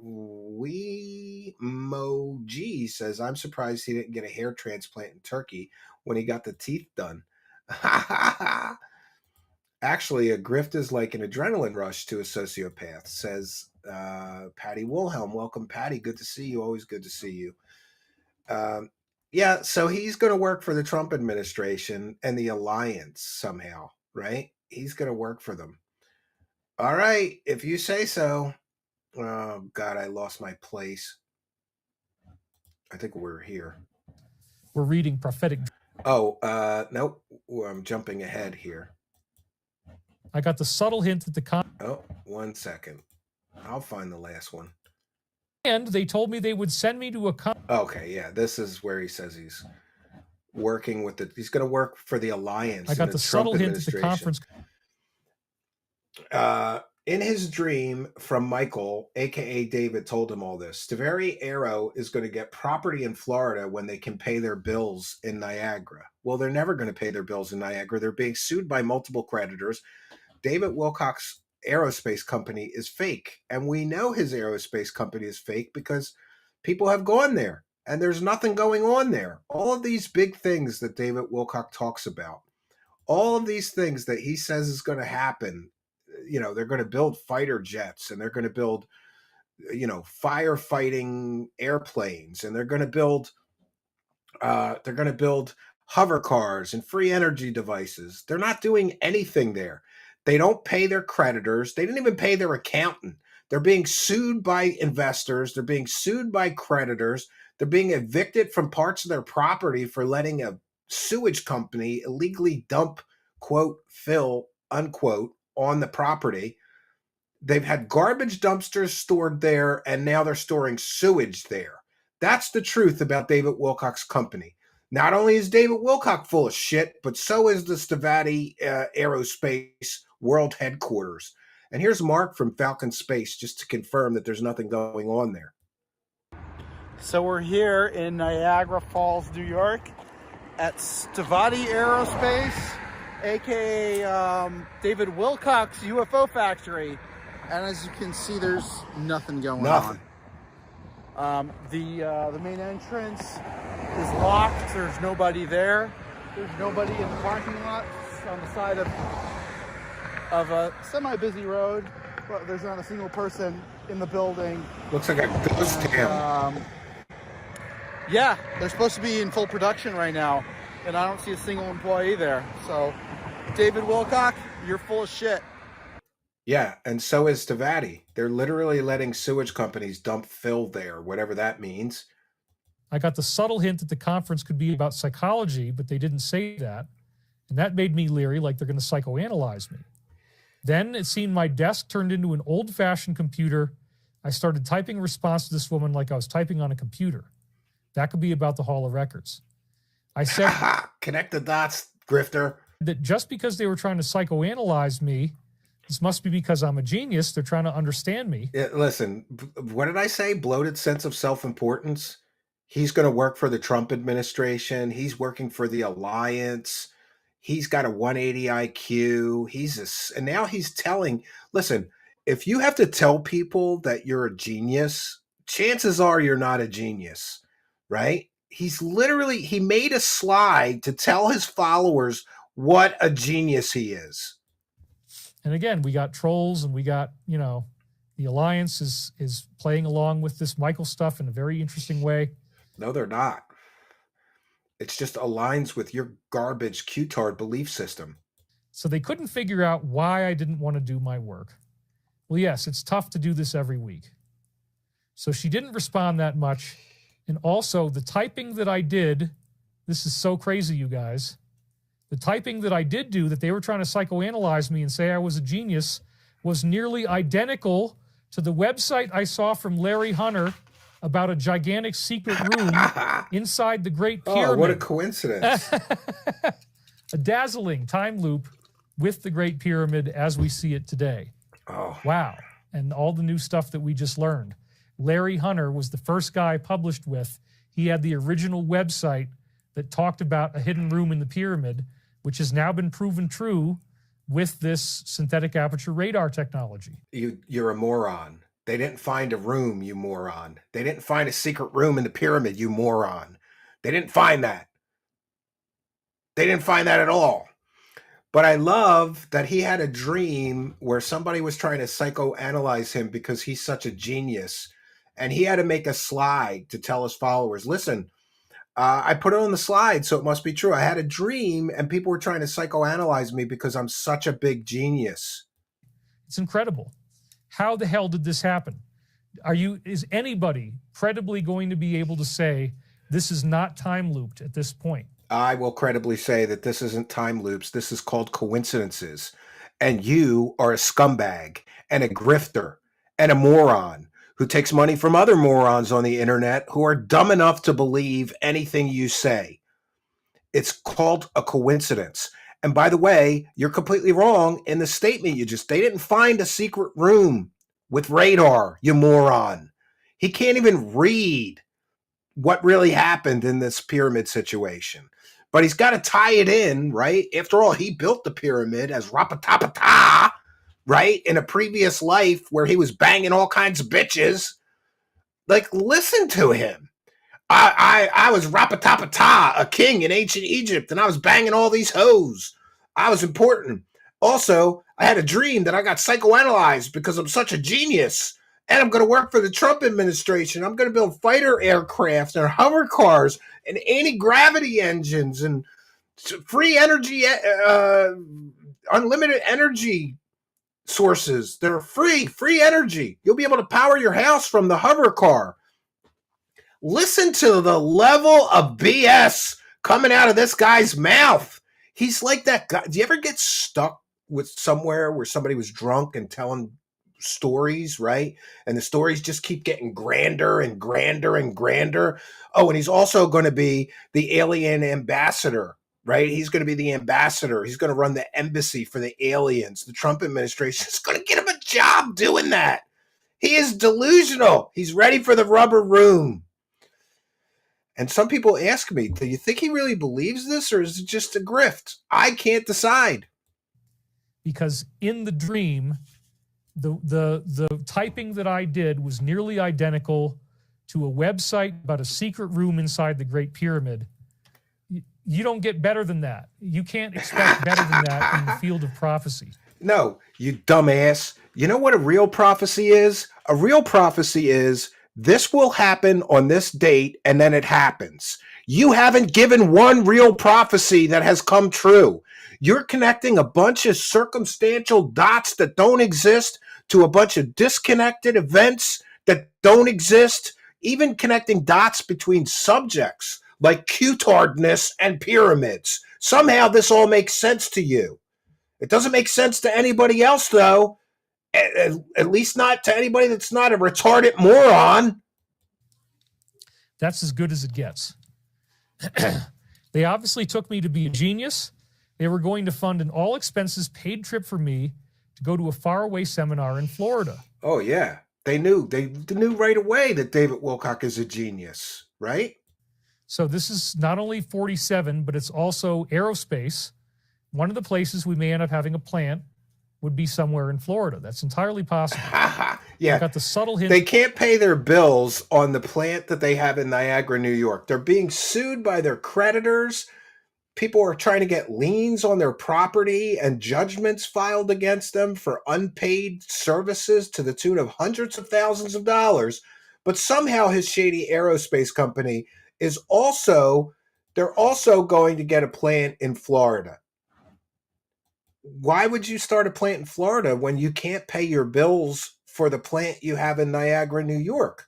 we Mo G says, I'm surprised he didn't get a hair transplant in Turkey when he got the teeth done. Actually, a grift is like an adrenaline rush to a sociopath, says Patty Wilhelm. Welcome, Patty. Good to see you. Always good to see you. Yeah, so he's going to work for the Trump administration and the alliance somehow, right? He's going to work for them. All right, if you say so. Oh, God, I lost my place. I think we're here. We're reading prophetic. Oh, nope. I'm jumping ahead here. I got the subtle hint that the Oh, 1 second. I'll find the last one. And they told me they would send me to a Okay, yeah, this is where he says he's working with he's going to work for the alliance. I got the subtle hint at the conference. In his dream from Michael, aka David, told him all this. Stavatti Aero is going to get property in Florida when they can pay their bills in Niagara. Well, they're never going to pay their bills in Niagara. They're being sued by multiple creditors. David Wilcock's aerospace company is fake, and we know his aerospace company is fake because people have gone there and there's nothing going on there. All of these big things that David Wilcock talks about, all of these things that he says is going to happen, you know, they're going to build fighter jets, and they're going to build, you know, firefighting airplanes, and they're going to build hover cars and free energy devices. They're not doing anything there. They don't pay their creditors. They didn't even pay their accountant. They're being sued by investors. They're being sued by creditors. They're being evicted from parts of their property for letting a sewage company illegally dump, quote, fill, unquote, on the property. They've had garbage dumpsters stored there, and now they're storing sewage there. That's the truth about David Wilcock's company. Not only is David Wilcock full of shit, but so is the Stavatti Aerospace World Headquarters. And here's Mark from Falcon Space just to confirm that there's nothing going on there. So we're here in Niagara Falls, New York at Stavatti Aerospace, aka David Wilcock's UFO factory. And as you can see, there's nothing going on. The main entrance is locked. There's nobody there. There's nobody in the parking lot on the side of a semi-busy road, but there's not a single person in the building. Looks like a ghost town. Yeah, they're supposed to be in full production right now, and I don't see a single employee there. So, David Wilcock, you're full of shit. Yeah, and so is Stavatti. They're literally letting sewage companies dump fill there, whatever that means. I got the subtle hint that the conference could be about psychology, but they didn't say that. And that made me leery, like they're going to psychoanalyze me. Then it seemed my desk turned into an old-fashioned computer. I started typing a response to this woman like I was typing on a computer. That could be about the Hall of Records. I said... Connect the dots, grifter. That just because they were trying to psychoanalyze me, this must be because I'm a genius. They're trying to understand me. Yeah, listen, what did I say? Bloated sense of self-importance. He's going to work for the Trump administration. He's working for the alliance. He's got a 180 IQ. And now he's telling, listen, if you have to tell people that you're a genius, chances are you're not a genius, right? He made a slide to tell his followers what a genius he is. And again, we got trolls, and we got, you know, the alliance is playing along with this Michael stuff in a very interesting way. No, they're not. It's just aligns with your garbage Q-tard belief system. So they couldn't figure out why I didn't want to do my work. Well, yes, it's tough to do this every week. So she didn't respond that much. And also the typing that I did, this is so crazy, you guys. The typing that I did do, that they were trying to psychoanalyze me and say I was a genius, was nearly identical to the website I saw from Larry Hunter about a gigantic secret room inside the Great Pyramid. Oh, what a coincidence. A dazzling time loop with the Great Pyramid as we see it today. Oh. Wow. And all the new stuff that we just learned. Larry Hunter was the first guy published with. He had the original website that talked about a hidden room in the pyramid, which has now been proven true with this synthetic aperture radar technology. You're a moron. They didn't find a room, you moron. They didn't find a secret room in the pyramid, you moron. They didn't find that. They didn't find that at all. But I love that he had a dream where somebody was trying to psychoanalyze him because he's such a genius. And he had to make a slide to tell his followers, listen, I put it on the slide, so it must be true. I had a dream and people were trying to psychoanalyze me because I'm such a big genius. It's incredible. How the hell did this happen? Is anybody credibly going to be able to say this is not time looped at this point? I will credibly say that this isn't time loops. This is called coincidences. And you are a scumbag and a grifter and a moron who takes money from other morons on the internet who are dumb enough to believe anything you say. It's called a coincidence. And by the way, you're completely wrong in the statement they didn't find a secret room with radar, you moron. He can't even read what really happened in this pyramid situation. But he's got to tie it in, right? After all, he built the pyramid as Rapatapata, right? In a previous life where he was banging all kinds of bitches. Like, listen to him. I was Rapatapata, a king in ancient Egypt, and I was banging all these hoes. I was important. Also, I had a dream that I got psychoanalyzed because I'm such a genius. And I'm going to work for the Trump administration. I'm going to build fighter aircraft and hover cars and anti-gravity engines and free energy, unlimited energy sources. They're free energy. You'll be able to power your house from the hover car. Listen to the level of BS coming out of this guy's mouth. He's like that guy. Do you ever get stuck with somewhere where somebody was drunk and telling stories, right? And the stories just keep getting grander and grander and grander. Oh, and he's also going to be the alien ambassador, right? He's going to be the ambassador. He's going to run the embassy for the aliens. The Trump administration is going to get him a job doing that. He is delusional. He's ready for the rubber room. And some people ask me, do you think he really believes this or is it just a grift? I can't decide. Because in the dream, the typing that I did was nearly identical to a website about a secret room inside the Great Pyramid. You don't get better than that. You can't expect better than that in the field of prophecy. No, you dumbass. You know what a real prophecy is? A real prophecy is this will happen on this date and then it happens. You haven't given one real prophecy that has come true. You're connecting a bunch of circumstantial dots that don't exist to a bunch of disconnected events that don't exist, even connecting dots between subjects like cutardness and pyramids. Somehow this all makes sense to you. It doesn't make sense to anybody else, though, at least not to anybody that's not a retarded moron. That's as good as it gets. They obviously took me to be a genius. They were going to fund an all-expenses paid trip for me to go to a faraway seminar in Florida. Oh, yeah. They knew right away that David Wilcock is a genius, right? So this is not only 47, but it's also aerospace. One of the places we may end up having a plant would be somewhere in Florida. That's entirely possible. Yeah. I got the subtle hint. They can't pay their bills on the plant that they have in Niagara, New York. They're being sued by their creditors. People are trying to get liens on their property and judgments filed against them for unpaid services to the tune of hundreds of thousands of dollars. But somehow his shady aerospace company is they're also going to get a plant in Florida. Why would you start a plant in Florida when you can't pay your bills for the plant you have in Niagara, New York?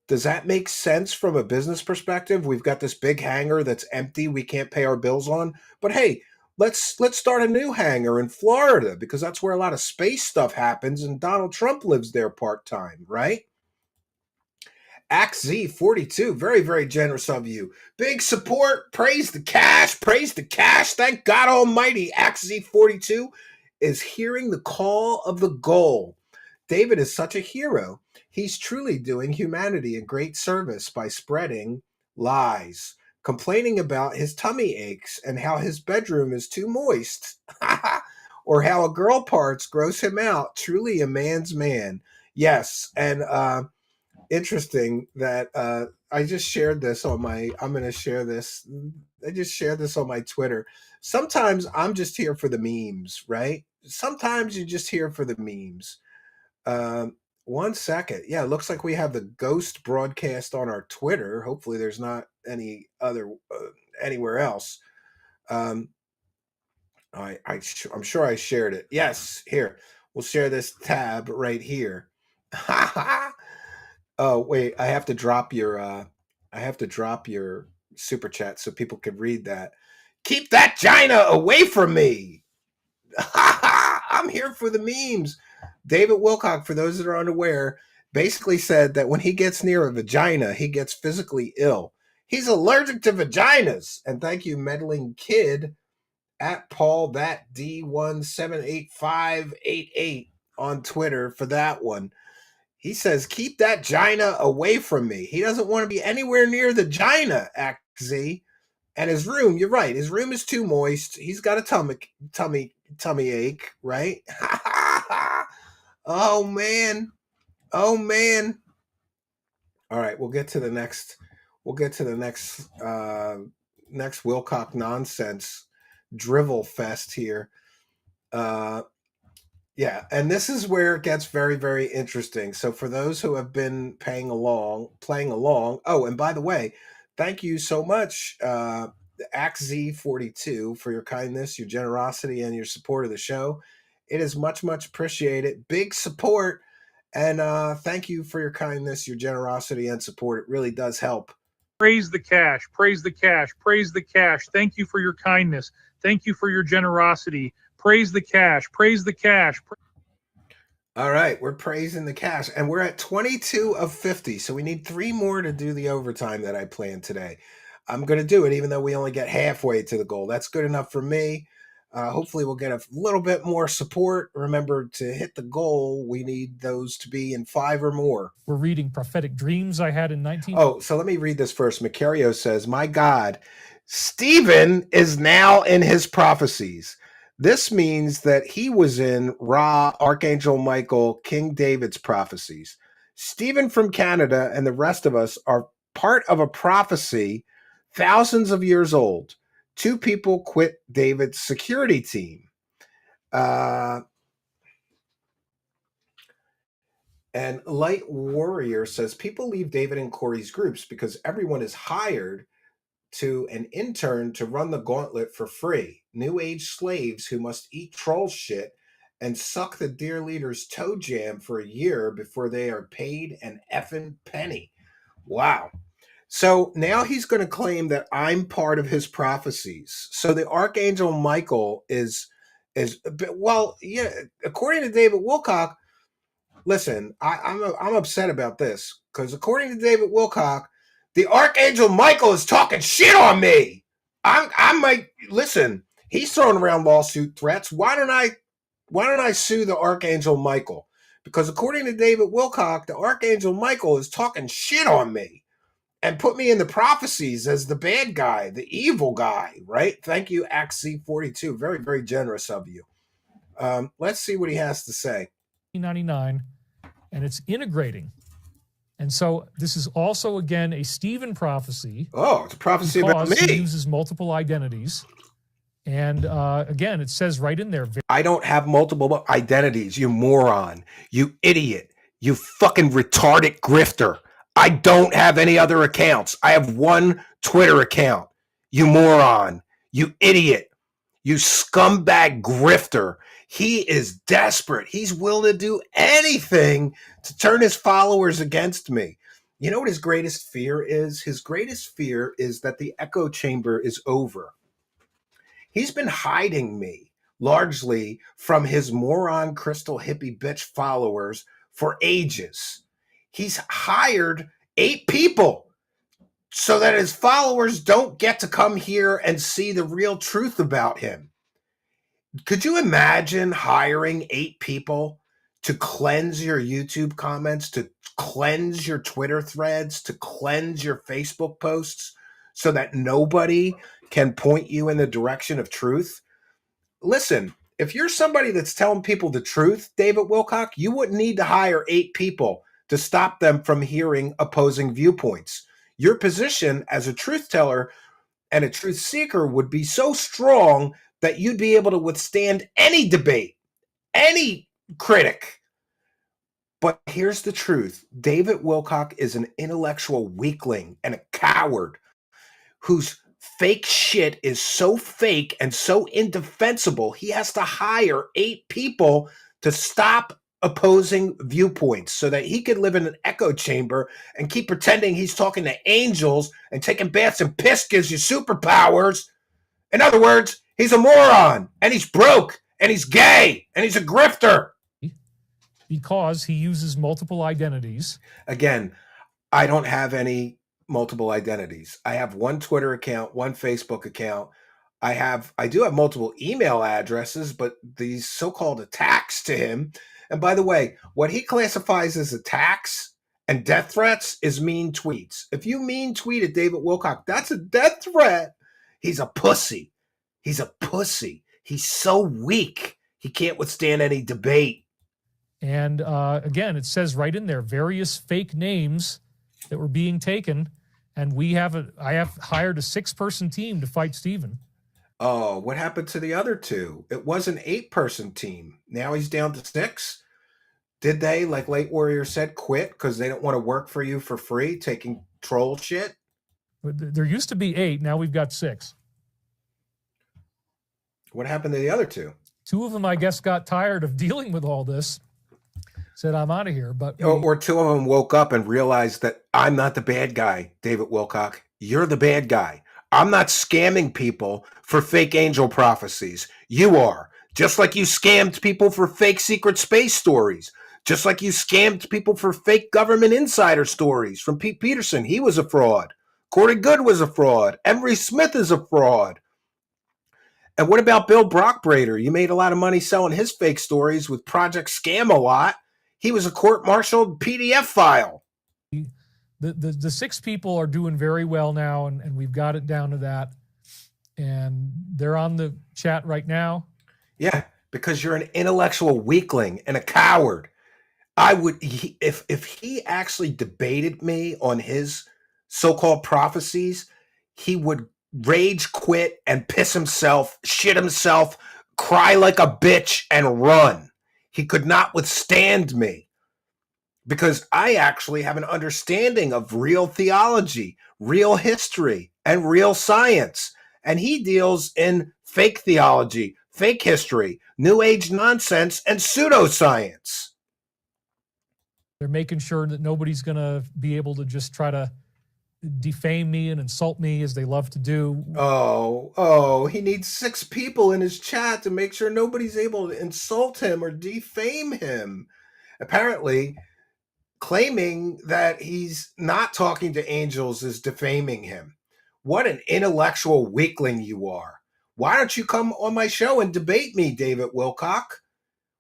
Does that make sense from a business perspective? We've got this big hangar that's empty we can't pay our bills on. But hey, let's start a new hangar in Florida because that's where a lot of space stuff happens and Donald Trump lives there part-time, right? ACCUSES, very, very generous of you. Big support. Praise the cash. Praise the cash. Thank God Almighty. ACCUSES is hearing the call of the goal. David is such a hero. He's truly doing humanity a great service by spreading lies, complaining about his tummy aches and how his bedroom is too moist, or how a girl parts gross him out. Truly a man's man. Yes, and interesting that I just shared this on my. I'm going to share this. I just shared this on my Twitter. Sometimes I'm just here for the memes, right? Sometimes you're just here for the memes. Um, 1 second. Yeah, it looks like we have the ghost broadcast on our Twitter. Hopefully, there's not any other anywhere else. Um, I'm sure I shared it. Yes, here we'll share this tab right here. Oh wait, I have to drop your super chat so people can read that. Keep that Gina away from me. I'm here for the memes. David Wilcock, for those that are unaware, basically said that when he gets near a vagina, he gets physically ill. He's allergic to vaginas. And thank you, meddling kid, at Paul that D178588 on Twitter for that one. He says, keep that Gina away from me. He doesn't want to be anywhere near the Gina, XZ. And his room, you're right, his room is too moist. He's got a tummy ache, right? Oh man. Oh man. All right, we'll get to the next next Wilcock nonsense drivel fest here. Yeah, and this is where it gets very, very interesting. So for those who have been playing along. Oh, and by the way, thank you so much, AXZ42, for your kindness, your generosity, and your support of the show. It is much, much appreciated. Big support, and thank you for your kindness, your generosity, and support. It really does help. Praise the cash. Praise the cash. Praise the cash. Thank you for your kindness. Thank you for your generosity. Praise the cash. Praise the cash. All right, we're praising the cash, and we're at 22 of 50, so we need 3 more to do the overtime that I planned today. I'm going to do it, even though we only get halfway to the goal. That's good enough for me. Hopefully, we'll get a little bit more support. Remember, to hit the goal, we need those to be in 5 or more. We're reading prophetic dreams I had in 19. Oh, so let me read this first. Macario says, my God, Stephen is now in his prophecies. This means that he was in Ra, Archangel Michael, King David's prophecies. Stephen from Canada and the rest of us are part of a prophecy thousands of years old. 2 people quit David's security team. And Light Warrior says, people leave David and Corey's groups because everyone is hired to an intern to run the gauntlet for free. New age slaves who must eat troll shit and suck the dear leader's toe jam for a year before they are paid an effing penny. Wow. So now he's going to claim that I'm part of his prophecies. So the Archangel Michael is well, yeah, according to David Wilcock, listen, I'm upset about this because according to David Wilcock, the Archangel Michael is talking shit on me. I'm like, listen, he's throwing around lawsuit threats. Why don't I sue the Archangel Michael? Because according to David Wilcock, the Archangel Michael is talking shit on me and put me in the prophecies as the bad guy, the evil guy, right? Thank you, AXC42. Very, very generous of you. Let's see what he has to say. 1999, and it's integrating. And so this is also, again, a Stephen prophecy. Oh, it's a prophecy about me. He uses multiple identities. And again, it says right in there. I don't have multiple identities, you moron. You idiot. You fucking retarded grifter. I don't have any other accounts. I have one Twitter account. You moron. You idiot. You scumbag grifter. He is desperate. He's willing to do anything to turn his followers against me. You know what his greatest fear is? His greatest fear is that the echo chamber is over. He's been hiding me largely from his moron crystal hippie bitch followers for ages. He's hired 8 people so that his followers don't get to come here and see the real truth about him. Could you imagine hiring 8 people to cleanse your YouTube comments, to cleanse your Twitter threads, to cleanse your Facebook posts so that nobody can point you in the direction of truth. Listen, if you're somebody that's telling people the truth, David Wilcock, you wouldn't need to hire 8 people to stop them from hearing opposing viewpoints. Your position as a truth teller and a truth seeker would be so strong that you'd be able to withstand any debate, any critic. But here's the truth. David Wilcock is an intellectual weakling and a coward whose fake shit is so fake and so indefensible, he has to hire 8 people to stop opposing viewpoints so that he can live in an echo chamber and keep pretending he's talking to angels and taking baths and piss gives you superpowers. In other words, he's a moron and he's broke and he's gay and he's a grifter. Because he uses multiple identities. Again, I don't have any multiple identities. I have one Twitter account, one Facebook account. I do have multiple email addresses, but these so-called attacks to him. And by the way, what he classifies as attacks and death threats is mean tweets. If you mean tweet at David Wilcock, that's a death threat. He's a pussy. He's a pussy. He's so weak. He can't withstand any debate. And again, it says right in there, various fake names that were being taken. And I have hired a 6-person team to fight Stephen. Oh, what happened to the other 2? It was an 8-person team. Now he's down to 6. Did they, like Late Warrior said, quit because they don't want to work for you for free, taking troll shit? There used to be 8. Now we've got 6. What happened to the other 2? 2 of them, I guess, got tired of dealing with all this. Said, I'm out of here. But or 2 of them woke up and realized that I'm not the bad guy, David Wilcock. You're the bad guy. I'm not scamming people for fake angel prophecies. You are. Just like you scammed people for fake secret space stories. Just like you scammed people for fake government insider stories from Pete Peterson. He was a fraud. Corey Good was a fraud. Emery Smith is a fraud. And what about Bill Brockbrader? You made a lot of money selling his fake stories with Project Scam-A-Lot. He was a court-martialed PDF file. The 6 people are doing very well now, and we've got it down to that. And they're on the chat right now. Yeah, because you're an intellectual weakling and a coward. If he actually debated me on his so-called prophecies, he would rage quit and piss himself, shit himself, cry like a bitch, and run. He could not withstand me because I actually have an understanding of real theology, real history, and real science. And he deals in fake theology, fake history, New Age nonsense, and pseudoscience. They're making sure that nobody's going to be able to just try to defame me and insult me as they love to do. Oh, he needs 6 people in his chat to make sure nobody's able to insult him or defame him. Apparently, claiming that he's not talking to angels is defaming him. What an intellectual weakling you are. Why don't you come on my show and debate me, David Wilcock?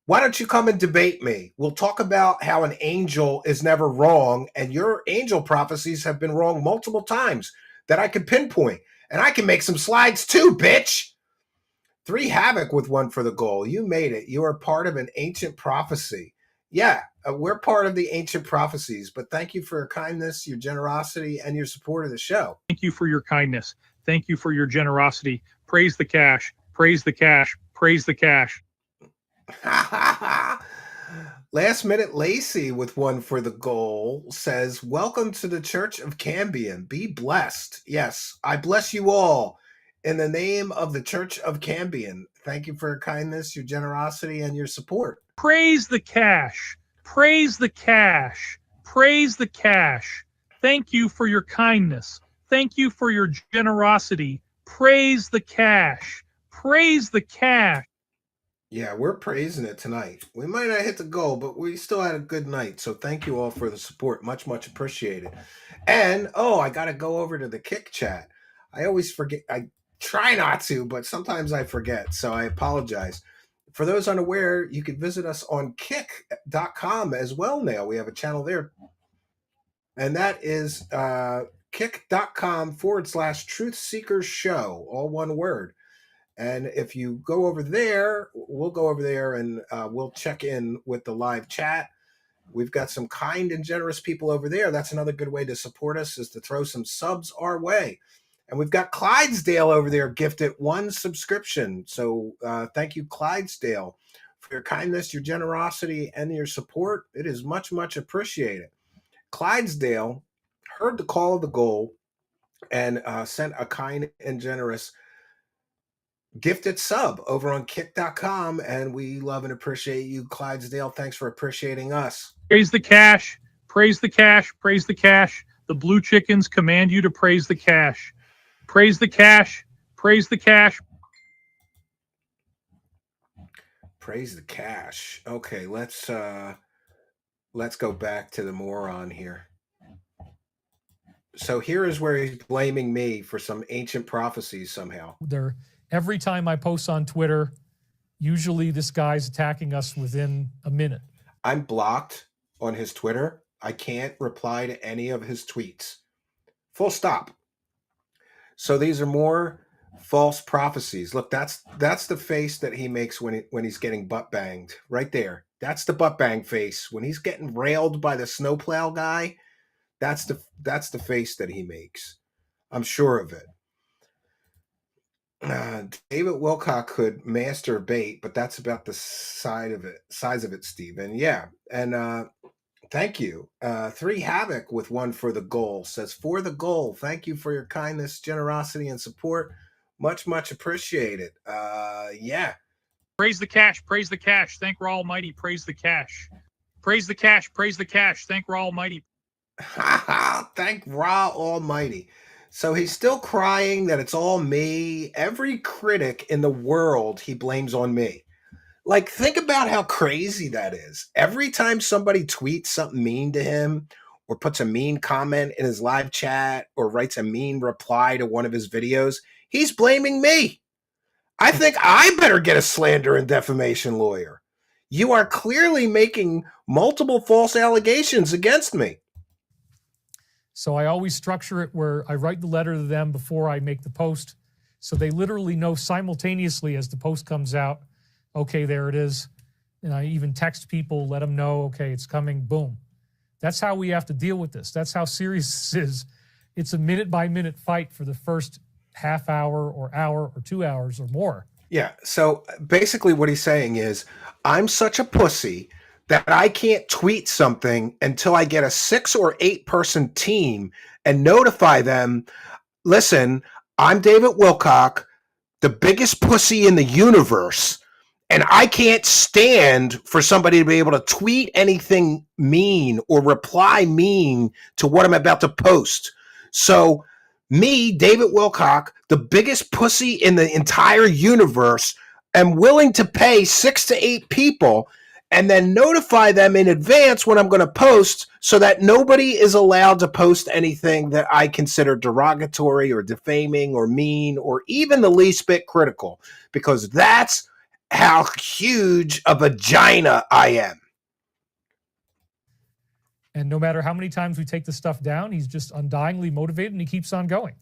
Why don't you come and debate me? We'll talk about how an angel is never wrong, and your angel prophecies have been wrong multiple times that I could pinpoint. And I can make some slides too, bitch. 3 havoc with 1 for the goal. You made it. You are part of an ancient prophecy. Yeah, we're part of the ancient prophecies, but thank you for your kindness, your generosity, and your support of the show. Thank you for your kindness. Thank you for your generosity. Praise the cash. Praise the cash. Praise the cash. Last Minute Lacey with 1 for the goal says, welcome to the Church of Cambian. Be blessed. Yes, I bless you all in the name of the Church of Cambian. Thank you for your kindness, your generosity, and your support. Praise the cash. Praise the cash. Praise the cash. Thank you for your kindness. Thank you for your generosity. Praise the cash. Praise the cash. Yeah, we're praising it tonight. We might not hit the goal, but we still had a good night. So thank you all for the support. Much, much appreciated. And, I got to go over to the Kick chat. I always forget. I try not to, but sometimes I forget. So I apologize. For those unaware, you can visit us on kick.com as well now. We have a channel there. and that is kick.com/Truth Seekers Show, all one word. And if you go over there, we'll go over there and we'll check in with the live chat. We've got some kind and generous people over there. That's another good way to support us, is to throw some subs our way. And we've got Clydesdale over there gifted 1 subscription. So thank you, Clydesdale, for your kindness, your generosity, and your support. It is much, much appreciated. Clydesdale heard the call of the goal and sent a kind and generous gifted sub over on kick.com, and we love and appreciate you, Clydesdale. Thanks for appreciating us. Praise the cash. Praise the cash. Praise the cash. The blue chickens command you to praise the cash. Praise the cash. Praise the cash. Praise the cash. Okay, let's go back to the moron here. So here is where he's blaming me for some ancient prophecies somehow. Every time I post on Twitter, usually this guy's attacking us within a minute. I'm blocked on his Twitter. I can't reply to any of his tweets. Full stop. So these are more false prophecies. Look, that's the face that he makes when he's getting butt banged. Right there. That's the butt bang face. When he's getting railed by the snowplow guy, that's the face that he makes. I'm sure of it. David Wilcock could master bait, but that's about the size of it, Stephen. Yeah. And thank you. 3 Havoc with 1 for the goal says, for the goal. Thank you for your kindness, generosity, and support. Much, much appreciated. Yeah. Praise the cash. Praise the cash. Thank Ra Almighty. Praise the cash. Praise the cash. Praise the cash. Thank Ra Almighty. Thank Ra Almighty. So he's still crying that it's all me. Every critic in the world he blames on me. Like, think about how crazy that is. Every time somebody tweets something mean to him or puts a mean comment in his live chat or writes a mean reply to one of his videos, he's blaming me. I think I better get a slander and defamation lawyer. You are clearly making multiple false allegations against me. So I always structure it where I write the letter to them before I make the post. So they literally know simultaneously as the post comes out, okay, there it is. And I even text people, let them know, okay, it's coming, boom. That's how we have to deal with this. That's how serious this is. It's a minute-by-minute fight for the first half hour or 2 hours or more. Yeah, so basically what he's saying is, I'm such a pussy that I can't tweet something until I get a 6 or 8 person team and notify them, listen, I'm David Wilcock, the biggest pussy in the universe, and I can't stand for somebody to be able to tweet anything mean or reply mean to what I'm about to post. So me, David Wilcock, the biggest pussy in the entire universe, am willing to pay 6 to 8 people and then notify them in advance when I'm going to post so that nobody is allowed to post anything that I consider derogatory or defaming or mean or even the least bit critical, because that's how huge a vagina I am. And no matter how many times we take the stuff down, he's just undyingly motivated and he keeps on going.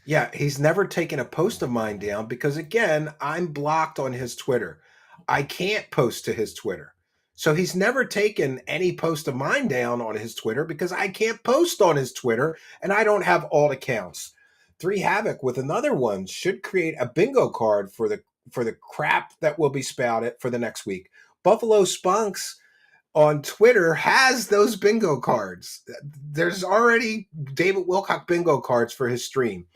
Yeah, he's never taken a post of mine down because, again, I'm blocked on his Twitter. I can't post to his Twitter. So he's never taken any post of mine down on his Twitter because I can't post on his Twitter and I don't have alt accounts. 3 Havoc with another one should create a bingo card for the crap that will be spouted for the next week. Buffalo Spunks on Twitter has those bingo cards. There's already David Wilcock bingo cards for his stream.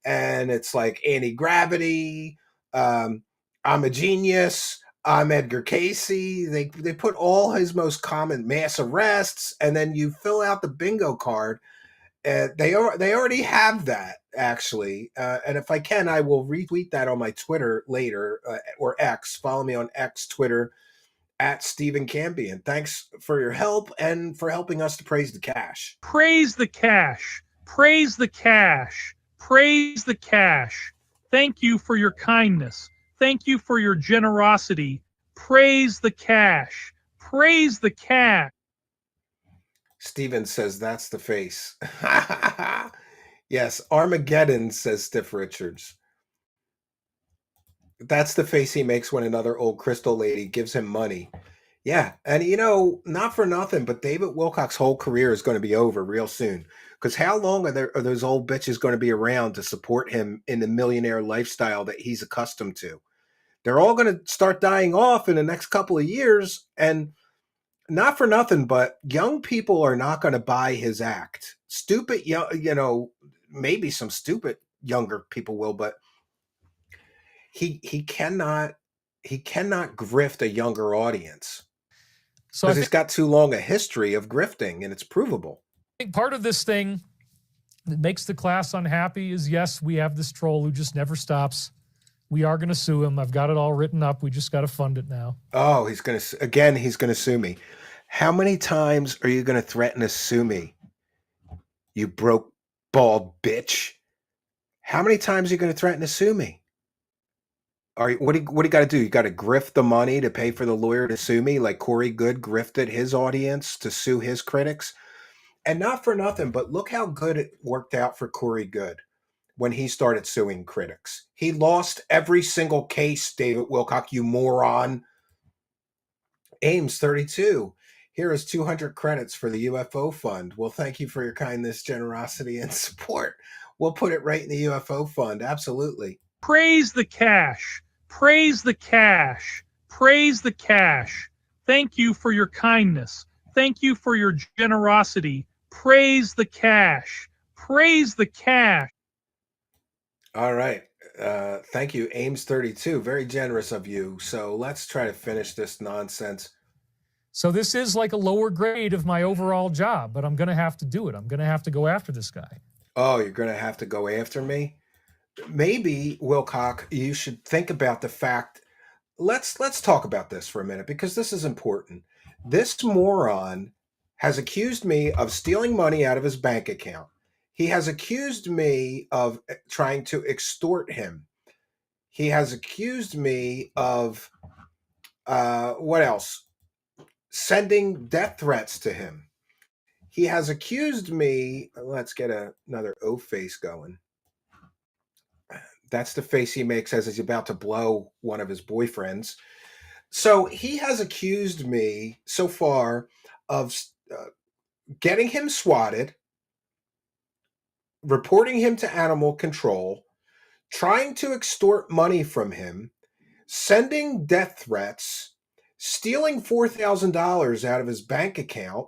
And it's like anti-gravity, I'm a genius, I'm Edgar Casey. They put all his most common mass arrests, and then you fill out the bingo card. They already have that, actually. And if I can, I will retweet that on my Twitter later, or X. Follow me on X, Twitter, at Stephen Cambian. Thanks for your help and for helping us to praise the cash. Praise the cash. Praise the cash. Praise the cash. Thank you for your kindness. Thank you for your generosity. Praise the cash. Praise the cash. Steven says that's the face. Yes, Armageddon, says Stiff Richards. That's the face he makes when another old crystal lady gives him money. Yeah, and not for nothing, but David Wilcock's whole career is going to be over real soon. Because how long are those old bitches going to be around to support him in the millionaire lifestyle that he's accustomed to? They're all going to start dying off in the next couple of years, and not for nothing, but young people are not going to buy his act. Stupid, maybe some stupid younger people will, but he cannot grift a younger audience. So Because he's got too long a history of grifting, and it's provable. I think part of this thing that makes the class unhappy is, yes, we have this troll who just never stops. We are going to sue him. I've got it all written up. We just got to fund it now. Oh, he's going to sue me. How many times are you going to threaten to sue me? You broke, bald bitch. How many times are you going to threaten to sue me? What do you got to do? You got to grift the money to pay for the lawyer to sue me, like Corey Good grifted his audience to sue his critics. And not for nothing, but look how good it worked out for Corey Good when he started suing critics. He lost every single case, David Wilcock, you moron. Ames 32. Here is 200 credits for the UFO fund. Well, thank you for your kindness, generosity, and support. We'll put it right in the UFO fund. Absolutely. Praise the cash. Praise the cash. Praise the cash. Thank you for your kindness. Thank you for your generosity. Praise the cash. Praise the cash. All right. Thank you, Ames 32. Very generous of you. So let's try to finish this nonsense. So this is like a lower grade of my overall job, but I'm going to have to do it. I'm going to have to go after this guy. Oh, you're going to have to go after me? Maybe, Wilcock, you should think about the fact. Let's talk about this for a minute, because this is important. This moron has accused me of stealing money out of his bank account. He has accused me of trying to extort him. He has accused me of what else? Sending death threats to him. He has accused me. Let's get another O face going. That's the face he makes as he's about to blow one of his boyfriends. So he has accused me so far of getting him swatted, reporting him to animal control, trying to extort money from him, sending death threats, stealing $4,000 out of his bank account,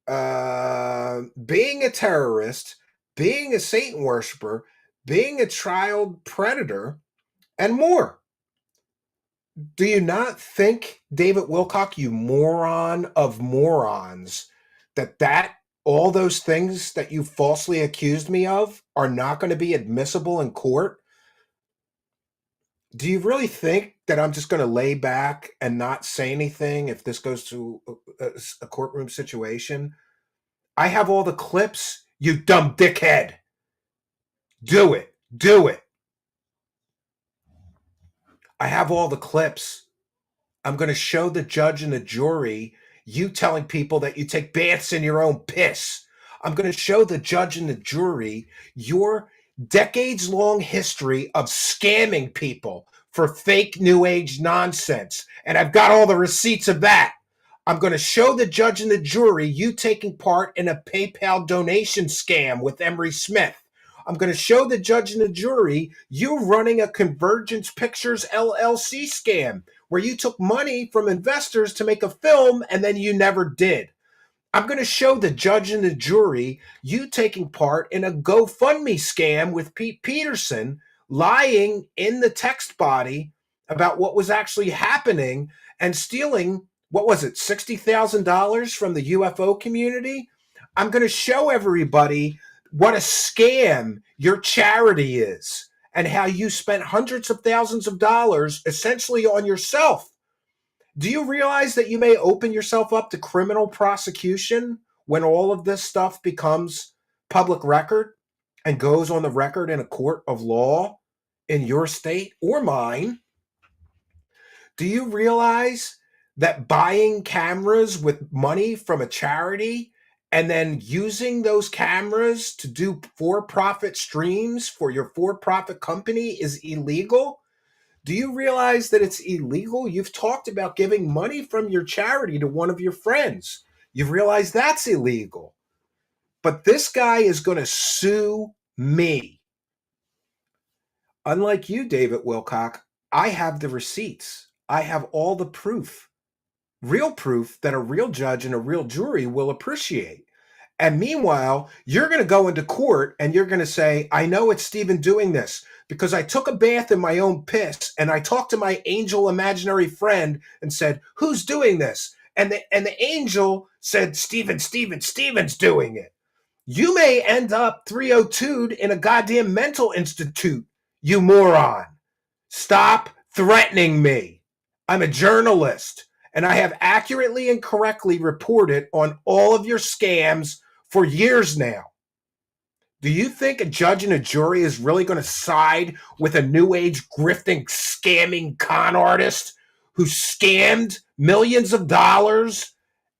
being a terrorist, being a Satan worshiper, being a child predator, and more. Do you not think, David Wilcock, you moron of morons, that all those things that you falsely accused me of are not going to be admissible in court? Do you really think that I'm just going to lay back and not say anything if this goes to a courtroom situation? I have all the clips, you dumb dickhead. Do it. Do it. I have all the clips. I'm going to show the judge and the jury you telling people that you take baths in your own piss. I'm going to show the judge and the jury your decades-long history of scamming people for fake New Age nonsense. And I've got all the receipts of that. I'm going to show the judge and the jury you taking part in a PayPal donation scam with Emery Smith. I'm going to show the judge and the jury you running a Convergence Pictures LLC scam where you took money from investors to make a film and then you never did. I'm going to show the judge and the jury you taking part in a GoFundMe scam with Pete Peterson, lying in the text body about what was actually happening and stealing, what was it, $60,000 from the UFO community? I'm going to show everybody what a scam your charity is and how you spent hundreds of thousands of dollars essentially on yourself. Do you realize that you may open yourself up to criminal prosecution when all of this stuff becomes public record and goes on the record in a court of law in your state or mine? Do you realize that buying cameras with money from a charity and then using those cameras to do for-profit streams for your for-profit company is illegal? Do you realize that it's illegal? You've talked about giving money from your charity to one of your friends. You've realized that's illegal. But this guy is going to sue me. Unlike you, David Wilcock, I have the receipts. I have all the proof. Real proof that a real judge and a real jury will appreciate. And meanwhile, you're going to go into court and you're going to say, I know it's Stephen doing this because I took a bath in my own piss and I talked to my angel imaginary friend and said, who's doing this? And the angel said, Stephen's doing it. You may end up 302'd in a goddamn mental institute, you moron. Stop threatening me. I'm a journalist and I have accurately and correctly reported on all of your scams for years now. Do you think a judge and a jury is really going to side with a new age grifting, scamming con artist who scammed millions of dollars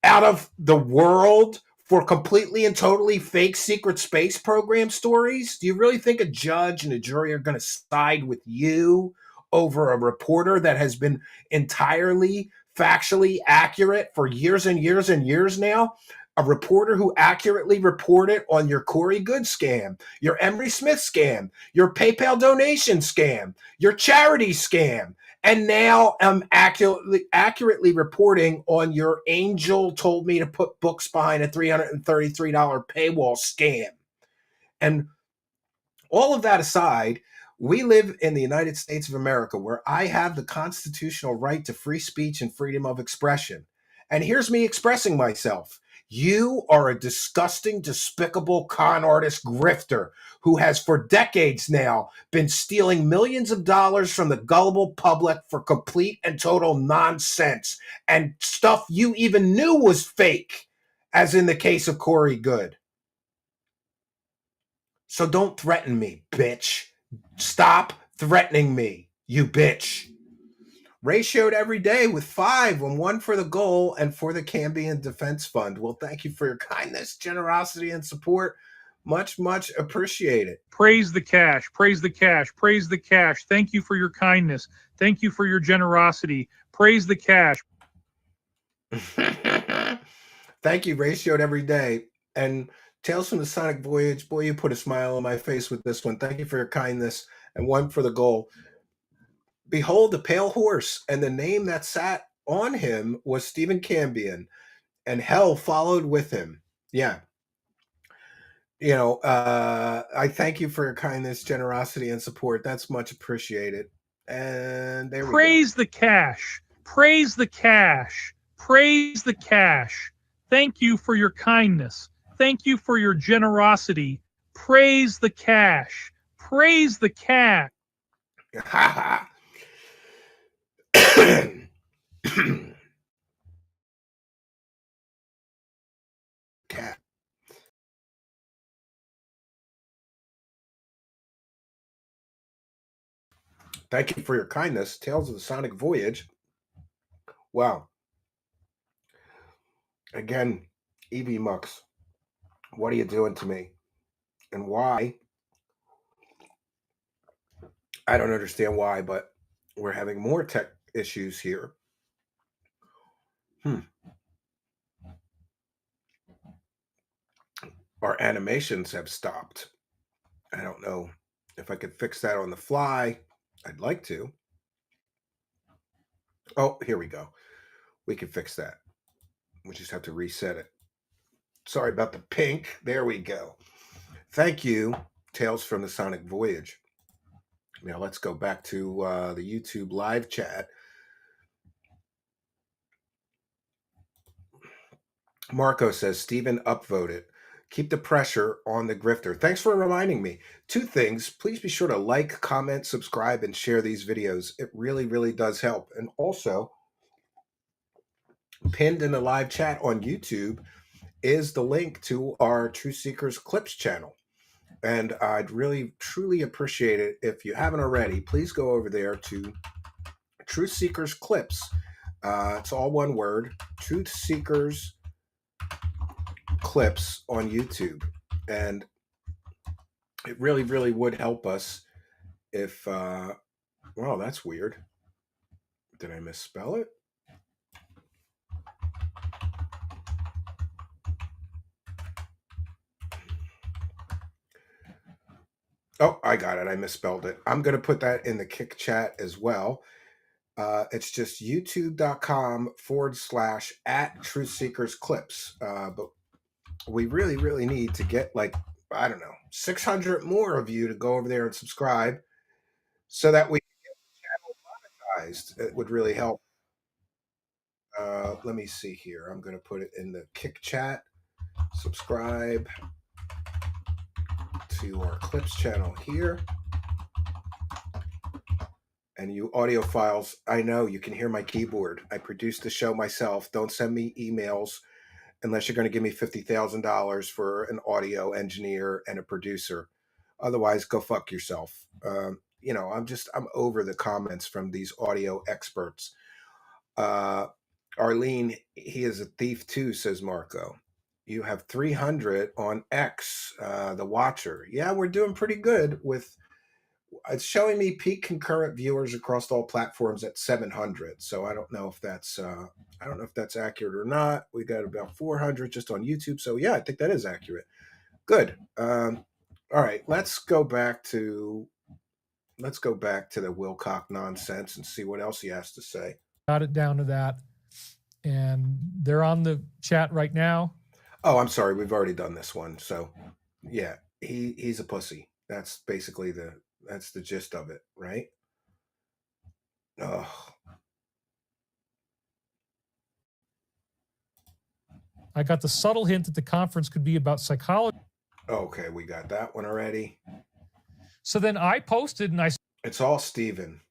out of the world for completely and totally fake secret space program stories? Do you really think a judge and a jury are going to side with you over a reporter that has been entirely factually accurate for years and years and years now? A reporter who accurately reported on your Corey Good scam, your Emery Smith scam, your PayPal donation scam, your charity scam, and now I'm accurately reporting on your angel told me to put books behind a $333 paywall scam. And all of that aside, we live in the United States of America where I have the constitutional right to free speech and freedom of expression. And here's me expressing myself. You are a disgusting, despicable con artist grifter who has for decades now been stealing millions of dollars from the gullible public for complete and total nonsense and stuff you even knew was fake, as in the case of Corey Good. So don't threaten me, bitch. Stop threatening me, you bitch. Ratioed every day with 5 and 1 for the goal and for the Cambian Defense Fund. Well, thank you for your kindness, generosity, and support. Much, much appreciated. Praise the cash. Praise the cash. Praise the cash. Thank you for your kindness. Thank you for your generosity. Praise the cash. Thank you, Ratioed every day. And Tales from the Sonic Voyage, boy, you put a smile on my face with this one. Thank you for your kindness and 1 for the goal. Behold the pale horse, and the name that sat on him was Stephen Cambian, and hell followed with him. Yeah. You know, I thank you for your kindness, generosity, and support. That's much appreciated. And there we go. Praise the cash. Praise the cash. Praise the cash. Thank you for your kindness. Thank you for your generosity. Praise the cash. Praise the cash. Cat. Thank you for your kindness. Tales of the Sonic Voyage. Wow. Again, EV Mux, what are you doing to me? And why? I don't understand why, but we're having more tech issues here. Our animations have stopped. I don't know if I could fix that on the fly. I'd like to. Oh, here we go. We can fix that. We just have to reset it. Sorry about the pink. There we go. Thank you, Tales from the Sonic Voyage. Now let's go back to the YouTube live chat. Marco says, Stephen upvoted. Keep the pressure on the grifter. Thanks for reminding me. 2 things. Please be sure to like, comment, subscribe, and share these videos. It really, really does help. And also, pinned in the live chat on YouTube is the link to our Truth Seekers Clips channel. And I'd really, truly appreciate it if you haven't already. Please go over there to Truth Seekers Clips It's all one word, Truth Seekers Clips on YouTube. And it really, really would help us if, well, that's weird. Did I misspell it? Oh, I got it. I misspelled it. I'm going to put that in the Kick chat as well. It's just youtube.com/@ Truth Seekers Clips. But we really, really need to get like, I don't know, 600 more of you to go over there and subscribe so that we can get the channel monetized. It would really help. Let me see here. I'm going to put it in the Kick chat. Subscribe to our Clips channel here. And you audiophiles, I know you can hear my keyboard. I produce the show myself. Don't send me emails unless you're going to give me $50,000 for an audio engineer and a producer. Otherwise, go fuck yourself. You know, I'm over the comments from these audio experts. Arlene, he is a thief too, says Marco. You have 300 on X, the Watcher. Yeah, we're doing pretty good with. It's showing me peak concurrent viewers across all platforms at 700. So I don't know if that's accurate or not. We got about 400 just on YouTube. So yeah, I think that is accurate. Good. All right, let's go back to the Wilcock nonsense and see what else he has to say. Got it down to that, and they're on the chat right now. Oh, I'm sorry. We've already done this one. So yeah, he's a pussy. That's basically that's the gist of it, right? Oh. I got the subtle hint that the conference could be about psychology. Okay, we got that one already. So then I posted and I... It's all Steven.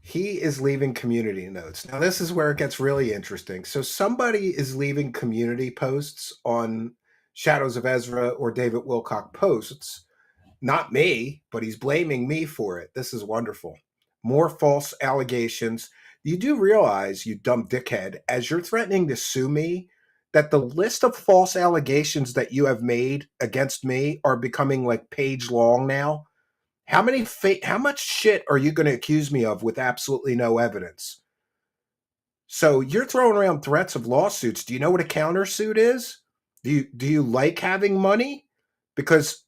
He is leaving community notes. Now, this is where it gets really interesting. So somebody is leaving community posts on Shadows of Ezra or David Wilcock posts. Not me, but he's blaming me for it. This is wonderful. More false allegations. You do realize, you dumb dickhead, as you're threatening to sue me, that the list of false allegations that you have made against me are becoming like page long now. How much shit are you going to accuse me of with absolutely no evidence? So you're throwing around threats of lawsuits. Do you know what a countersuit is? Do you like having money? Because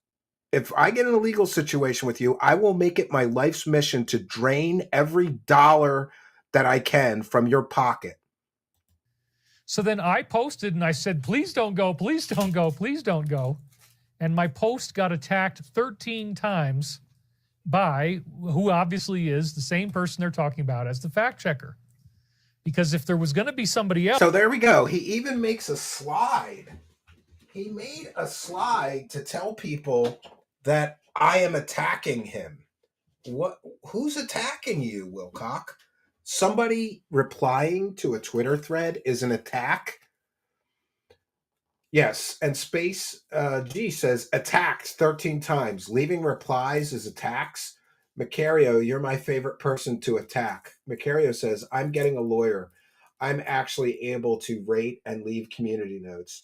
if I get in a legal situation with you, I will make it my life's mission to drain every dollar that I can from your pocket. So then I posted and I said, please don't go, please don't go, please don't go. And my post got attacked 13 times by who obviously is the same person they're talking about as the fact checker. Because if there was going to be somebody else... So there we go. He even makes a slide. He made a slide to tell people that I am attacking him. Who's attacking you, Wilcock? Somebody replying to a Twitter thread is an attack? Yes, and Space G says, attacked 13 times. Leaving replies is attacks. Macario, you're my favorite person to attack. Macario says, I'm getting a lawyer. I'm actually able to rate and leave community notes.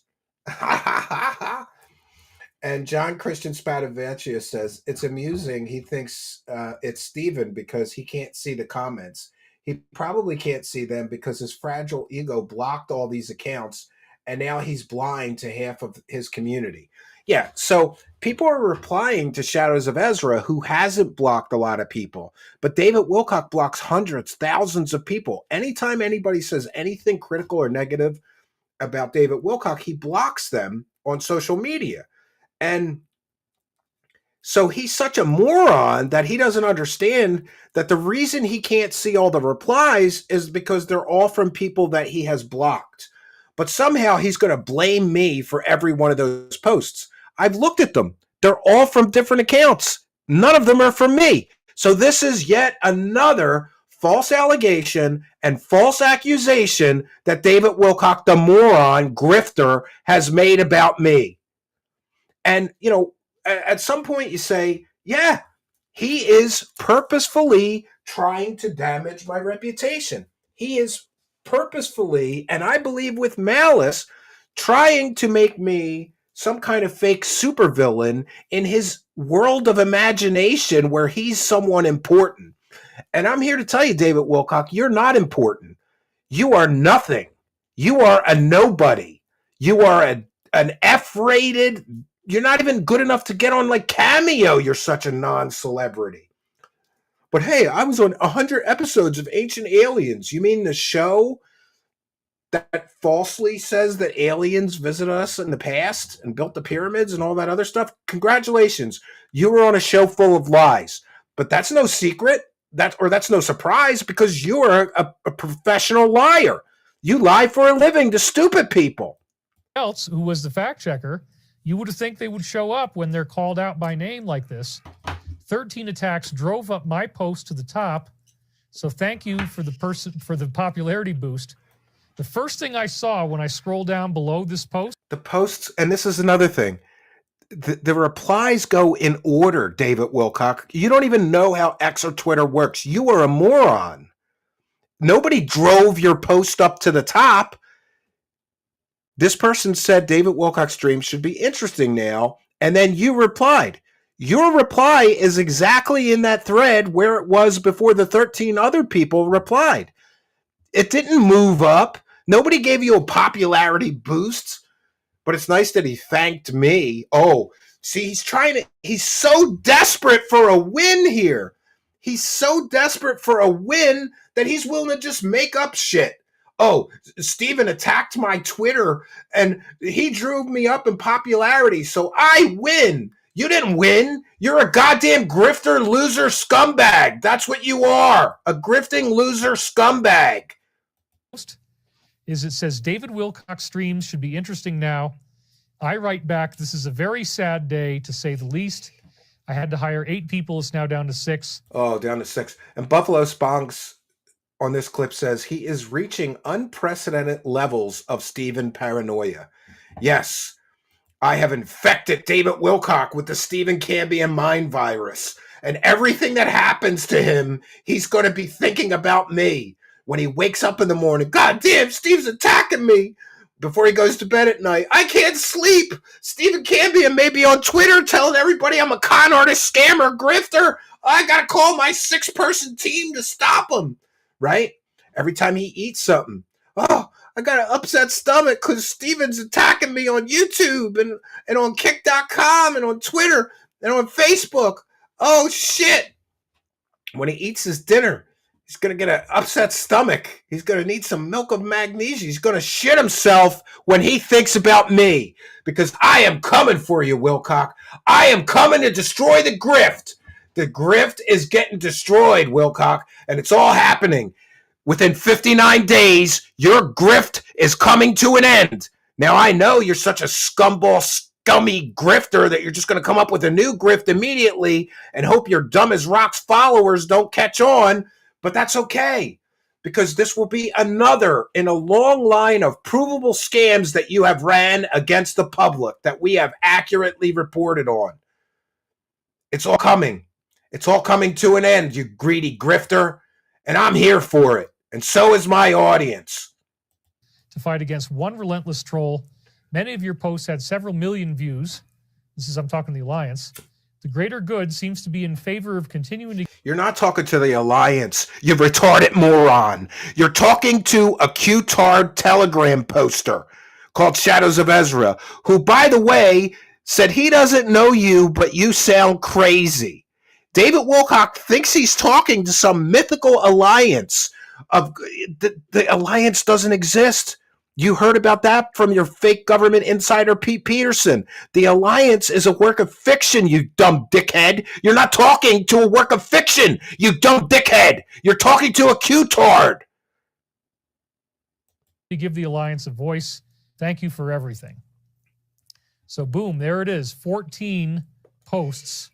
And John Christian Spadavecchia says, it's amusing. He thinks it's Steven because he can't see the comments. He probably can't see them because his fragile ego blocked all these accounts, and now he's blind to half of his community. Yeah, so people are replying to Shadows of Ezra who hasn't blocked a lot of people, but David Wilcock blocks hundreds, thousands of people. Anytime anybody says anything critical or negative about David Wilcock, he blocks them on social media. And so he's such a moron that he doesn't understand that the reason he can't see all the replies is because they're all from people that he has blocked. But somehow he's going to blame me for every one of those posts. I've looked at them. They're all from different accounts. None of them are from me. So this is yet another false allegation and false accusation that David Wilcock, the moron, grifter, has made about me. And, you know, at some point you say, yeah, he is purposefully trying to damage my reputation. He is purposefully, and I believe with malice, trying to make me some kind of fake supervillain in his world of imagination where he's someone important. And I'm here to tell you, David Wilcock, you're not important. You are nothing. You are a nobody. You are an F-rated. You're not even good enough to get on like Cameo. You're such a non-celebrity. But hey, I was on 100 episodes of Ancient Aliens. You mean the show that falsely says that aliens visited us in the past and built the pyramids and all that other stuff? Congratulations. You were on a show full of lies. But that's no secret. That's no surprise, because you are a professional liar. You lie for a living to stupid people. Else who was the fact checker, you would think they would show up when they're called out by name like this. 13 attacks drove up my post to the top. So thank you for the popularity boost. The first thing I saw when I scrolled down below this post. The posts, and this is another thing. The replies go in order, David Wilcock. You don't even know how X or Twitter works. You are a moron. Nobody drove your post up to the top. This person said David Wilcock's stream should be interesting now, and then you replied. Your reply is exactly in that thread where it was before the 13 other people replied. It didn't move up. Nobody gave you a popularity boost. But it's nice that he thanked me. Oh, see, he's so desperate for a win here. He's so desperate for a win that he's willing to just make up shit. Oh, Steven attacked my Twitter and he drove me up in popularity, so I win. You didn't win. You're a goddamn grifter, loser, scumbag. That's what you are. A grifting loser scumbag. Is it says David Wilcock streams should be interesting now. I write back, this is a very sad day to say the least. I had to hire 8 people. It's now down to 6. Oh, down to 6. And Buffalo Sponks on this clip says he is reaching unprecedented levels of Stephen paranoia. Yes, I have infected David Wilcock with the Stephen Cambian mind virus. And everything that happens to him, he's going to be thinking about me. When he wakes up in the morning, God damn, Steve's attacking me. Before he goes to bed at night, I can't sleep. Stephen Cambian may be on Twitter telling everybody I'm a con artist, scammer, grifter. I got to call my 6-person team to stop him, right? Every time he eats something. Oh, I got an upset stomach because Steven's attacking me on YouTube and on kick.com and on Twitter and on Facebook. Oh, shit. When he eats his dinner, he's going to get an upset stomach. He's going to need some milk of magnesia. He's going to shit himself when he thinks about me, because I am coming for you, Wilcock. I am coming to destroy the grift. The grift is getting destroyed, Wilcock, and it's all happening. Within 59 days, your grift is coming to an end. Now, I know you're such a scumball, scummy grifter that you're just going to come up with a new grift immediately and hope your dumb as rocks followers don't catch on. But that's okay, because this will be another in a long line of provable scams that you have ran against the public that we have accurately reported on. It's all coming. It's all coming to an end, you greedy grifter, and I'm here for it, and so is my audience. To fight against one relentless troll, many of your posts had several million views. I'm talking the Alliance. The greater good seems to be in favor of continuing to... You're not talking to the Alliance, you retarded moron. You're talking to a Q-tard Telegram poster called Shadows of Ezra, who, by the way, said he doesn't know you, but you sound crazy. David Wilcock thinks he's talking to some mythical alliance. The Alliance doesn't exist. You heard about that from your fake government insider, Pete Peterson. The Alliance is a work of fiction, you dumb dickhead. You're not talking to a work of fiction, you dumb dickhead. You're talking to a Q-tard. Give the Alliance a voice. Thank you for everything. So boom, there it is, 14 posts.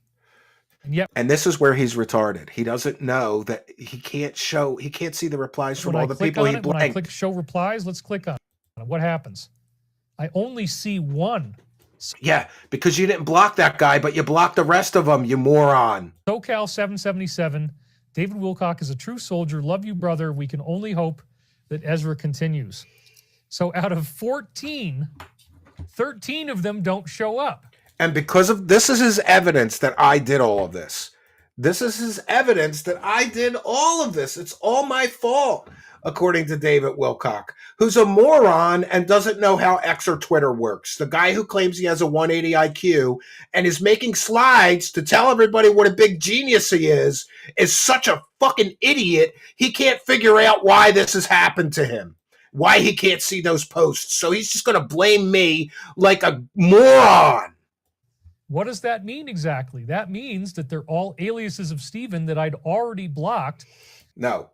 And this is where he's retarded. He doesn't know that he can't see the replies from all the people he blanked. When I click show replies, let's click on it. What happens? I only see one. Yeah, because you didn't block that guy, but you blocked the rest of them, you moron. SoCal 777, David Wilcock is a true soldier. Love you, brother. We can only hope that Ezra continues. So out of 14, 13 of them don't show up. And because of this is his evidence that I did all of this. This is his evidence that I did all of this. It's all my fault, according to David Wilcock, who's a moron and doesn't know how X or Twitter works. The guy who claims he has a 180 IQ and is making slides to tell everybody what a big genius he is such a fucking idiot. He can't figure out why this has happened to him, why he can't see those posts. So he's just going to blame me like a moron. What does that mean exactly? That means that they're all aliases of Stephen that I'd already blocked. No,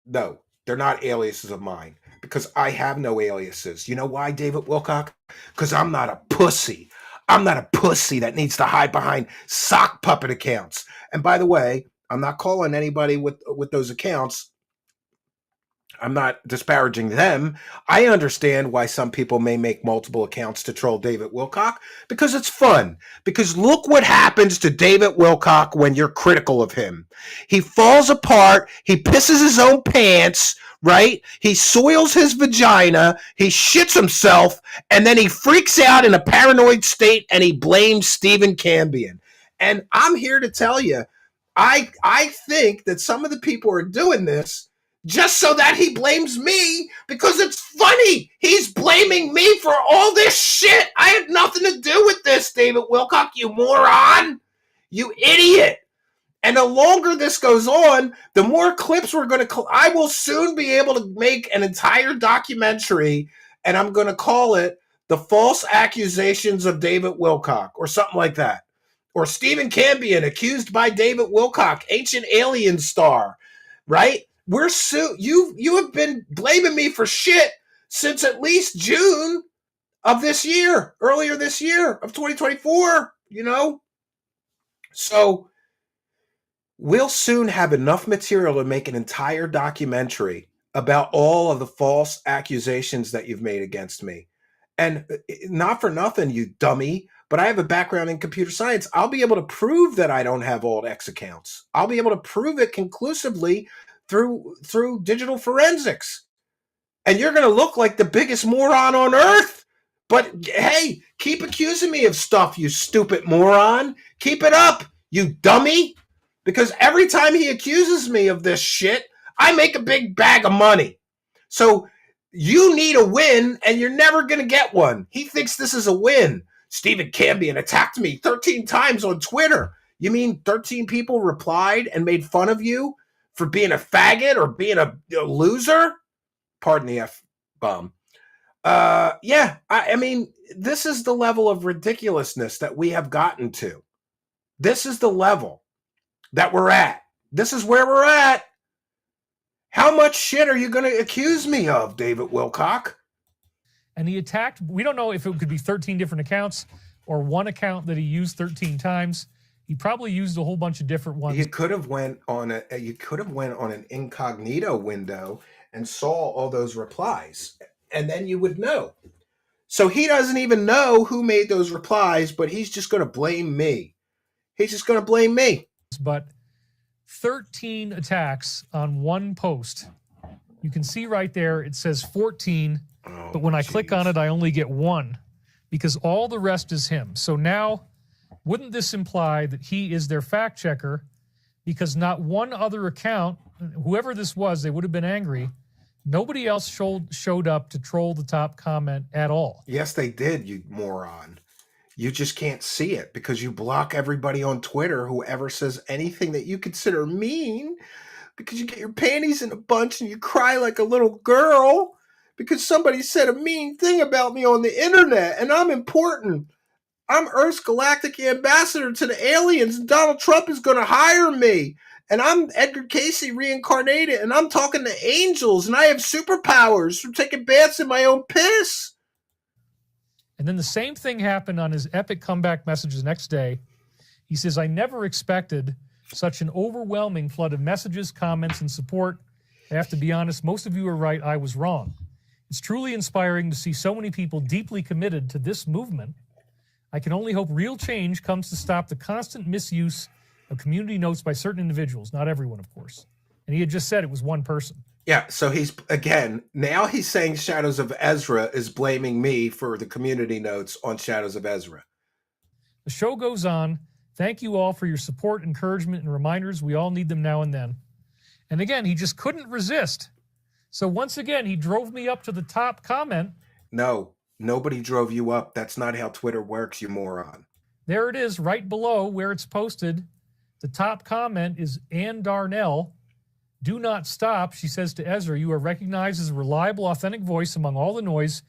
they're not aliases of mine because I have no aliases. You know why, David Wilcock? Because I'm not a pussy. I'm not a pussy that needs to hide behind sock puppet accounts. And by the way, I'm not calling anybody with those accounts. I'm not disparaging them. I understand why some people may make multiple accounts to troll David Wilcock because it's fun. Because look what happens to David Wilcock when you're critical of him. He falls apart. He pisses his own pants, right? He soils his vagina. He shits himself. And then he freaks out in a paranoid state and he blames Stephen Cambian. And I'm here to tell you, I think that some of the people are doing this just so that he blames me because it's funny. He's blaming me for all this shit. I had nothing to do with this, David Wilcock, you moron. You idiot. And the longer this goes on, the more clips we're going to... I will soon be able to make an entire documentary, and I'm going to call it The False Accusations of David Wilcock, or something like that. Or Stephen Cambian, accused by David Wilcock, ancient alien star, right? You have been blaming me for shit since at least June of this year, earlier this year of 2024, you know? So we'll soon have enough material to make an entire documentary about all of the false accusations that you've made against me. And not for nothing, you dummy, but I have a background in computer science. I'll be able to prove that I don't have alt X accounts. I'll be able to prove it conclusively through digital forensics. And you're going to look like the biggest moron on earth. But hey, keep accusing me of stuff, you stupid moron. Keep it up, you dummy. Because every time he accuses me of this shit, I make a big bag of money. So you need a win, and you're never going to get one. He thinks this is a win. Stephen Cambian attacked me 13 times on Twitter. You mean 13 people replied and made fun of you for being a faggot or being a loser? Pardon the F-bomb. Yeah, I mean, this is the level of ridiculousness that we have gotten to. This is the level that we're at. This is where we're at. How much shit are you going to accuse me of, David Wilcock? And he attacked, we don't know if it could be 13 different accounts or one account that he used 13 times. He probably used a whole bunch of different ones. You could have went on an incognito window and saw all those replies, and then you would know. So he doesn't even know who made those replies, but he's just going to blame me. He's just going to blame me. But 13 attacks on one post. You can see right there, it says 14, but when I click on it, I only get one because all the rest is him. So now, wouldn't this imply that he is their fact checker because not one other account, whoever this was, they would have been angry. Nobody else showed up to troll the top comment at all. Yes, they did, you moron. You just can't see it because you block everybody on Twitter who ever says anything that you consider mean, because you get your panties in a bunch and you cry like a little girl because somebody said a mean thing about me on the internet, and I'm important. I'm Earth's galactic ambassador to the aliens, and Donald Trump is going to hire me. And I'm Edgar Casey reincarnated, and I'm talking to angels, and I have superpowers from taking baths in my own piss. And then the same thing happened on his epic comeback message the next day. He says, I never expected such an overwhelming flood of messages, comments, and support. I have to be honest, most of you are right, I was wrong. It's truly inspiring to see so many people deeply committed to this movement. I can only hope real change comes to stop the constant misuse of community notes by certain individuals, not everyone, of course. And he had just said it was one person. Yeah, so he's again now he's saying Shadows of Ezra is blaming me for the community notes on Shadows of Ezra. The show goes on. Thank you all for your support, encouragement, and reminders. We all need them now and then. And again, he just couldn't resist. So once again, he drove me up to the top comment. No, nobody drove you up. That's not how Twitter works, you moron. There it is, right below where it's posted. The top comment is Ann Darnell. Do not stop, she says to Ezra. You are recognized as a reliable, authentic voice among all the noise.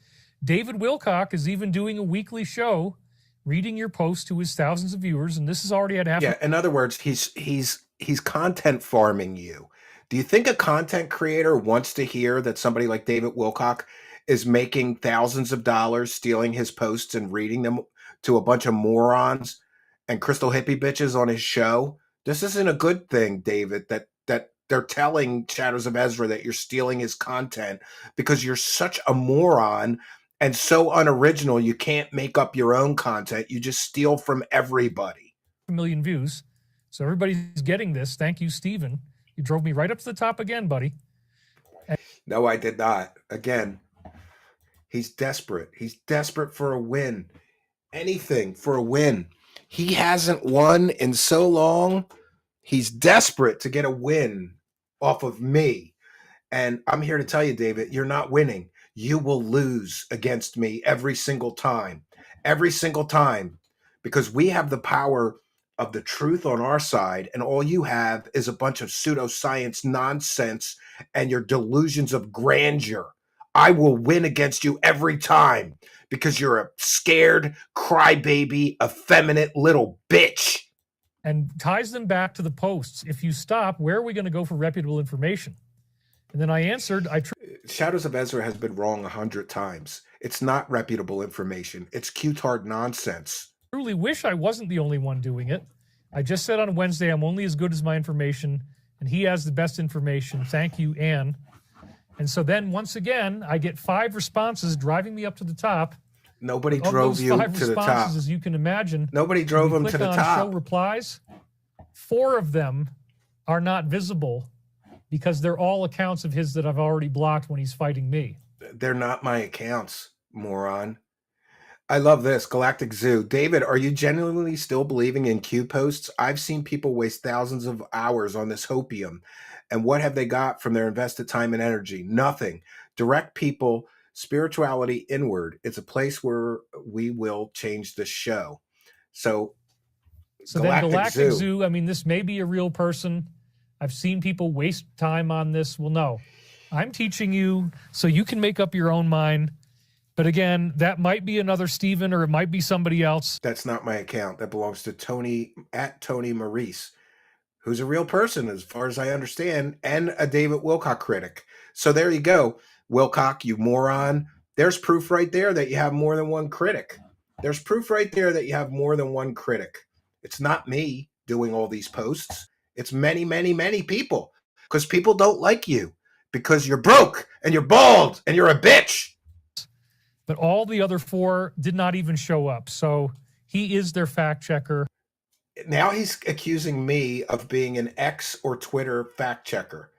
David Wilcock is even doing a weekly show, reading your posts to his thousands of viewers, and this has already had half. Yeah, in other words, he's content farming you. Do you think a content creator wants to hear that somebody like David Wilcock is making thousands of dollars stealing his posts and reading them to a bunch of morons and crystal hippie bitches on his show? This isn't a good thing, David, that they're telling Shadows of Ezra that you're stealing his content because you're such a moron and so unoriginal you can't make up your own content. You just steal from everybody. A million views. So everybody's getting this. Thank you, Stephen. You drove me right up to the top again, buddy. No, I did not. Again, he's desperate. He's desperate for a win. Anything for a win. He hasn't won in so long. He's desperate to get a win off of me. And I'm here to tell you, David, you're not winning. You will lose against me every single time. Every single time. Because we have the power of the truth on our side, and all you have is a bunch of pseudoscience nonsense and your delusions of grandeur. I will win against you every time because you're a scared, crybaby, effeminate little bitch. And ties them back to the posts. If you stop, where are we going to go for reputable information? And then I answered, Shadows of Ezra has been wrong 100 times. It's not reputable information. It's cutard nonsense. Truly wish I wasn't the only one doing it. I just said on Wednesday, I'm only as good as my information, and he has the best information. Thank you, Ann. And so then once again, I get 5 responses driving me up to the top. Nobody drove you to the top. As you can imagine. Nobody drove them to the top. Show replies. 4 of them are not visible because they're all accounts of his that I've already blocked when he's fighting me. They're not my accounts, moron. I love this. Galactic Zoo. David, are you genuinely still believing in Q posts? I've seen people waste thousands of hours on this hopium. And what have they got from their invested time and energy? Nothing. Direct people, spirituality inward. It's a place where we will change the show. So Galactic Zoo, I mean, this may be a real person. I've seen people waste time on this. Well, no. I'm teaching you so you can make up your own mind. But again, that might be another Steven or it might be somebody else. That's not my account. That belongs to Tony Maurice, who's a real person as far as I understand, and a David Wilcock critic. So there you go. Wilcock, you moron. There's proof right there that you have more than one critic. There's proof right there that you have more than one critic. It's not me doing all these posts. It's many, many, many people because people don't like you because you're broke and you're bald and you're a bitch. But all the other 4 did not even show up. So he is their fact checker. Now he's accusing me of being an X or Twitter fact checker.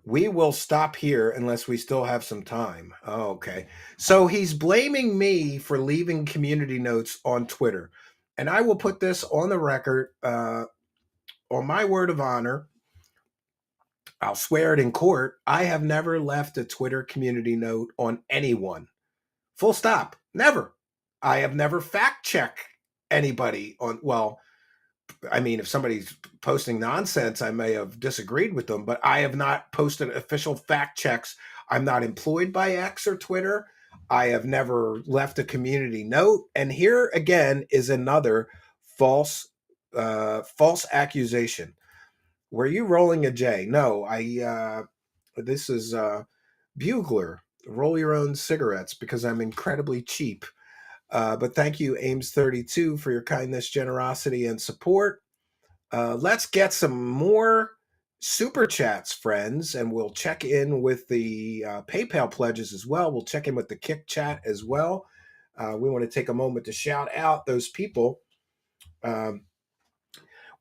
We will stop here unless we still have some time. Oh, okay. So he's blaming me for leaving community notes on Twitter. And I will put this on the record, on my word of honor. I'll swear it in court. I have never left a Twitter community note on anyone. Full stop. Never. I have never fact checked anybody on, well, I mean, if somebody's posting nonsense, I may have disagreed with them, but I have not posted official fact checks. I'm not employed by X or Twitter. I have never left a community note. And here again is another false accusation. Were you rolling a J? No, this is Bugler. Roll your own cigarettes because I'm incredibly cheap. But thank you, Ames32, for your kindness, generosity, and support. Let's get some more super chats, friends, and we'll check in with the PayPal pledges as well. We'll check in with the Kick chat as well. We want to take a moment to shout out those people.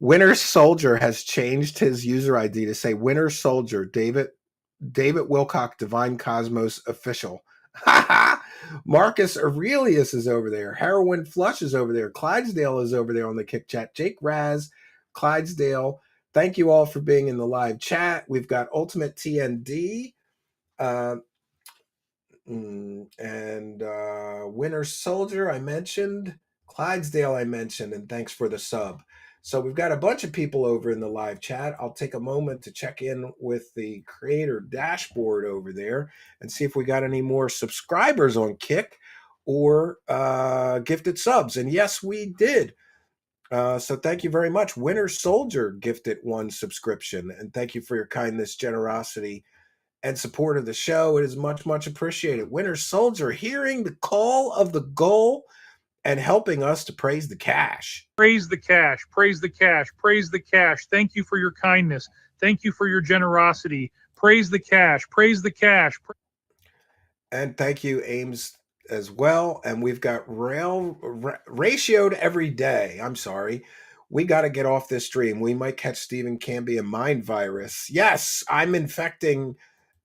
Winter Soldier has changed his user ID to say Winter Soldier, David Wilcock, Divine Cosmos Official. Marcus Aurelius is over there. Heroin Flush is over there. Clydesdale is over there on the Kick Chat. Jake Raz, Clydesdale. Thank you all for being in the live chat. We've got Ultimate TND. And Winter Soldier, I mentioned. Clydesdale, I mentioned. And thanks for the sub. So we've got a bunch of people over in the live chat. I'll take a moment to check in with the creator dashboard over there and see if we got any more subscribers on Kick or gifted subs. And yes, we did. So thank you very much. Winter Soldier gifted 1 subscription. And thank you for your kindness, generosity, and support of the show. It is much, much appreciated. Winter Soldier, hearing the call of the goal and helping us to praise the cash. Praise the cash. Praise the cash. Praise the cash. Thank you for your kindness. Thank you for your generosity. Praise the cash. Praise the cash. And thank you, Ames, as well. And we've got ratioed every day. I'm sorry. We got to get off this stream. We might catch Stephen Cambian mind virus. Yes, I'm infecting.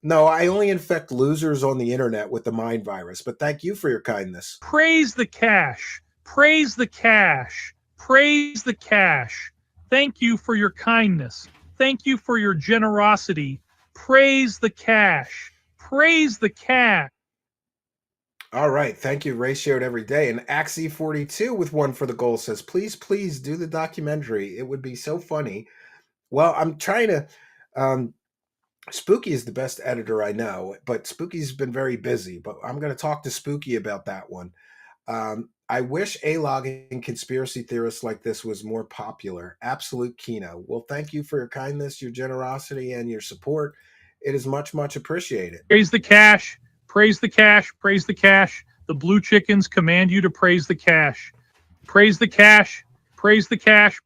No, I only infect losers on the internet with the mind virus, but thank you for your kindness. Praise the cash. Praise the cash. Praise the cash. Thank you for your kindness. Thank you for your generosity. Praise the cash. Praise the cash. All right. Thank you, ratioed every day. And Axie42 with 1 for the goal says, please, please do the documentary. It would be so funny. Well, I'm trying to... Spooky is the best editor I know, but Spooky's been very busy. But I'm going to talk to Spooky about that one. I wish A-logging conspiracy theorists like this was more popular. Absolute Kino. Well, thank you for your kindness, your generosity, and your support. It is much, much appreciated. Praise the cash. Praise the cash. Praise the cash. The blue chickens command you to praise the cash. Praise the cash. Praise the cash.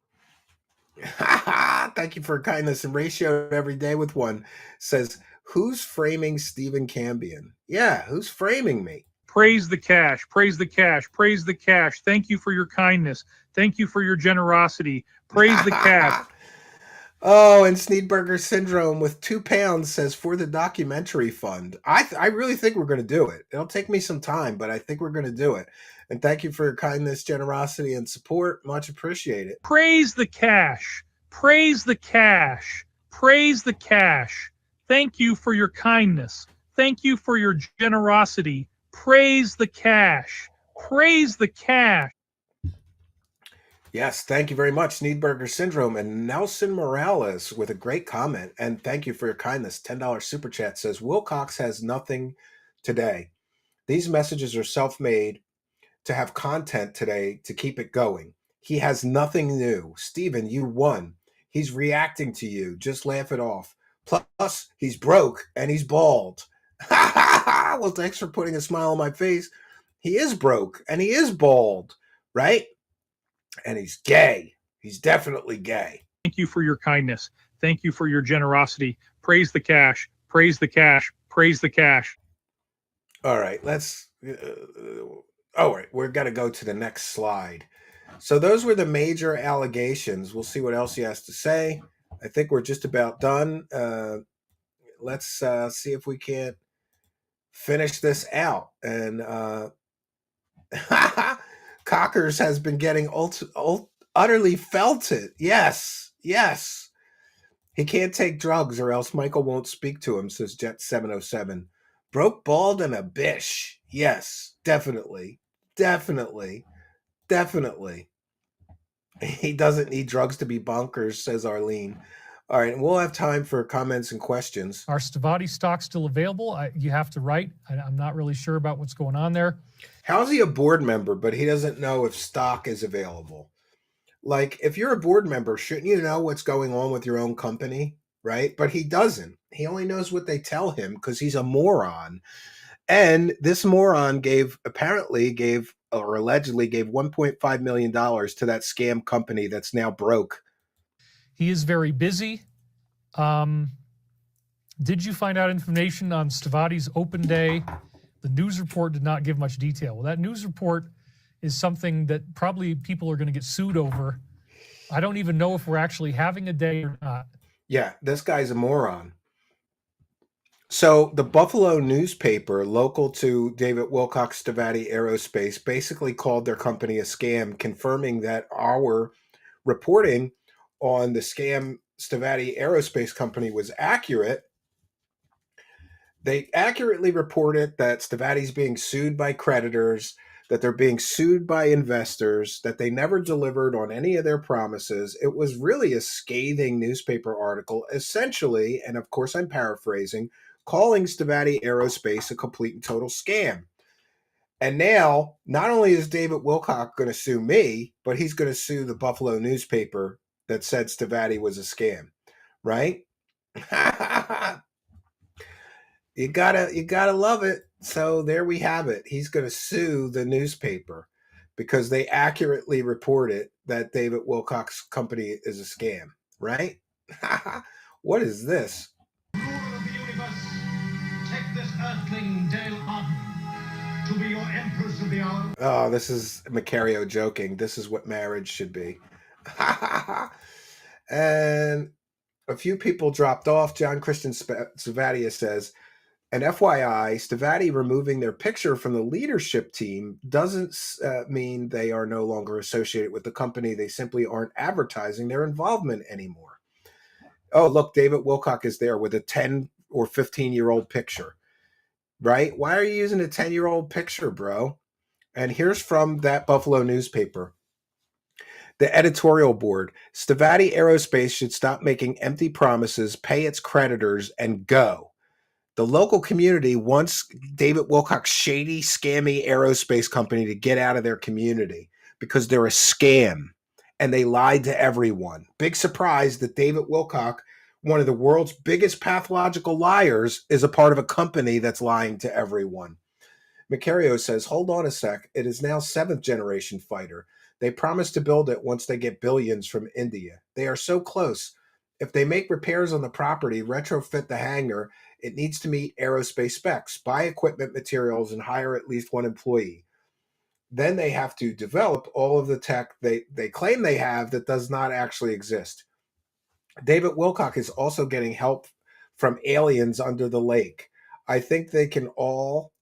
Thank you for your kindness. And ratio every day with 1 says, who's framing Stephen Cambian? Yeah, who's framing me? Praise the cash. Praise the cash. Praise the cash. Thank you for your kindness. Thank you for your generosity. Praise the cash. Oh, and Sneedburger Syndrome with £2 says, for the documentary fund. I really think we're going to do it. It'll take me some time, but I think we're going to do it. And thank you for your kindness, generosity, and support. Much appreciated. Praise the cash. Praise the cash. Praise the cash. Thank you for your kindness. Thank you for your generosity. Praise the cash. Praise the cash. Yes, thank you very much, Sneedburger Syndrome. And Nelson Morales with a great comment. And thank you for your kindness. $10 super chat says, Wilcox has nothing today. These messages are self-made to have content today to keep it going. He has nothing new. Steven, you won. He's reacting to you. Just laugh it off. Plus, he's broke and he's bald. Well, thanks for putting a smile on my face. He is broke and he is bald, right? And he's gay. He's definitely gay. Thank you for your kindness. Thank you for your generosity. Praise the cash. Praise the cash. Praise the cash. All right, let's... all right, we're going to go to the next slide. So those were the major allegations. We'll see what else he has to say. I think we're just about done. Let's see if we can't finish this out. And Cockers has been getting utterly felted. Yes, yes. He can't take drugs or else Michael won't speak to him, says Jet707. Broke, bald, and a bish. Yes, definitely. Definitely. Definitely. He doesn't need drugs to be bonkers, says Arlene. All right, and we'll have time for comments and questions. Are Stavatti stocks still available? You have to write. I'm not really sure about what's going on there. How's he a board member, but he doesn't know if stock is available? Like, if you're a board member, shouldn't you know what's going on with your own company, right? But he doesn't. He only knows what they tell him because he's a moron. And this moron allegedly gave $1.5 million to that scam company that's now broke. He is very busy. Did you find out information on Stavatti's open day? The news report did not give much detail. Well, that news report is something that probably people are going to get sued over. I don't even know if we're actually having a day or not. Yeah, this guy's a moron. So the Buffalo newspaper, local to David Wilcock Stavatti Aerospace, basically called their company a scam, confirming that our reporting on the scam Stavatti Aerospace company was accurate. They accurately reported that Stavatti's being sued by creditors, that they're being sued by investors, that they never delivered on any of their promises. It was really a scathing newspaper article, essentially, and of course I'm paraphrasing, calling Stavatti Aerospace a complete and total scam. And now, not only is David Wilcock going to sue me, but he's going to sue the Buffalo newspaper that said Stavatti was a scam, right? You gotta love it. So there we have it. He's going to sue the newspaper because they accurately reported that David Wilcock's company is a scam, right? What is this? Ruler of the universe, take this earthling Dale Arden to be your empress of the hour. Oh, this is Macario joking. This is what marriage should be. And a few people dropped off. John Christian Stavatti says, and FYI, Stavatti removing their picture from the leadership team doesn't mean they are no longer associated with the company. They simply aren't advertising their involvement anymore. Oh, look, David Wilcock is there with a 10 or 15-year-old picture, right? Why are you using a 10-year-old picture, bro? And here's from that Buffalo newspaper. The editorial board, Stavatti Aerospace should stop making empty promises, pay its creditors, and go. The local community wants David Wilcock's shady, scammy aerospace company to get out of their community because they're a scam and they lied to everyone. Big surprise that David Wilcock, one of the world's biggest pathological liars, is a part of a company that's lying to everyone. Macario says, hold on a sec. It is now 7th generation fighter. They promised to build it once they get billions from India. They are so close. If they make repairs on the property, retrofit the hangar, it needs to meet aerospace specs, buy equipment materials, and hire at least one employee. Then they have to develop all of the tech they claim they have that does not actually exist. David Wilcock is also getting help from aliens under the lake. I think they can all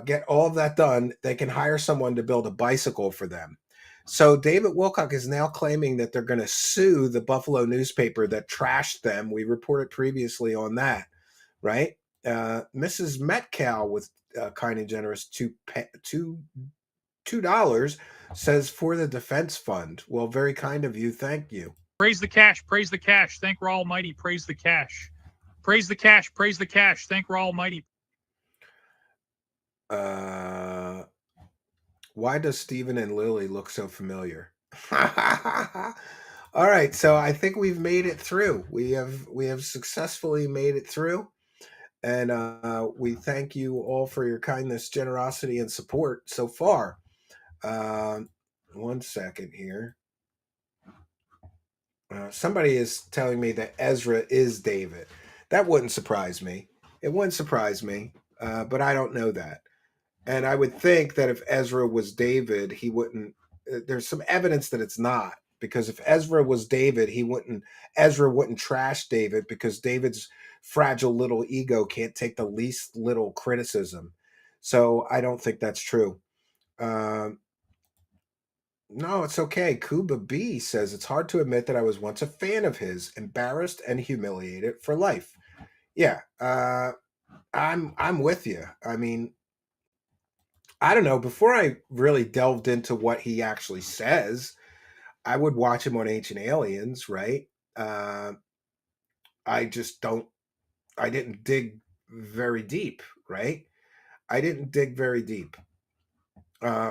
get all of that done. They can hire someone to build a bicycle for them. So David Wilcock is now claiming that they're going to sue the Buffalo newspaper that trashed them. We reported previously on that, right? Mrs. Metcalf with kind and generous $2 says for the defense fund. Well, very kind of you. Thank you. Praise the cash. Praise the cash. Thank Ra Almighty. Praise the cash. Praise the cash. Praise the cash. Thank Ra Almighty. Why does Stephen and Lily look so familiar? All right, so I think we've made it through. We have successfully made it through, and we thank you all for your kindness, generosity, and support so far. 1 second here. Somebody is telling me that Ezra is David. That wouldn't surprise me. It wouldn't surprise me, but I don't know that. And I would think that if Ezra was David, he wouldn't. There's some evidence that it's not, because if Ezra was David, Ezra wouldn't trash David, because David's fragile little ego can't take the least little criticism. So I don't think that's true. No, it's okay. Kuba B says it's hard to admit that I was once a fan of his, embarrassed and humiliated for life. Yeah, I'm with you. I mean, I don't know. Before I really delved into what he actually says, I would watch him on Ancient Aliens, right? I didn't dig very deep, right? I didn't dig very deep.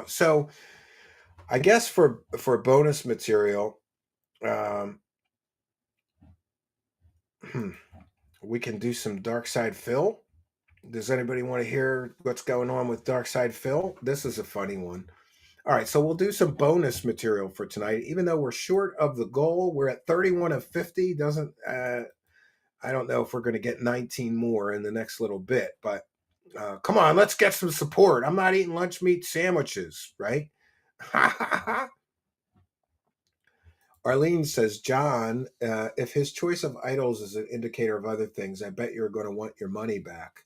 So I guess for bonus material, we can do some Dark Side Phil. Does anybody want to hear what's going on with Dark Side Phil? This is a funny one. All right, so we'll do some bonus material for tonight. Even though we're short of the goal, we're at 31 of 50. I don't know if we're going to get 19 more in the next little bit, but come on, let's get some support. I'm not eating lunch meat sandwiches, right? Arlene says, John, if his choice of idols is an indicator of other things, I bet you're going to want your money back.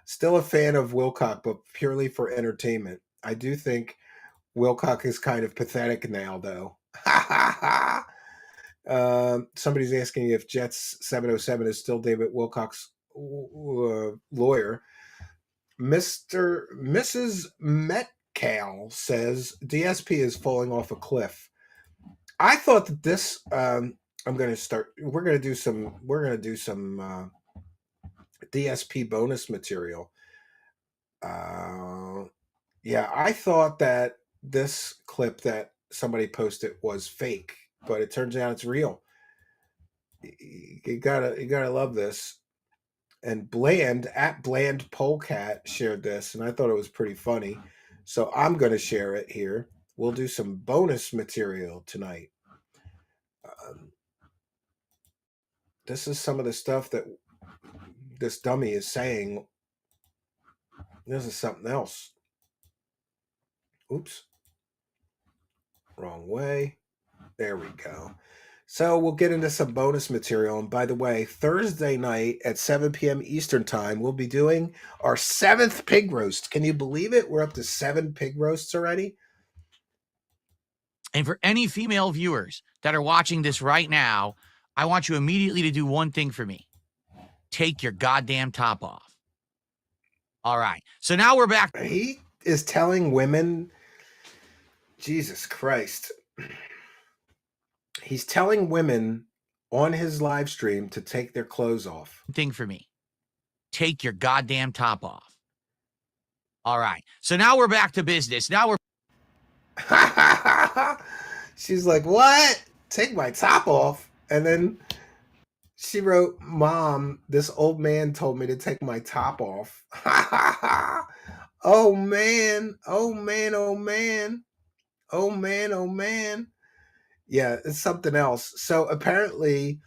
Still a fan of Wilcock, but purely for entertainment. I do think Wilcock is kind of pathetic now, though. Somebody's asking if Jets 707 is still David Wilcock's lawyer. Mrs. Metcalf says DSP is falling off a cliff. I thought that this. We're going to do some DSP bonus material. Yeah, I thought that this clip that somebody posted was fake, but it turns out it's real. You gotta love this. And Bland Polecat shared this, and I thought it was pretty funny. So I'm going to share it here. We'll do some bonus material tonight. This is some of the stuff that this dummy is saying. This is something else. Oops. Wrong way. There we go. So we'll get into some bonus material. And by the way, Thursday night at 7 p.m. Eastern time, we'll be doing our 7th pig roast. Can you believe it? We're up to 7 pig roasts already. And for any female viewers that are watching this right now, I want you immediately to do one thing for me. Take your goddamn top off. All right. So now we're back. He is telling women, Jesus Christ. He's telling women on his live stream to take their clothes off. Thing for me. Take your goddamn top off. All right. So now we're back to business. Now we're. She's like, what? Take my top off? And then she wrote, Mom, this old man told me to take my top off. Oh, man. Oh, man. Oh, man. Oh, man. Oh, man. Yeah, it's something else. So apparently,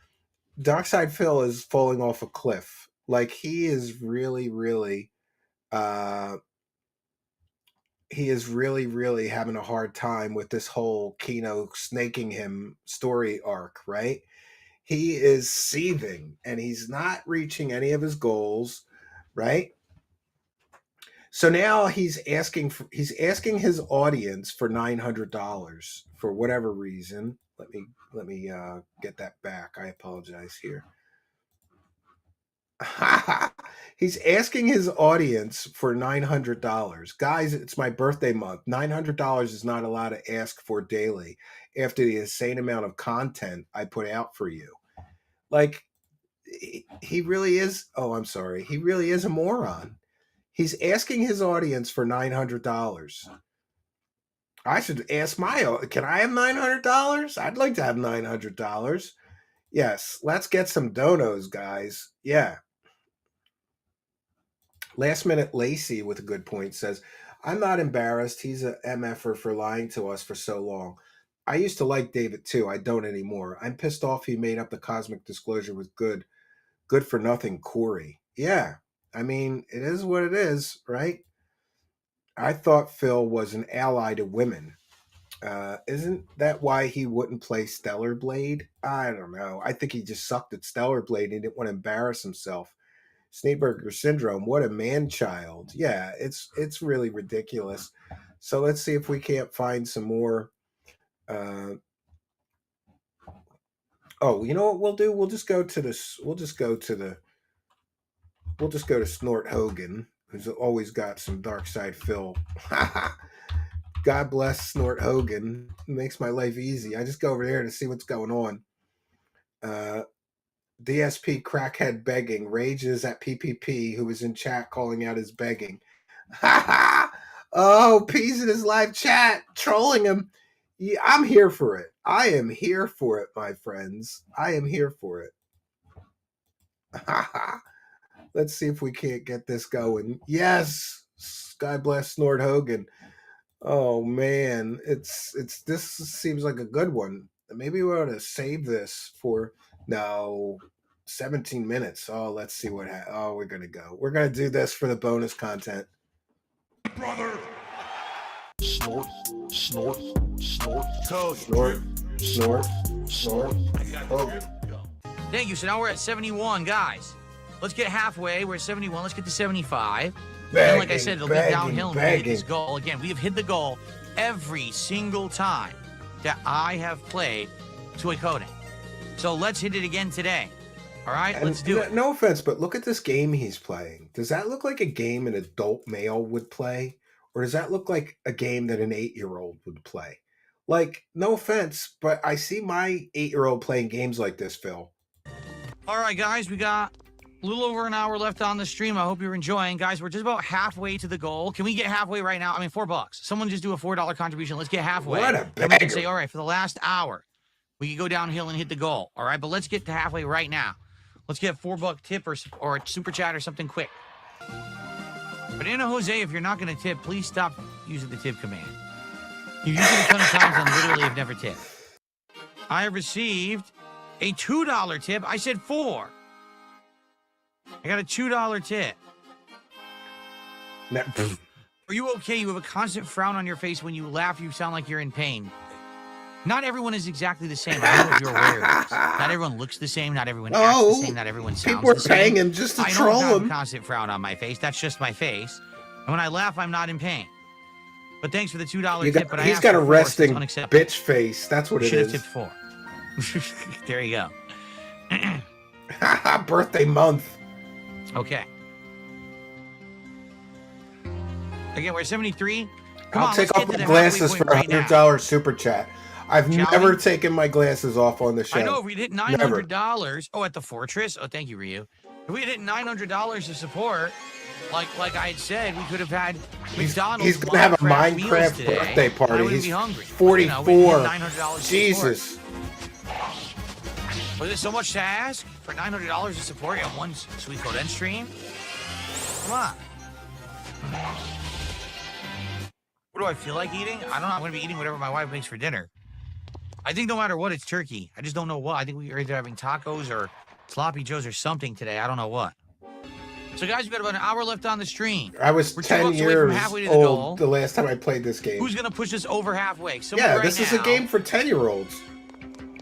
Darkside Phil is falling off a cliff. Like, he is really, really having a hard time with this whole Kino snaking him story arc, right? He is seething, and he's not reaching any of his goals, right? So now he's asking his audience for $900 for whatever reason. Let me get that back. I apologize here. He's asking his audience for $900. Guys, it's my birthday month. $900 is not a lot to ask for daily after the insane amount of content I put out for you. Like, he really is. Oh, I'm sorry. He really is a moron. He's asking his audience for $900. I should ask can I have $900? I'd like to have $900. Yes, let's get some donos, guys. Yeah. Last Minute Lacey with a good point says, I'm not embarrassed. He's a MFer for lying to us for so long. I used to like David too. I don't anymore. I'm pissed off he made up the cosmic disclosure with good for nothing Corey. Yeah. I mean, it is what it is, right? I thought Phil was an ally to women. Isn't that why he wouldn't play Stellar Blade? I don't know. I think he just sucked at Stellar Blade and he didn't want to embarrass himself. Sneeberger syndrome, what a man-child. Yeah, it's really ridiculous. So let's see if we can't find some more. Oh, you know what we'll do? We'll just go to Snort Hogan, who's always got some Dark Side Phil. God bless Snort Hogan. It makes my life easy. I just go over there to see what's going on. DSP crackhead begging rages at PPP, who was in chat calling out his begging. Oh, P's in his live chat trolling him. Yeah, I'm here for it. I am here for it, my friends. I am here for it. Let's see if we can't get this going. Yes, God bless Snort Hogan. Oh man, it's this seems like a good one. Maybe we ought to save this for 17 minutes. Oh, let's see what we're gonna go. We're gonna do this for the bonus content. Brother, Snort, snort, snort, Snort, snort, snort. Oh. Thank you. So now we're at 71, guys. Let's get halfway. We're at 71. Let's get to 75. And like I said, it'll be downhill until we hit this goal. Again, we have hit the goal every single time that I have played Suikoden. So let's hit it again today. All right, And let's do it. No offense, but look at this game he's playing. Does that look like a game an adult male would play? Or does that look like a game that an 8-year-old would play? Like, no offense, but I see my 8-year-old playing games like this, Phil. All right, guys, we got a little over an hour left on the stream. I hope you're enjoying. Guys, we're just about halfway to the goal. Can we get halfway right now? I mean, $4. Someone just do a $4 contribution. Let's get halfway. What a And we can bagger. say, all right, for the last hour, we can go downhill and hit the goal. All right, but let's get to halfway right now. Let's get a $4 tip or a super chat or something quick. But Anna Jose, if you're not going to tip, please stop using the tip command. You've used it a ton of times and literally have never tipped. I have received a $2 tip. I said 4. I got a $2 tip. Now, Are you okay? You have a constant frown on your face. When you laugh, you sound like you're in pain. Not everyone is exactly the same. I don't know if you're aware of this. Not everyone looks the same. Not everyone acts the same. Not everyone sounds people are the same. paying him just to I troll don't have a him. constant frown on my face. That's just my face. And when I laugh, I'm not in pain. But thanks for the $2 tip. But I He's asked got a for 4, so it's resting unacceptable. bitch face. That's what You it should have is. tipped 4. There you go. Birthday month. Okay. Again, we're 73. Come I'll on, take let's off get to my the halfway glasses point for a right now. $100 super chat. I've Shall never we? taken my glasses off on the show. I know if we'd hit $900. Oh, at the Fortress. Oh, thank you, Ryu. If we had hit $900 of support, like I had said, we could have had McDonald's. He's gonna have a Minecraft meals Minecraft today. birthday I party. wouldn't He's be hungry. 44. We had $900 of Jesus. support. Was it so much to ask for $900 of support on one Suikoden stream? Come on. What do I feel like eating? I don't know. I'm going to be eating whatever my wife makes for dinner. I think no matter what, it's turkey. I just don't know what. I think we are either having tacos or sloppy joes or something today. I don't know what. So, guys, we've got about an hour left on the stream. I was We're 2 10 bucks away from years halfway to the goal. old the last time I played this game. Who's going to push us over halfway? Someone Yeah, right this is a now. game for 10-year-olds.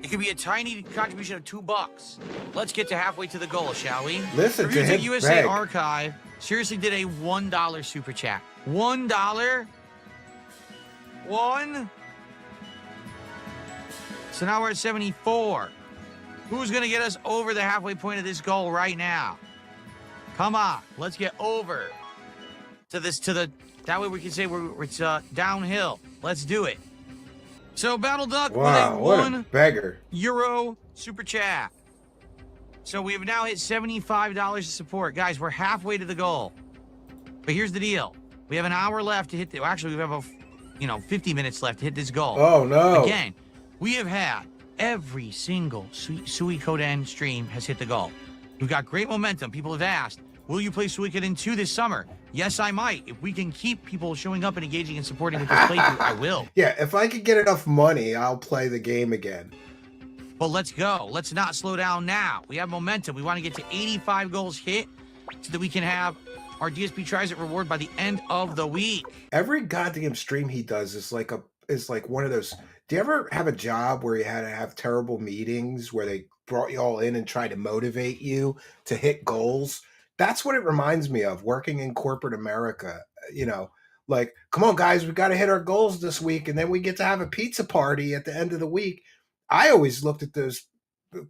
It could be a tiny contribution of $2. Let's get to halfway to the goal, shall we? Listen to Reviews at him USA beg. Archive seriously did a $1 super chat. $1? 1? So now we're at 74. Who's going to get us over the halfway point of this goal right now? Come on, let's get over to this, that way we can say it's downhill. Let's do it. So Battle Duck Wow, with what a a beggar. €1 super chat. So we have now hit $75 of support. Guys, we're halfway to the goal. But here's the deal. We have an hour left to hit the, actually we have about 50 minutes left to hit this goal. Oh, no. Again, we have had every single Suikoden stream has hit the goal. We've got great momentum. People have asked, will you play Suikoden 2 this summer? Yes, I might. If we can keep people showing up and engaging and supporting with this playthrough, I will. Yeah, if I could get enough money, I'll play the game again. But let's go. Let's not slow down now. We have momentum. We want to get to 85 goals hit so that we can have our DSP tries it reward by the end of the week. Every goddamn stream he does is like one of those. Do you ever have a job where you had to have terrible meetings where they brought you all in and tried to motivate you to hit goals? That's what it reminds me of, working in corporate America. Like, come on, guys, we got to hit our goals this week, and then we get to have a pizza party at the end of the week. I always looked at those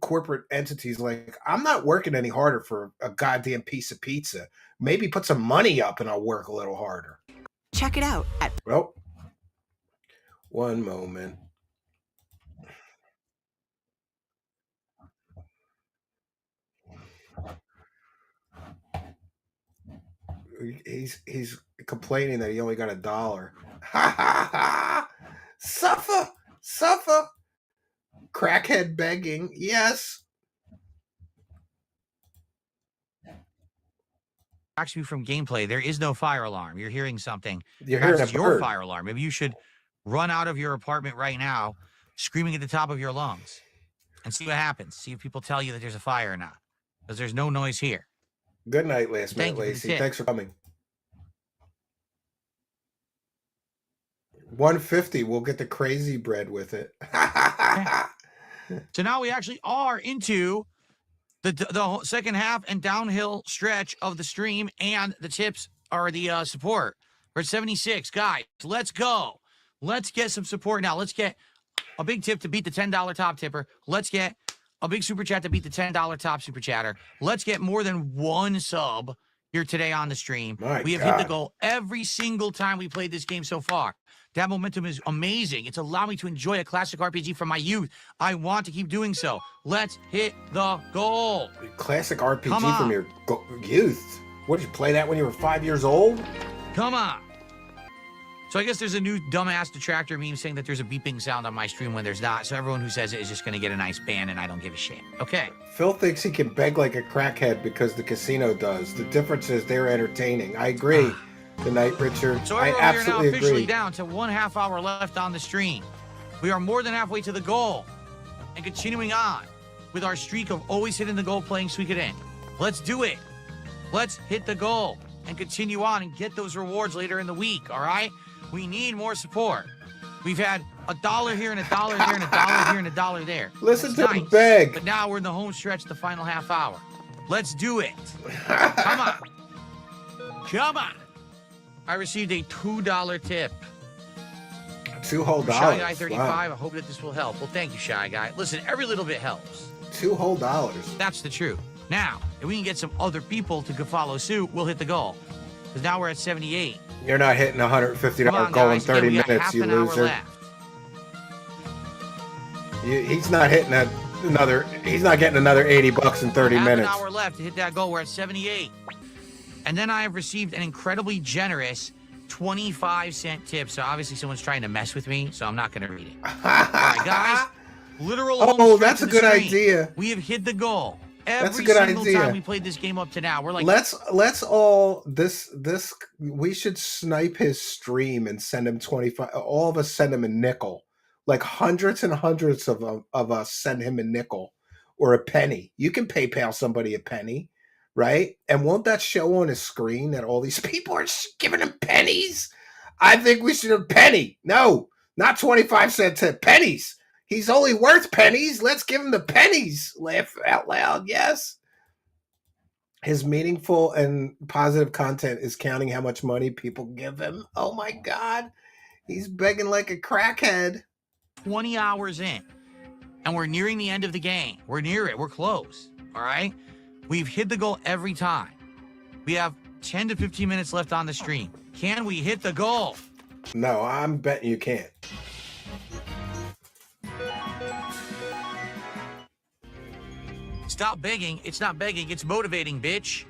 corporate entities like, I'm not working any harder for a goddamn piece of pizza. Maybe put some money up and I'll work a little harder. Check it out at Well, one moment. He's complaining that he only got $1. Ha ha ha! Suffer! Crackhead begging. Yes. Actually, from gameplay, there is no fire alarm. You're hearing something. You're Perhaps hearing it's a your bird. fire alarm. Maybe you should run out of your apartment right now, screaming at the top of your lungs, and see what happens. See if people tell you that there's a fire or not, because there's no noise here. Good night, Last Thank Minute you for the Lacey. tip. Thanks for coming. $150. We'll get the crazy bread with it. So now we actually are into the second half and downhill stretch of the stream, and the tips are the support. We're at 76, guys. Let's go. Let's get some support now. Let's get a big tip to beat the $10 top tipper. Let's get a big super chat to beat the $10 top super chatter. Let's get more than one sub here today on the stream. We have hit the goal every single time we played this game so far. That momentum is amazing. It's allowed me to enjoy a classic RPG from my youth. I want to keep doing so. Let's hit the goal. Classic RPG from your youth. What, did you play that when you were 5 years old? Come on. So I guess there's a new dumbass detractor meme saying that there's a beeping sound on my stream when there's not. So everyone who says it is just going to get a nice ban, and I don't give a shit. Okay. Phil thinks he can beg like a crackhead because the casino does. The difference is they're entertaining. I agree. Good night, Richard. So I everyone, absolutely we are now officially agree. down to 1/2 hour left on the stream. We are more than halfway to the goal and continuing on with our streak of always hitting the goal, playing Suikoden. Let's do it. Let's hit the goal and continue on and get those rewards later in the week, all right? We need more support. We've had $1 here and $1 here and $1 here and $1 there. Listen That's to him nice. beg. But now we're in the home stretch, the final half hour. Let's do it. Come on. Come on. I received a $2 tip. $2 whole Shy dollars. Guy 35. Wow. I hope that this will help. Well, thank you, Shy Guy. Listen, every little bit helps. $2 whole dollars. That's the truth. Now, if we can get some other people to follow suit, we'll hit the goal. Because now we're at 78. You're not hitting a $150 Come on, goal in guys. 30 Again, we got minutes, half you an hour loser. left. He's not hitting another. He's not getting another $80 in 30 minutes. Half an hour left to hit that goal. We're at 78. And then I have received an incredibly generous 25-cent tip. So obviously someone's trying to mess with me, so I'm not going to read it. All right, guys. Literal home Oh, stretch that's a of the good stream. idea. We have hit the goal. Every a good single idea. time we played this game up to now. We're like, Let's all this we should snipe his stream and send him 25. All of us send him a nickel. Like hundreds and hundreds of us send him a nickel or a penny. You can PayPal somebody a penny, right? And won't that show on his screen that all these people are giving him pennies? I think we should have penny. No, not 25 cents, pennies. He's only worth pennies. Let's give him the pennies. Laugh out loud. Yes. His meaningful and positive content is counting how much money people give him. Oh my God. He's begging like a crackhead. 20 hours in, and we're nearing the end of the game. We're near it. We're close. All right? We've hit the goal every time. We have 10 to 15 minutes left on the stream. Can we hit the goal? No, I'm betting you can't. Stop begging. It's not begging. It's motivating, bitch.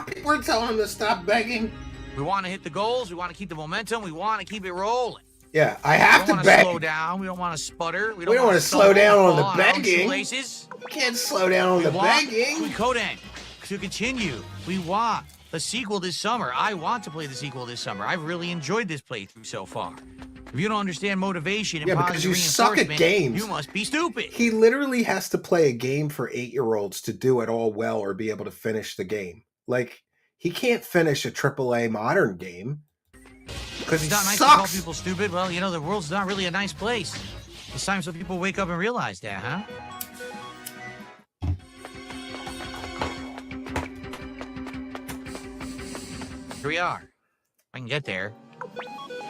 People are telling him to stop begging. We want to hit the goals. We want to keep the momentum. We want to keep it rolling. Yeah, I have We to don't want to beg. slow down. We don't want to sputter. We don't want to slow down on the begging. Shoelaces. We can't slow down on the begging. Suikoden to continue. We want the sequel this summer. I want to play the sequel this summer. I've really enjoyed this playthrough so far. If you don't understand motivation and Yeah, because positive you suck at reinforcement, games. you must be stupid. He literally has to play a game for 8-year-olds to do it all well or be able to finish the game. Like, he can't finish a AAA modern game because he It's not nice to call sucks. people stupid. Well, you know, the world's not really a nice place. It's time so people wake up and realize that, huh? Here we are. I can get there.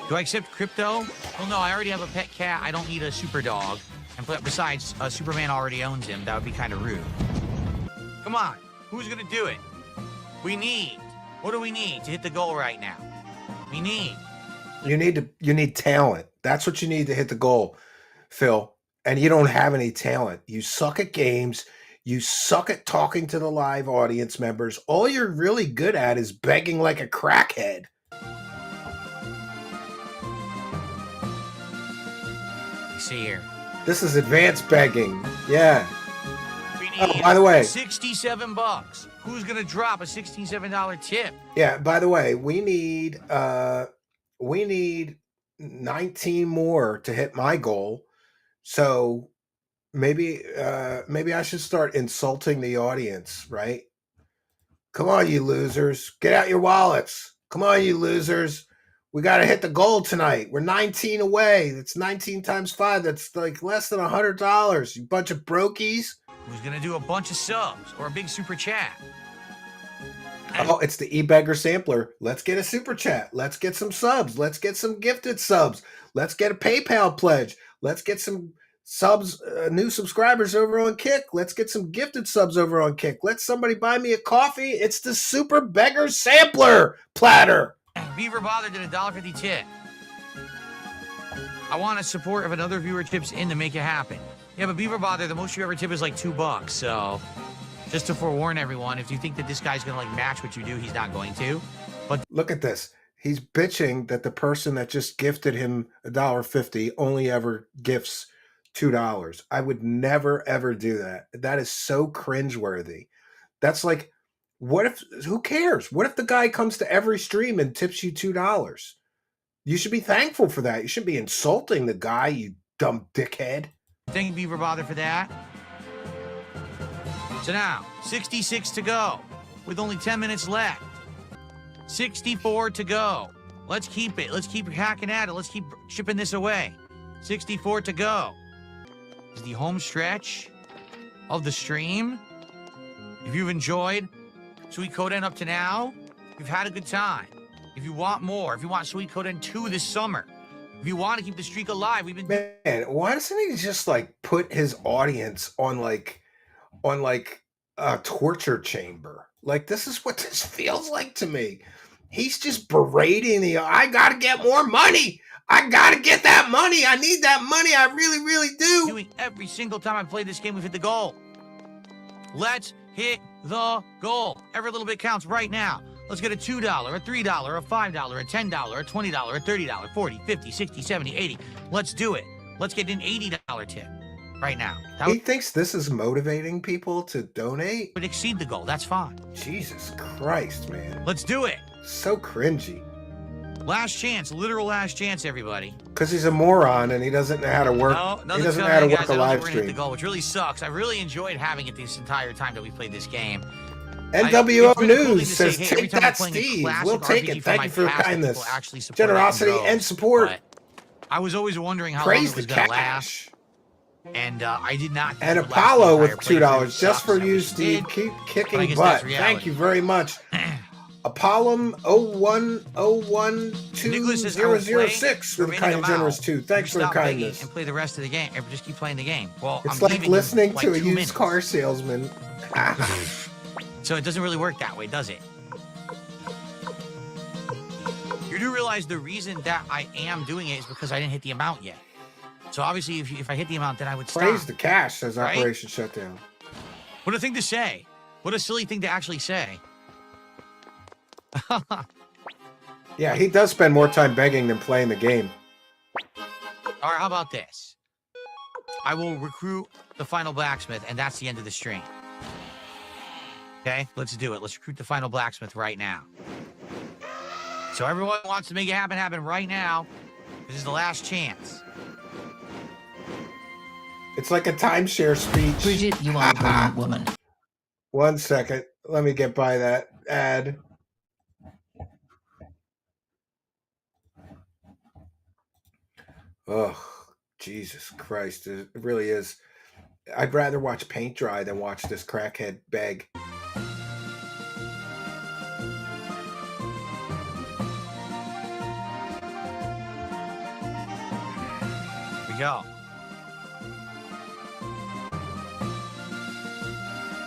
Do I accept crypto? Well, no, I already have a pet cat. I don't need a super dog. And besides, Superman already owns him. That would be kind of rude. Come on. Who's going to do it? What do we need to hit the goal right now? You need talent. That's what you need to hit the goal, Phil. And you don't have any talent. You suck at games. You suck at talking to the live audience members. All you're really good at is begging like a crackhead. See here. This is advanced begging. Yeah. We need Oh, by the way. $67. Who's going to drop a $67 tip? Yeah, by the way, we need 19 more to hit my goal. So maybe I should start insulting the audience, right? Come on, you losers. Get out your wallets. Come on, you losers. We got to hit the goal tonight. We're 19 away. That's 19 times 5. That's like less than $100. You bunch of brokies. Who's going to do a bunch of subs or a big super chat? Oh, it's the e-beggar sampler. Let's get a super chat. Let's get some subs. Let's get some gifted subs. Let's get a PayPal pledge. Let's get some subs, new subscribers over on Kick. Let's get some gifted subs over on Kick. Let somebody buy me a coffee. It's the super beggar sampler platter. Beaver Bother did a $1.50 tip. I want a support of another viewer chips in to make it happen. Yeah, but Beaver Bother, the most you ever tip is like $2. So just to forewarn everyone, if you think that this guy's gonna like match what you do, he's not going to. But look at this. He's bitching that the person that just gifted him $1.50 only ever gifts $2. I would never ever do that. That is so cringeworthy. That's like, what if, who cares? What if the guy comes to every stream and tips you $2? You should be thankful for that. You shouldn't be insulting the guy, you dumb dickhead. thank you, Beaver Bother, for that. So now, 66 to go, with only 10 minutes left. 64 to go. Let's keep it. Let's keep hacking at it. Let's keep chipping this away. 64 to go. Is the home stretch of the stream. If you've enjoyed Sweet Coden up to now, you've had a good time. If you want more, if you want Sweet Coden 2 this summer, if you want to keep the streak alive, we've been... Man, why doesn't he just like put his audience on a torture chamber? Like, this is what this feels like to me. He's just berating I gotta get more money. I gotta get that money. I need that money. I really, really do. Doing every single time I play this game, we've hit the goal. Let's hit the goal. Every little bit counts right now. Let's get a $2, a $3, a $5, a $10, a $20, a $30, $40, $50, $60, $70, $80. Let's do it. Let's get an $80 tip right now. He thinks this is motivating people to donate? Would exceed the goal. That's fine. Jesus Christ, man. Let's do it. So cringy. Last chance, literal last chance, everybody. Because he's a moron and he doesn't know how to work. No, he doesn't know how to work a live stream. The goal, which really sucks. I really enjoyed having it this entire time that we played this game. NWO News cool says, say, hey, take that, Steve. We'll take it. Thank you for your kindness, generosity, and support. I was always wondering how long it was going to last. And I did not. And Apollo with $2 just for you, Steve. Keep kicking butt. Thank you very much. Apollo 010120006 with a kind of generous too. Thanks for the kindness. And play the rest of the game. Or just keep playing the game. Well, it's like listening to a used car salesman. So it doesn't really work that way, does it? You do realize the reason that I am doing it is because I didn't hit the amount yet. So obviously, if I hit the amount, then I would stop. Praise the cash, says right? Operation Shutdown. What a thing to say. What a silly thing to actually say. Yeah, he does spend more time begging than playing the game. All right, how about this? I will recruit the final blacksmith, and that's the end of the stream. Okay, let's do it. Let's recruit the final blacksmith right now. So everyone wants to make it happen right now. This is the last chance. It's like a timeshare speech. Bridget, you are a brilliant woman. 1 second. Let me get by that ad. Oh, Jesus Christ. It really is. I'd rather watch paint dry than watch this crackhead beg. Here we go.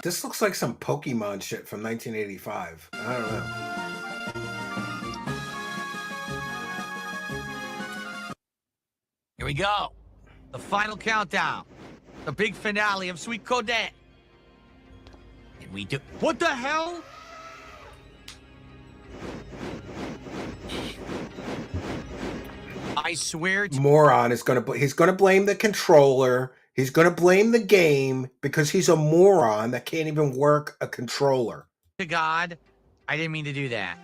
This looks like some Pokemon shit from 1985. I don't know. Here we go. The final countdown. The big finale of Sweet Coden. And we do... What the hell? I swear to... Moron is he's gonna blame the controller. He's gonna blame the game because he's a moron that can't even work a controller. To God, I didn't mean to do that.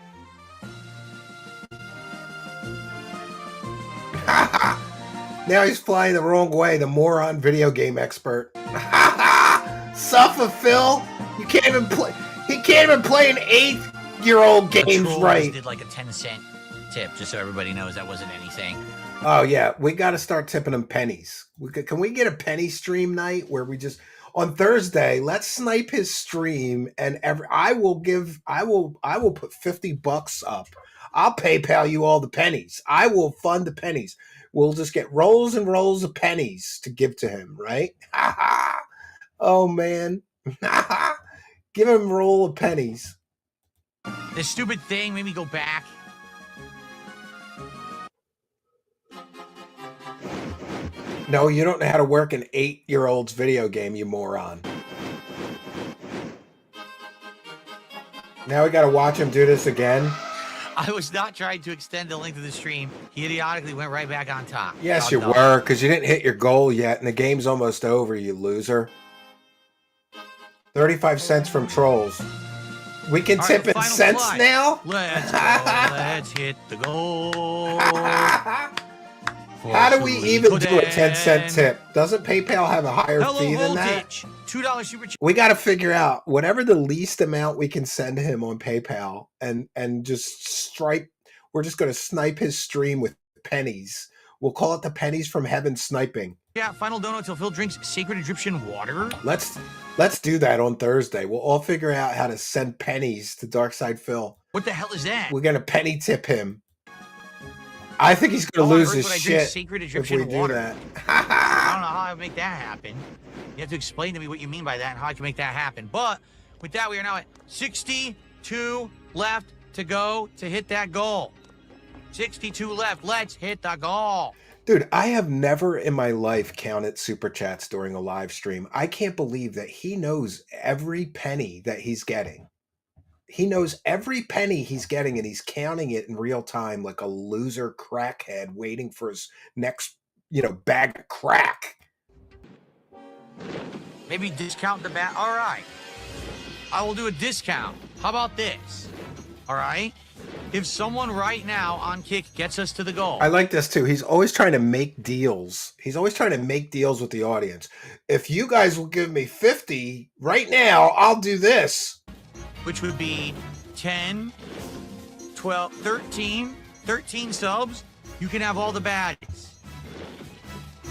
Now he's flying the wrong way, the moron video game expert. Suffer, Phil. You can't even play. He can't even play an 8-year-old games right. Did like a 10-cent tip, just so everybody knows that wasn't anything. Oh yeah, we got to start tipping them pennies. Can we get a penny stream night where we just on Thursday? Let's snipe his stream, and I will put $50 up. I'll PayPal you all the pennies. I will fund the pennies. We'll just get rolls and rolls of pennies to give to him, right? Oh man, give him a roll of pennies. This stupid thing made me go back. No, you don't know how to work an 8-year-old's video game, you moron. Now we got to watch him do this again. I was not trying to extend the length of the stream. He idiotically went right back on top. Yes, you were, because you didn't hit your goal yet, and the game's almost over, you loser. 35 cents from trolls. We can tip in cents flight. now? Let's go. Let's hit the goal. How do we even do a 10-cent tip? Doesn't PayPal have a higher fee than that? $2 super chat. We got to figure out whatever the least amount we can send him on PayPal and just stripe. We're just going to snipe his stream with pennies. We'll call it the pennies from heaven sniping. Yeah, final donut till Phil drinks sacred Egyptian water. Let's do that on Thursday. We'll all figure out how to send pennies to Darkside Phil. What the hell is that? We're going to penny tip him. I think he's going to lose his shit sacred if Egyptian we do water. that. I don't know how I make that happen. You have to explain to me what you mean by that and how I can make that happen. But with that, we are now at 62 left to go to hit that goal. 62 left. Let's hit the goal. Dude, I have never in my life counted super chats during a live stream. I can't believe that he knows every penny that he's getting. He knows every penny he's getting, and he's counting it in real time like a loser crackhead waiting for his next, bag of crack. Maybe discount the bat. All right. I will do a discount. How about this? All right. If someone right now on Kick gets us to the goal. I like this too. He's always trying to make deals. He's always trying to make deals with the audience. If you guys will give me 50 right now, I'll do this. Which would be 10, 12, 13 subs. You can have all the badges.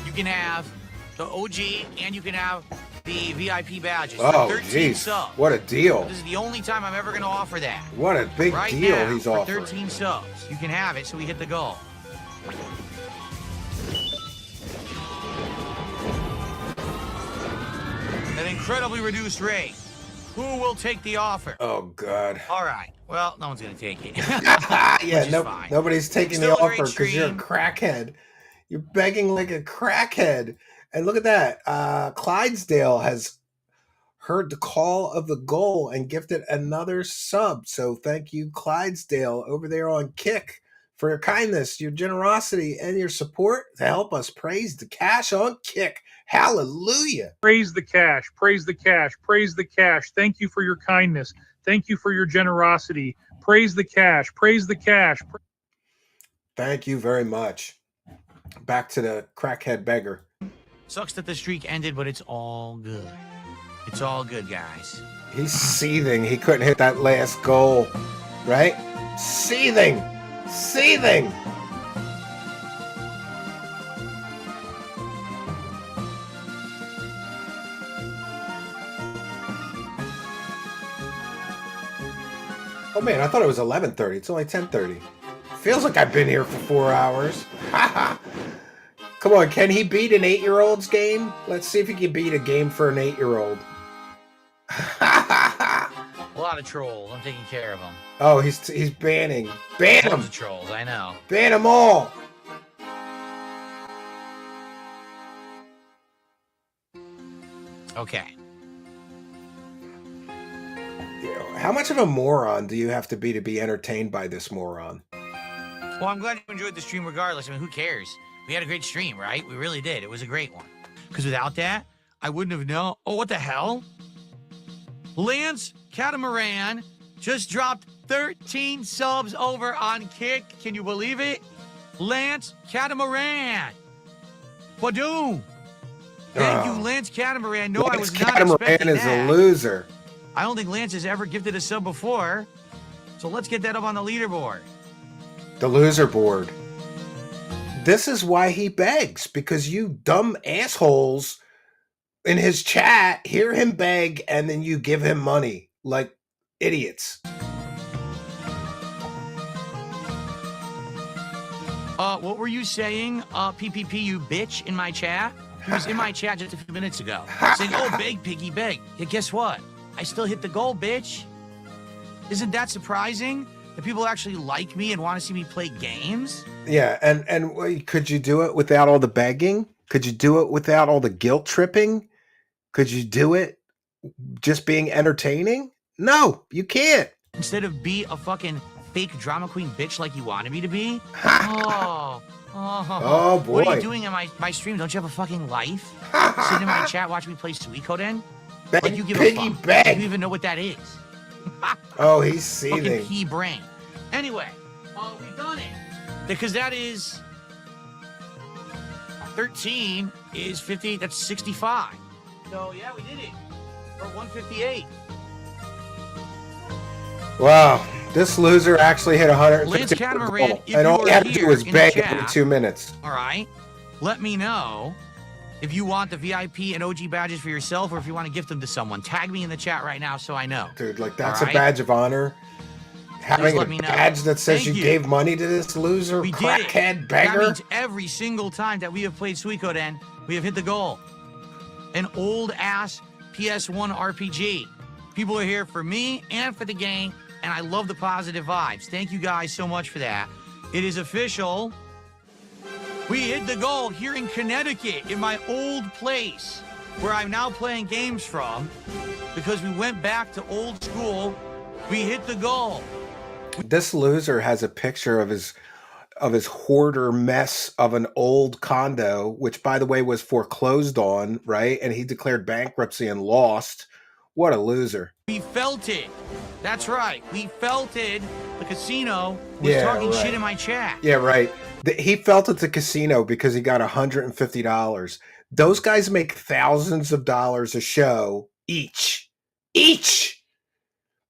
You can have the OG, and you can have the VIP badges. Oh, 13 jeez. subs. What a deal. This is the only time I'm ever going to offer that. What a big right deal now, he's for offering. 13 subs. You can have it, so we hit the goal. An incredibly reduced rate. Who will take the offer? Oh, God. All right. Well, no one's going to take it. Yeah, nobody's taking the Still a great offer because you're a stream. crackhead. You're begging like a crackhead. And look at that. Clydesdale has heard the call of the goal and gifted another sub. So thank you, Clydesdale, over there on Kick, for your kindness, your generosity, and your support to help us praise the cash on Kick. Hallelujah. Praise the cash. Praise the cash. Praise the cash. Thank you for your kindness. Thank you for your generosity. Praise the cash. Praise the cash. Thank you very much. Back to the crackhead beggar. Sucks that the streak ended, but it's all good. It's all good, guys. He's seething. He couldn't hit that last goal, right? Seething. Seething. Oh man, I thought it was 11:30. It's only 10:30. Feels like I've been here for 4 hours. Come on, can he beat an 8-year-old's game? Let's see if he can beat a game for an 8-year-old. A lot of trolls. I'm taking care of them. Oh, he's banning. Ban Tons him. of trolls, I know. Ban them all. Okay. How much of a moron do you have to be entertained by this moron? Well, I'm glad you enjoyed the stream regardless. I mean, who cares? We had a great stream, right? We really did. It was a great one. Because without that, I wouldn't have known. Oh, what the hell? Lance Catamaran just dropped 13 subs over on Kick. Can you believe it? Lance Catamaran. Badoom. Thank you, Lance Catamaran. No, I was not Catamaran expecting is that. a loser. I don't think Lance has ever gifted a sub before. So let's get that up on the leaderboard. The loser board. This is why he begs, because you dumb assholes in his chat hear him beg and then you give him money like idiots. What were you saying, PPP, you bitch, in my chat? He was in my chat just a few minutes ago, saying, oh, beg, piggy, beg. Yeah, guess what? I still hit the goal, bitch. Isn't that surprising? That people actually like me and want to see me play games? Yeah, and could you do it without all the begging? Could you do it without all the guilt tripping? Could you do it just being entertaining? No, you can't. Instead of be a fucking fake drama queen bitch like you wanted me to be? Oh, boy. What are you doing in my stream? Don't you have a fucking life? Sitting in my chat watching me play Suikoden? Like you give a fuck. Do you even know what that is? Oh, he's seething. Fucking pea brain. Anyway, we've done it. Because that is 13 is 50, that's 65. So yeah, we did it. We're 158. Wow, this loser actually hit 150. Lance Catamaran, if and all you he are had to do here was in beg the every chat, 2 minutes. All right. Let me know if you want the VIP and OG badges for yourself or if you want to gift them to someone. Tag me in the chat right now so I know. Dude, like that's All a right? badge of honor. Having let a me know. badge that says Thank you you. gave money to this loser, We did it. crackhead That beggar. means every single time that we have played Suikoden, we have hit the goal. An old-ass PS1 RPG. People are here for me and for the game, and I love the positive vibes. Thank you guys so much for that. It is official. We hit the goal here in Connecticut, in my old place, where I'm now playing games from, because we went back to old school. We hit the goal. This loser has a picture of his hoarder mess of an old condo, which by the way was foreclosed on, right? And he declared bankruptcy and lost. What a loser. We felt it. That's right. We felt it. The casino was Yeah, talking right. shit in my chat. Yeah, right. He felt at the casino because he got $150. Those guys make thousands of dollars a show each.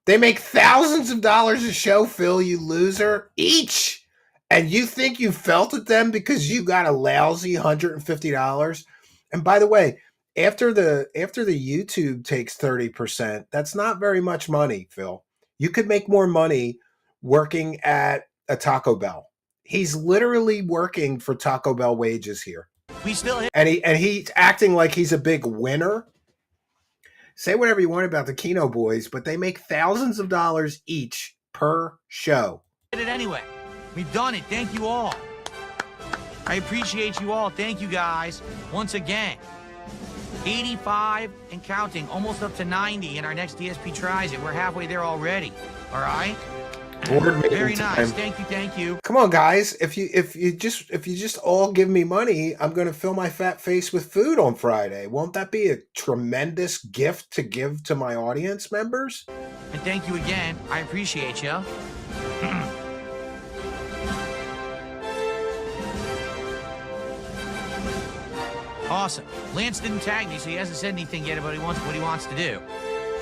They make thousands of dollars a show, Phil, you loser. Each. And you think you felt at them because you got a lousy $150? And by the way, after the YouTube takes 30%, that's not very much money, Phil. You could make more money working at a Taco Bell. He's literally working for Taco Bell wages here. We still hit. And he's acting like he's a big winner. Say whatever you want about the Kino boys, but they make thousands of dollars each per show. It anyway. We've done it. Thank you all. I appreciate you all. Thank you guys. Once again, 85 and counting, almost up to 90 in our next DSP tries it. We're halfway there already. All right. Board meeting Very nice. time. Thank you. Come on, guys. If you just all give me money, I'm going to fill my fat face with food on Friday. Won't that be a tremendous gift to give to my audience members? And thank you again. I appreciate you. Awesome. Lance didn't tag me, so he hasn't said anything yet about what he wants to do.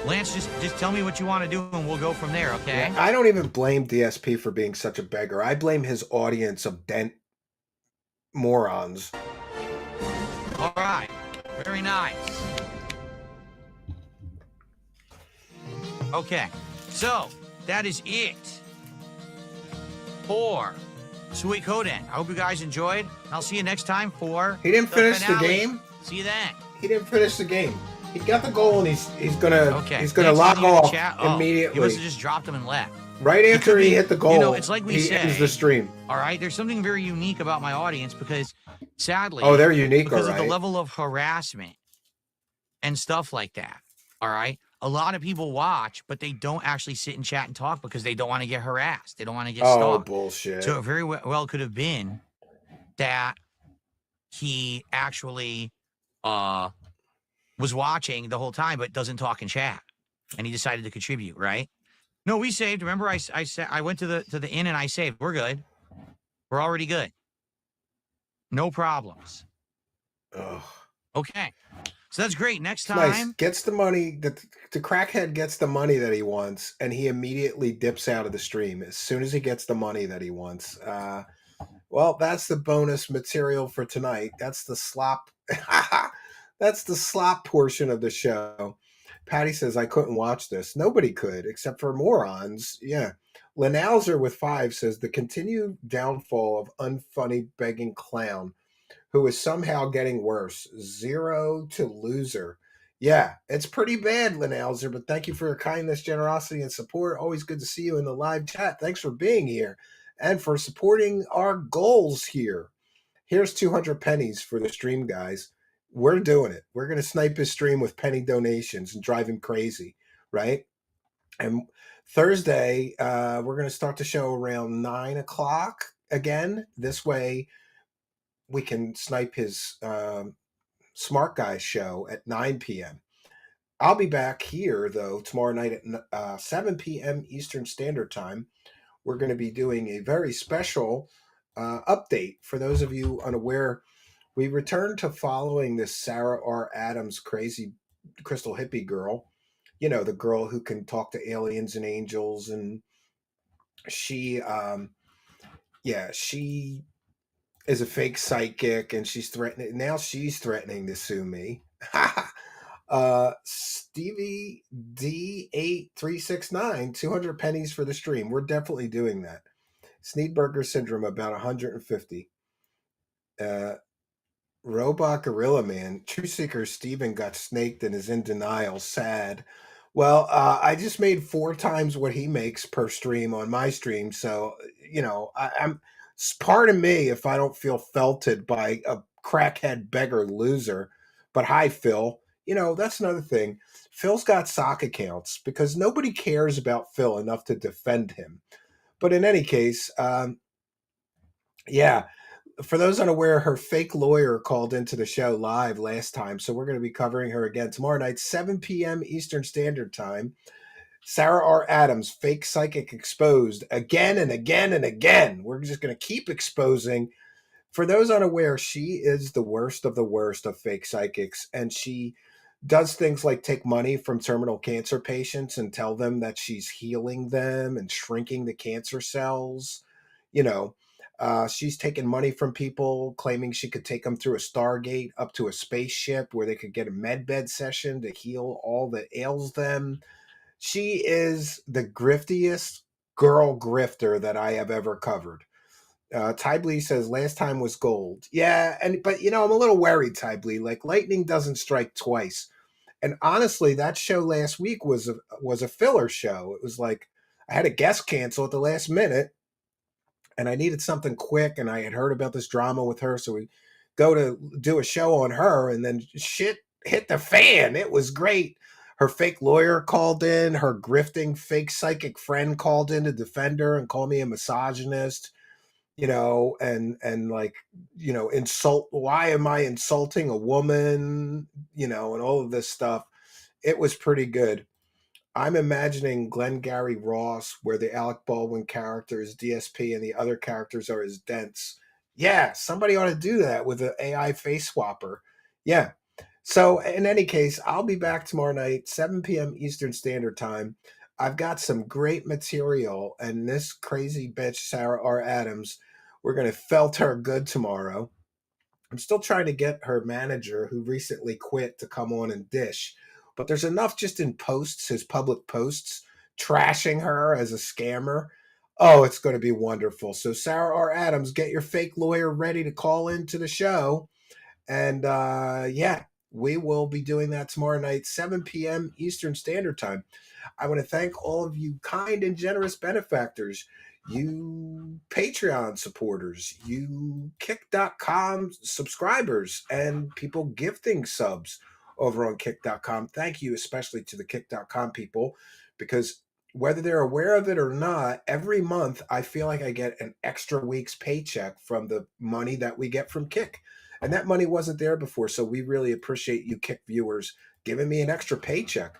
Lance, just tell me what you want to do, and we'll go from there, okay? I don't even blame DSP for being such a beggar. I blame his audience of dent morons. All right. Very nice. Okay. So, that is it for Suikoden. I hope you guys enjoyed. I'll see you next time for He didn't finish the finale. game? See you then. He didn't finish the game. He got the goal and he's gonna Okay. he's gonna Thanks for log leaving the off chat. Oh, immediately. He must have just dropped him and left. Right It after could he be- hit the goal, you know, it's like we he say. ends the stream. All right. There's something very unique about my audience because, sadly, Oh, they're unique, because all of the right. level of harassment and stuff like that. All right. A lot of people watch, but they don't actually sit and chat and talk because they don't want to get harassed. They don't want to get Oh, stalked. bullshit. So it very well could have been that he actually was watching the whole time, but doesn't talk and chat, and he decided to contribute. Right? No, we saved. Remember, I went to the inn and I saved. We're good. We're already good. No problems. Ugh. Okay. So that's great. Next It's nice. time, Gets the money. The crackhead gets the money that he wants, and he immediately dips out of the stream as soon as he gets the money that he wants. Well, that's the bonus material for tonight. That's the slop. That's the slop portion of the show. Patty says, I couldn't watch this. Nobody could, except for morons. Yeah. Lenalzer with 5 says, the continued downfall of unfunny begging clown who is somehow getting worse. 0 to loser. Yeah, it's pretty bad, Lenalzer, but thank you for your kindness, generosity, and support. Always good to see you in the live chat. Thanks for being here and for supporting our goals here. Here's 200 pennies for the stream, guys. We're doing it. We're going to snipe his stream with penny donations and drive him crazy, right? And Thursday, we're going to start the show around 9 o'clock again. This way, we can snipe his Smart Guy show at 9 p.m. I'll be back here, though, tomorrow night at 7 p.m. Eastern Standard Time. We're going to be doing a very special update. For those of you unaware, we returned to following this Sarah R. Adams crazy crystal hippie girl. You know, the girl who can talk to aliens and angels. And she is a fake psychic, and she's threatening. Now she's threatening to sue me. Stevie D8369, 200 pennies for the stream. We're definitely doing that. Sneedberger syndrome, about 150. Robot Gorilla Man, True Seeker Steven got snaked and is in denial. Sad. Well, I just made 4 times what he makes per stream on my stream, so you know, I'm. Pardon me if I don't feel felted by a crackhead beggar loser. But hi, Phil. You know, that's another thing. Phil's got sock accounts because nobody cares about Phil enough to defend him. But in any case, yeah. For those unaware, her fake lawyer called into the show live last time, so we're going to be covering her again tomorrow night, 7 p.m. Eastern Standard Time. Sarah R. Adams, fake psychic exposed again and again and again. We're just going to keep exposing. For those unaware, she is the worst of fake psychics, and she does things like take money from terminal cancer patients and tell them that she's healing them and shrinking the cancer cells. You know, she's taken money from people claiming she could take them through a Stargate up to a spaceship where they could get a med bed session to heal all that ails them. She is the griftiest girl grifter that I have ever covered. Ty Blee says last time was gold. Yeah, but you know, I'm a little worried, Ty Blee. Like lightning doesn't strike twice. And honestly, that show last week was a filler show. It was like I had a guest cancel at the last minute, and I needed something quick, and I had heard about this drama with her, so we go to do a show on her, and then shit hit the fan. It was great. Her fake lawyer called in. Her grifting fake psychic friend called in to defend her and call me a misogynist, you know, and like, you know, insult. Why am I insulting a woman? You know, and all of this stuff. It was pretty good. I'm imagining Glengarry Ross, where the Alec Baldwin character is DSP and the other characters are his dents. Yeah, somebody ought to do that with an AI face swapper. Yeah. So in any case, I'll be back tomorrow night, 7 p.m. Eastern Standard Time. I've got some great material, and this crazy bitch, Sarah R. Adams, we're going to felt her good tomorrow. I'm still trying to get her manager, who recently quit, to come on and dish. But there's enough just in posts, his public posts, trashing her as a scammer. Oh, it's going to be wonderful. So Sarah R. Adams, get your fake lawyer ready to call into the show. And yeah, we will be doing that tomorrow night, 7 p.m. Eastern Standard Time. I want to thank all of you kind and generous benefactors, you Patreon supporters, you Kick.com subscribers, and people gifting subs over on Kick.com. Thank you especially to the Kick.com people, because whether they're aware of it or not, every month I feel like I get an extra week's paycheck from the money that we get from Kick. And that money wasn't there before, so we really appreciate you Kick viewers giving me an extra paycheck.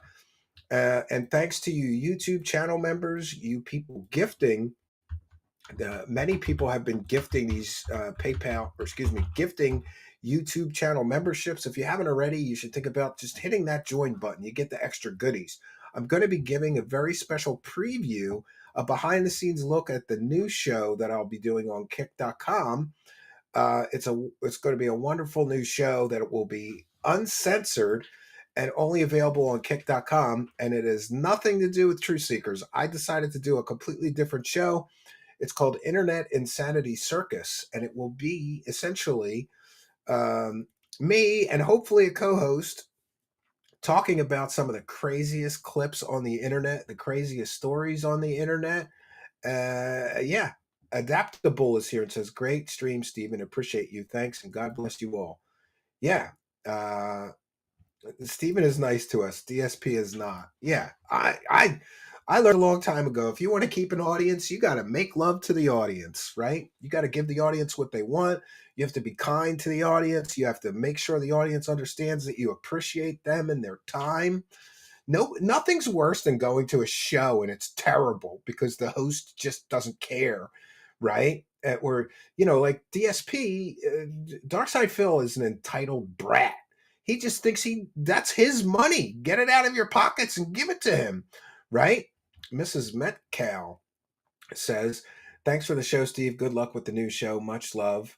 And thanks to you YouTube channel members, you people gifting. Many people have been gifting these gifting YouTube channel memberships. If you haven't already, you should think about just hitting that join button. You get the extra goodies. I'm going to be giving a very special preview, a behind the scenes look at the new show that I'll be doing on kick.com. It's going to be a wonderful new show that will be uncensored and only available on kick.com. And it has nothing to do with Truth Seekers. I decided to do a completely different show. It's called Internet Insanity Circus, and it will be essentially me and hopefully a co-host talking about some of the craziest clips on the internet, the craziest stories on the internet. Yeah, Adaptable is here and says, great stream, Stephen. Appreciate you. Thanks, and God bless you all. Yeah, Stephen is nice to us. DSP is not. Yeah, I learned a long time ago, if you want to keep an audience, you got to make love to the audience, right? You got to give the audience what they want. You have to be kind to the audience. You have to make sure the audience understands that you appreciate them and their time. No, nothing's worse than going to a show and it's terrible because the host just doesn't care, right? Or, like DSP, Darkside Phil is an entitled brat. He just thinks that's his money. Get it out of your pockets and give it to him, right? Mrs. Metcalf says, thanks for the show, Steve. Good luck with the new show. Much love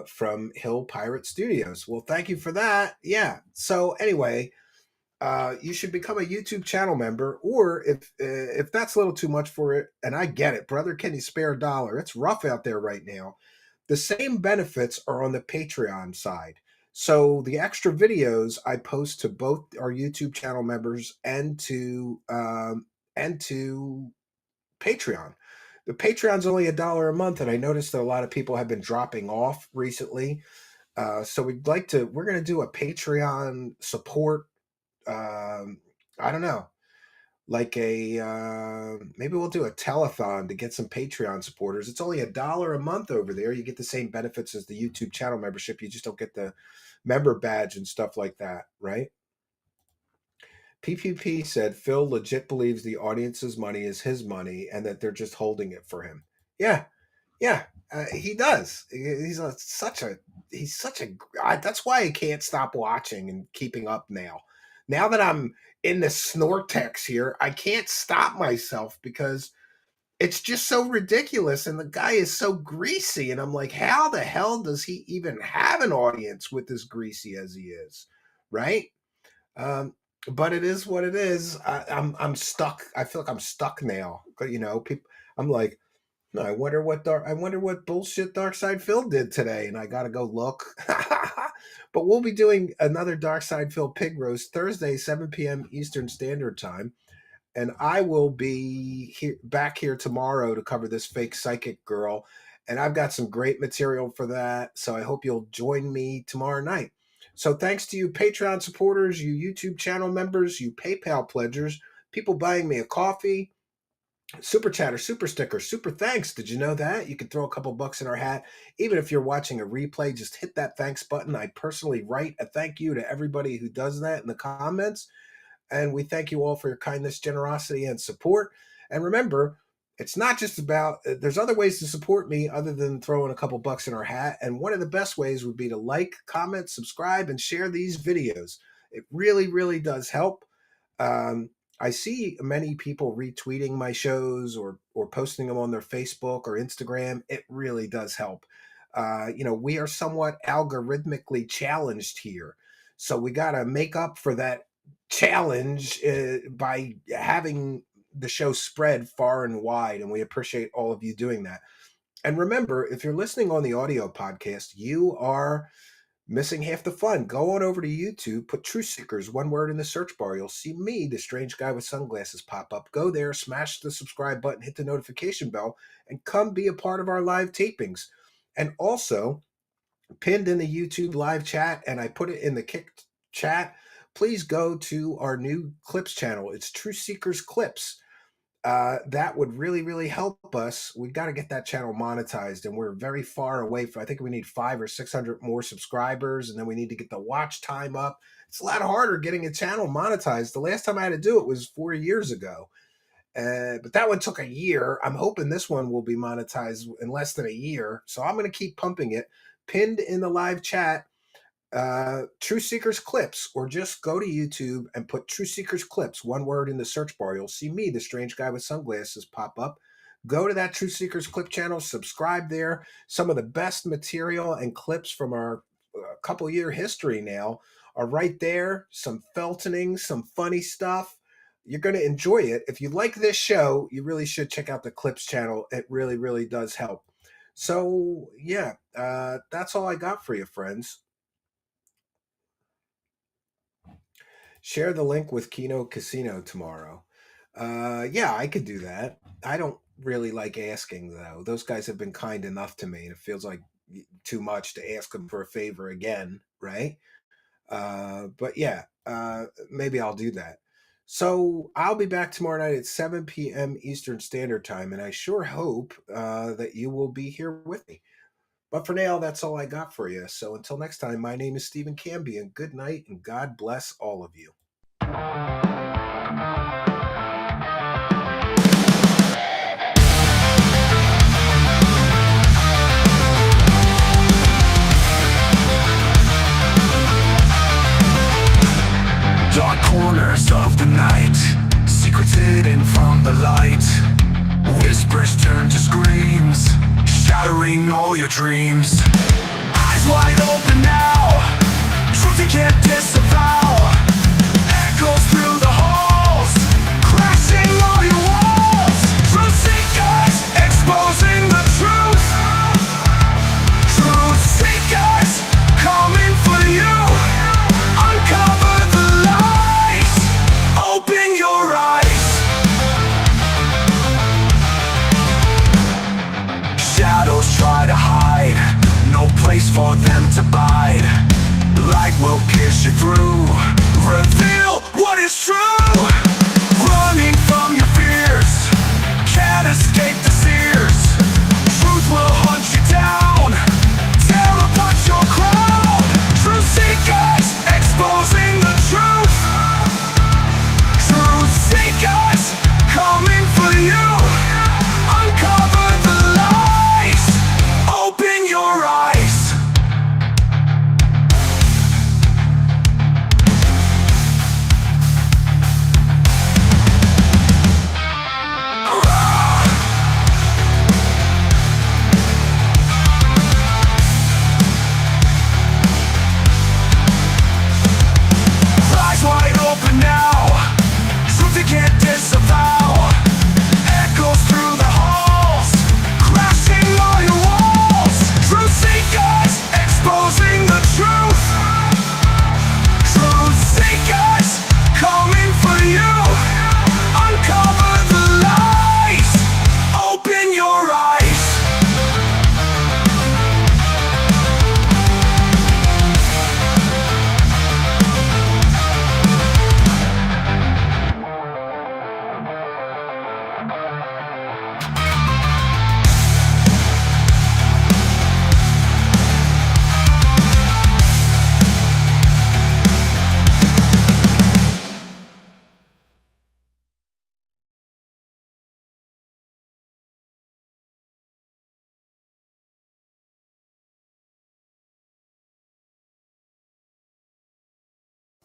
from Hill Pirate Studios. Well, thank you for that. Yeah. So anyway, you should become a YouTube channel member, or if that's a little too much for it, and I get it, brother, can you spare a dollar? It's rough out there right now. The same benefits are on the Patreon side. So the extra videos I post to both our YouTube channel members and to Patreon. The Patreon's only $1 a month, and I noticed that a lot of people have been dropping off recently. So we're going to do a Patreon support. I don't know, like maybe we'll do a telethon to get some Patreon supporters. It's only $1 a month over there. You get the same benefits as the YouTube channel membership. You just don't get the member badge and stuff like that, right? PPP said Phil legit believes the audience's money is his money and that they're just holding it for him. Yeah, he does. That's why I can't stop watching and keeping up now. Now that I'm in the Snortex here, I can't stop myself because it's just so ridiculous. And the guy is so greasy. And I'm like, how the hell does he even have an audience with as greasy as he is? Right? But it is what it is. I'm stuck. I feel like I'm stuck now. I'm like, I wonder what bullshit Darkside Phil did today, and I gotta go look. But we'll be doing another Darkside Phil pig roast Thursday, 7 p.m. Eastern Standard Time, and I will be back here tomorrow to cover this fake psychic girl, and I've got some great material for that. So I hope you'll join me tomorrow night. So thanks to you Patreon supporters, you YouTube channel members, you PayPal pledgers, people buying me a coffee, super chatter, super sticker, super thanks. Did you know that? You can throw a couple bucks in our hat. Even if you're watching a replay, just hit that thanks button. I personally write a thank you to everybody who does that in the comments. And we thank you all for your kindness, generosity, and support. And remember, it's not just about, there's other ways to support me other than throwing a couple bucks in our hat. And one of the best ways would be to like, comment, subscribe, and share these videos. It really, really does help. I see many people retweeting my shows or posting them on their Facebook or Instagram. It really does help. We are somewhat algorithmically challenged here. So we got to make up for that challenge by having the show spread far and wide. And we appreciate all of you doing that. And remember, if you're listening on the audio podcast, you are missing half the fun. Go on over to YouTube, put Truth Seekers, one word in the search bar. You'll see me, the strange guy with sunglasses, pop up. Go there, smash the subscribe button, hit the notification bell, and come be a part of our live tapings. And also, pinned in the YouTube live chat, and I put it in the Kick chat, please go to our new Clips channel. It's Truth Seekers Clips. That would really, really help us. We've got to get that channel monetized, and we're very far away from, I think we need 500 or 600 more subscribers, and then we need to get the watch time up. It's a lot harder getting a channel monetized. The last time I had to do it was 4 years ago. But that one took a year. I'm hoping this one will be monetized in less than a year. So I'm going to keep pumping it. pinned in the live chat Truth Seekers Clips, or just go to YouTube and put Truth Seekers Clips, one word, in the search bar. You'll see me, the strange guy with sunglasses, pop up. Go to that Truth Seekers Clip channel, subscribe there. Some of the best material and clips from our couple year history now are right there. Some feltoning, some funny stuff. You're going to enjoy it. If you like this show, you really should check out the Clips channel. It really, really does help. So, yeah, that's all I got for you, friends. Share the link with Kino Casino tomorrow. Yeah, I could do that. I don't really like asking, though. Those guys have been kind enough to me, and it feels like too much to ask them for a favor again, right? But yeah, maybe I'll do that. So I'll be back tomorrow night at 7 p.m. Eastern Standard Time, and I sure hope that you will be here with me. But for now, that's all I got for you. So until next time, my name is Stephen Cambian. Good night, and God bless all of you. Dark corners of the night, secrets hidden from the light. Whispers turn to screams, shattering all your dreams. Eyes wide open now, truth you can't disavow. Echoes through the halls, crashing all your walls. Truth seekers, exposing the truth. Truth seekers, coming for you. Uncover the lies, open your eyes. Shadows try to hide, no place for them to bide. Light will pierce you through, reveal what is true. Running from your fears, can't escape the sears. Truth will hunt you down, tear apart your crown. Truth seekers, exposing the truth. Truth seekers, coming for you. Uncover the lies, open your eyes. Eyes wide open now, truth you can't disavow. Echoes through the halls, crashing all your walls. Truth seekers, exposing the truth. Truth seekers, coming for you. Uncover the lies, open your eyes.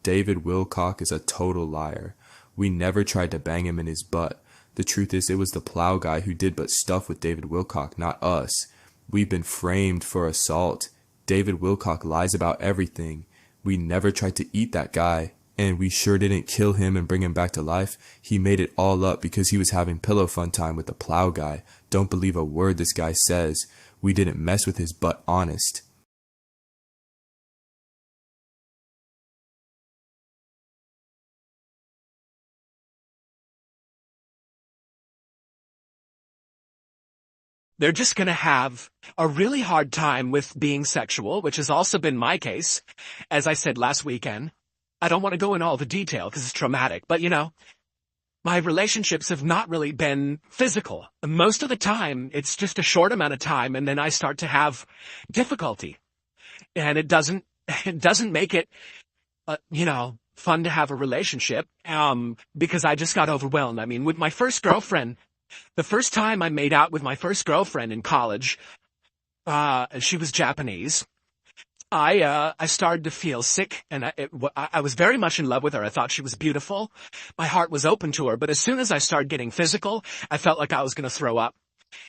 David Wilcock is a total liar. We never tried to bang him in his butt. The truth is, it was the plow guy who did but stuff with David Wilcock, not us. We've been framed for assault. David Wilcock lies about everything. We never tried to eat that guy, and we sure didn't kill him and bring him back to life. He made it all up because he was having pillow fun time with the plow guy. Don't believe a word this guy says. We didn't mess with his butt, honest. They're just going to have a really hard time with being sexual, which has also been my case. As I said last weekend, I don't want to go in all the detail because it's traumatic, but my relationships have not really been physical. Most of the time, it's just a short amount of time, and then I start to have difficulty. And it doesn't make it, fun to have a relationship, because I just got overwhelmed. I mean, with my first girlfriend, the first time I made out with my first girlfriend in college, she was Japanese, I started to feel sick, and I was very much in love with her. I thought she was beautiful. My heart was open to her, but as soon as I started getting physical, I felt like I was going to throw up.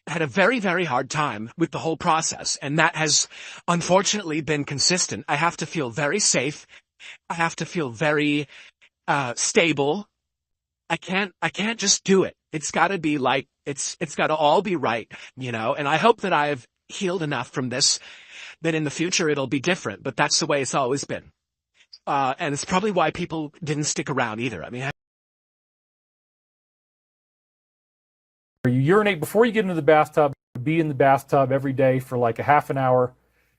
I had a very, very hard time with the whole process, and that has unfortunately been consistent. I have to feel very safe. I have to feel very stable. I can't just do it. It's got to be like, it's got to all be right, you know, and I hope that I've healed enough from this that in the future it'll be different, but that's the way it's always been. And it's probably why people didn't stick around either. I mean, You urinate before you get into the bathtub, be in the bathtub every day for like a half an hour.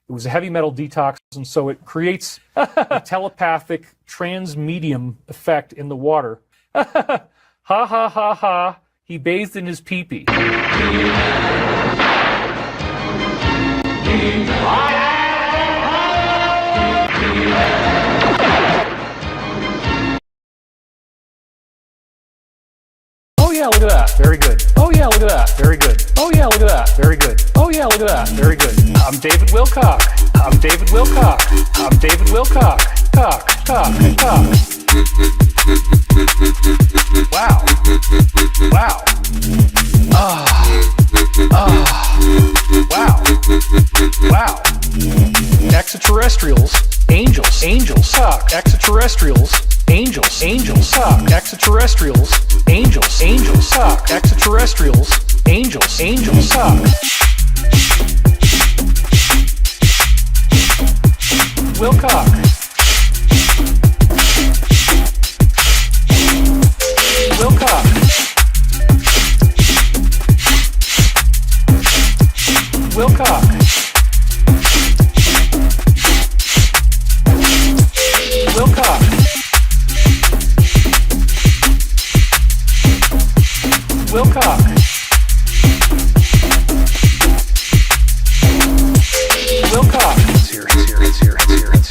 It was a heavy metal detox, and so it creates a telepathic transmedium effect in the water. Ha ha ha ha. He bathed in his pee-pee. Oh yeah, look at that. Very good. Oh yeah, look at that. Very good. Oh yeah, look at that. Very good. Oh yeah, look at that. Very good. I'm David Wilcock. I'm David Wilcock. I'm David Wilcock. Cock, cock, cock. Wow. Wow. Wow. Wow. Extraterrestrials, angels, angels, cock. Extraterrestrials, angels, angels, cock. Extraterrestrials, angels, angels, cock. Extraterrestrials, angels, angels, cock. Wilcock. Wilcock. Wilcock. Wilcock. Wilcock. Wilcock. It's here, it's here, it's here, it's here,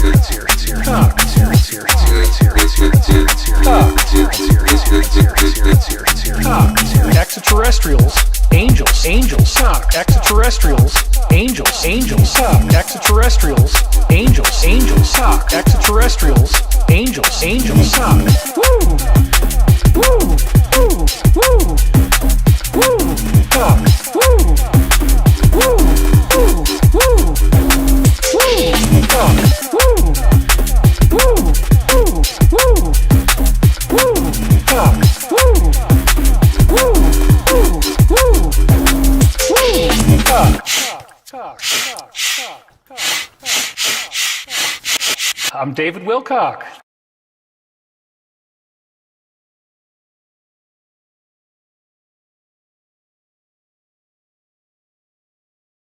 it's here, it's here. Cock. It's here, it's here, it's here, it's here, it's here, it's here, it's here. Cock. It's here, it's here, it's here, it's here, it's here, it's here, it's here. Cock. It's here, it's here, it's here, it's here, it's here, it's here, it's here. Cock. It's here. Extraterrestrials, angels, angels, cock. Extraterrestrials, angels, angels, cock. Extraterrestrials, angels, angels, cock. Extraterrestrials, angels, angels, cock. Woo! Woo! Woo! Woo! Woo! Cock. Woo! Woo! Woo! Woo! Woo! Cock. Woo! Woo! Woo! Woo! Woo! Cock. Woo! Woo! Woo! Woo! Woo! Cock. Cock. Cock. Cock. I'm David Wilcock.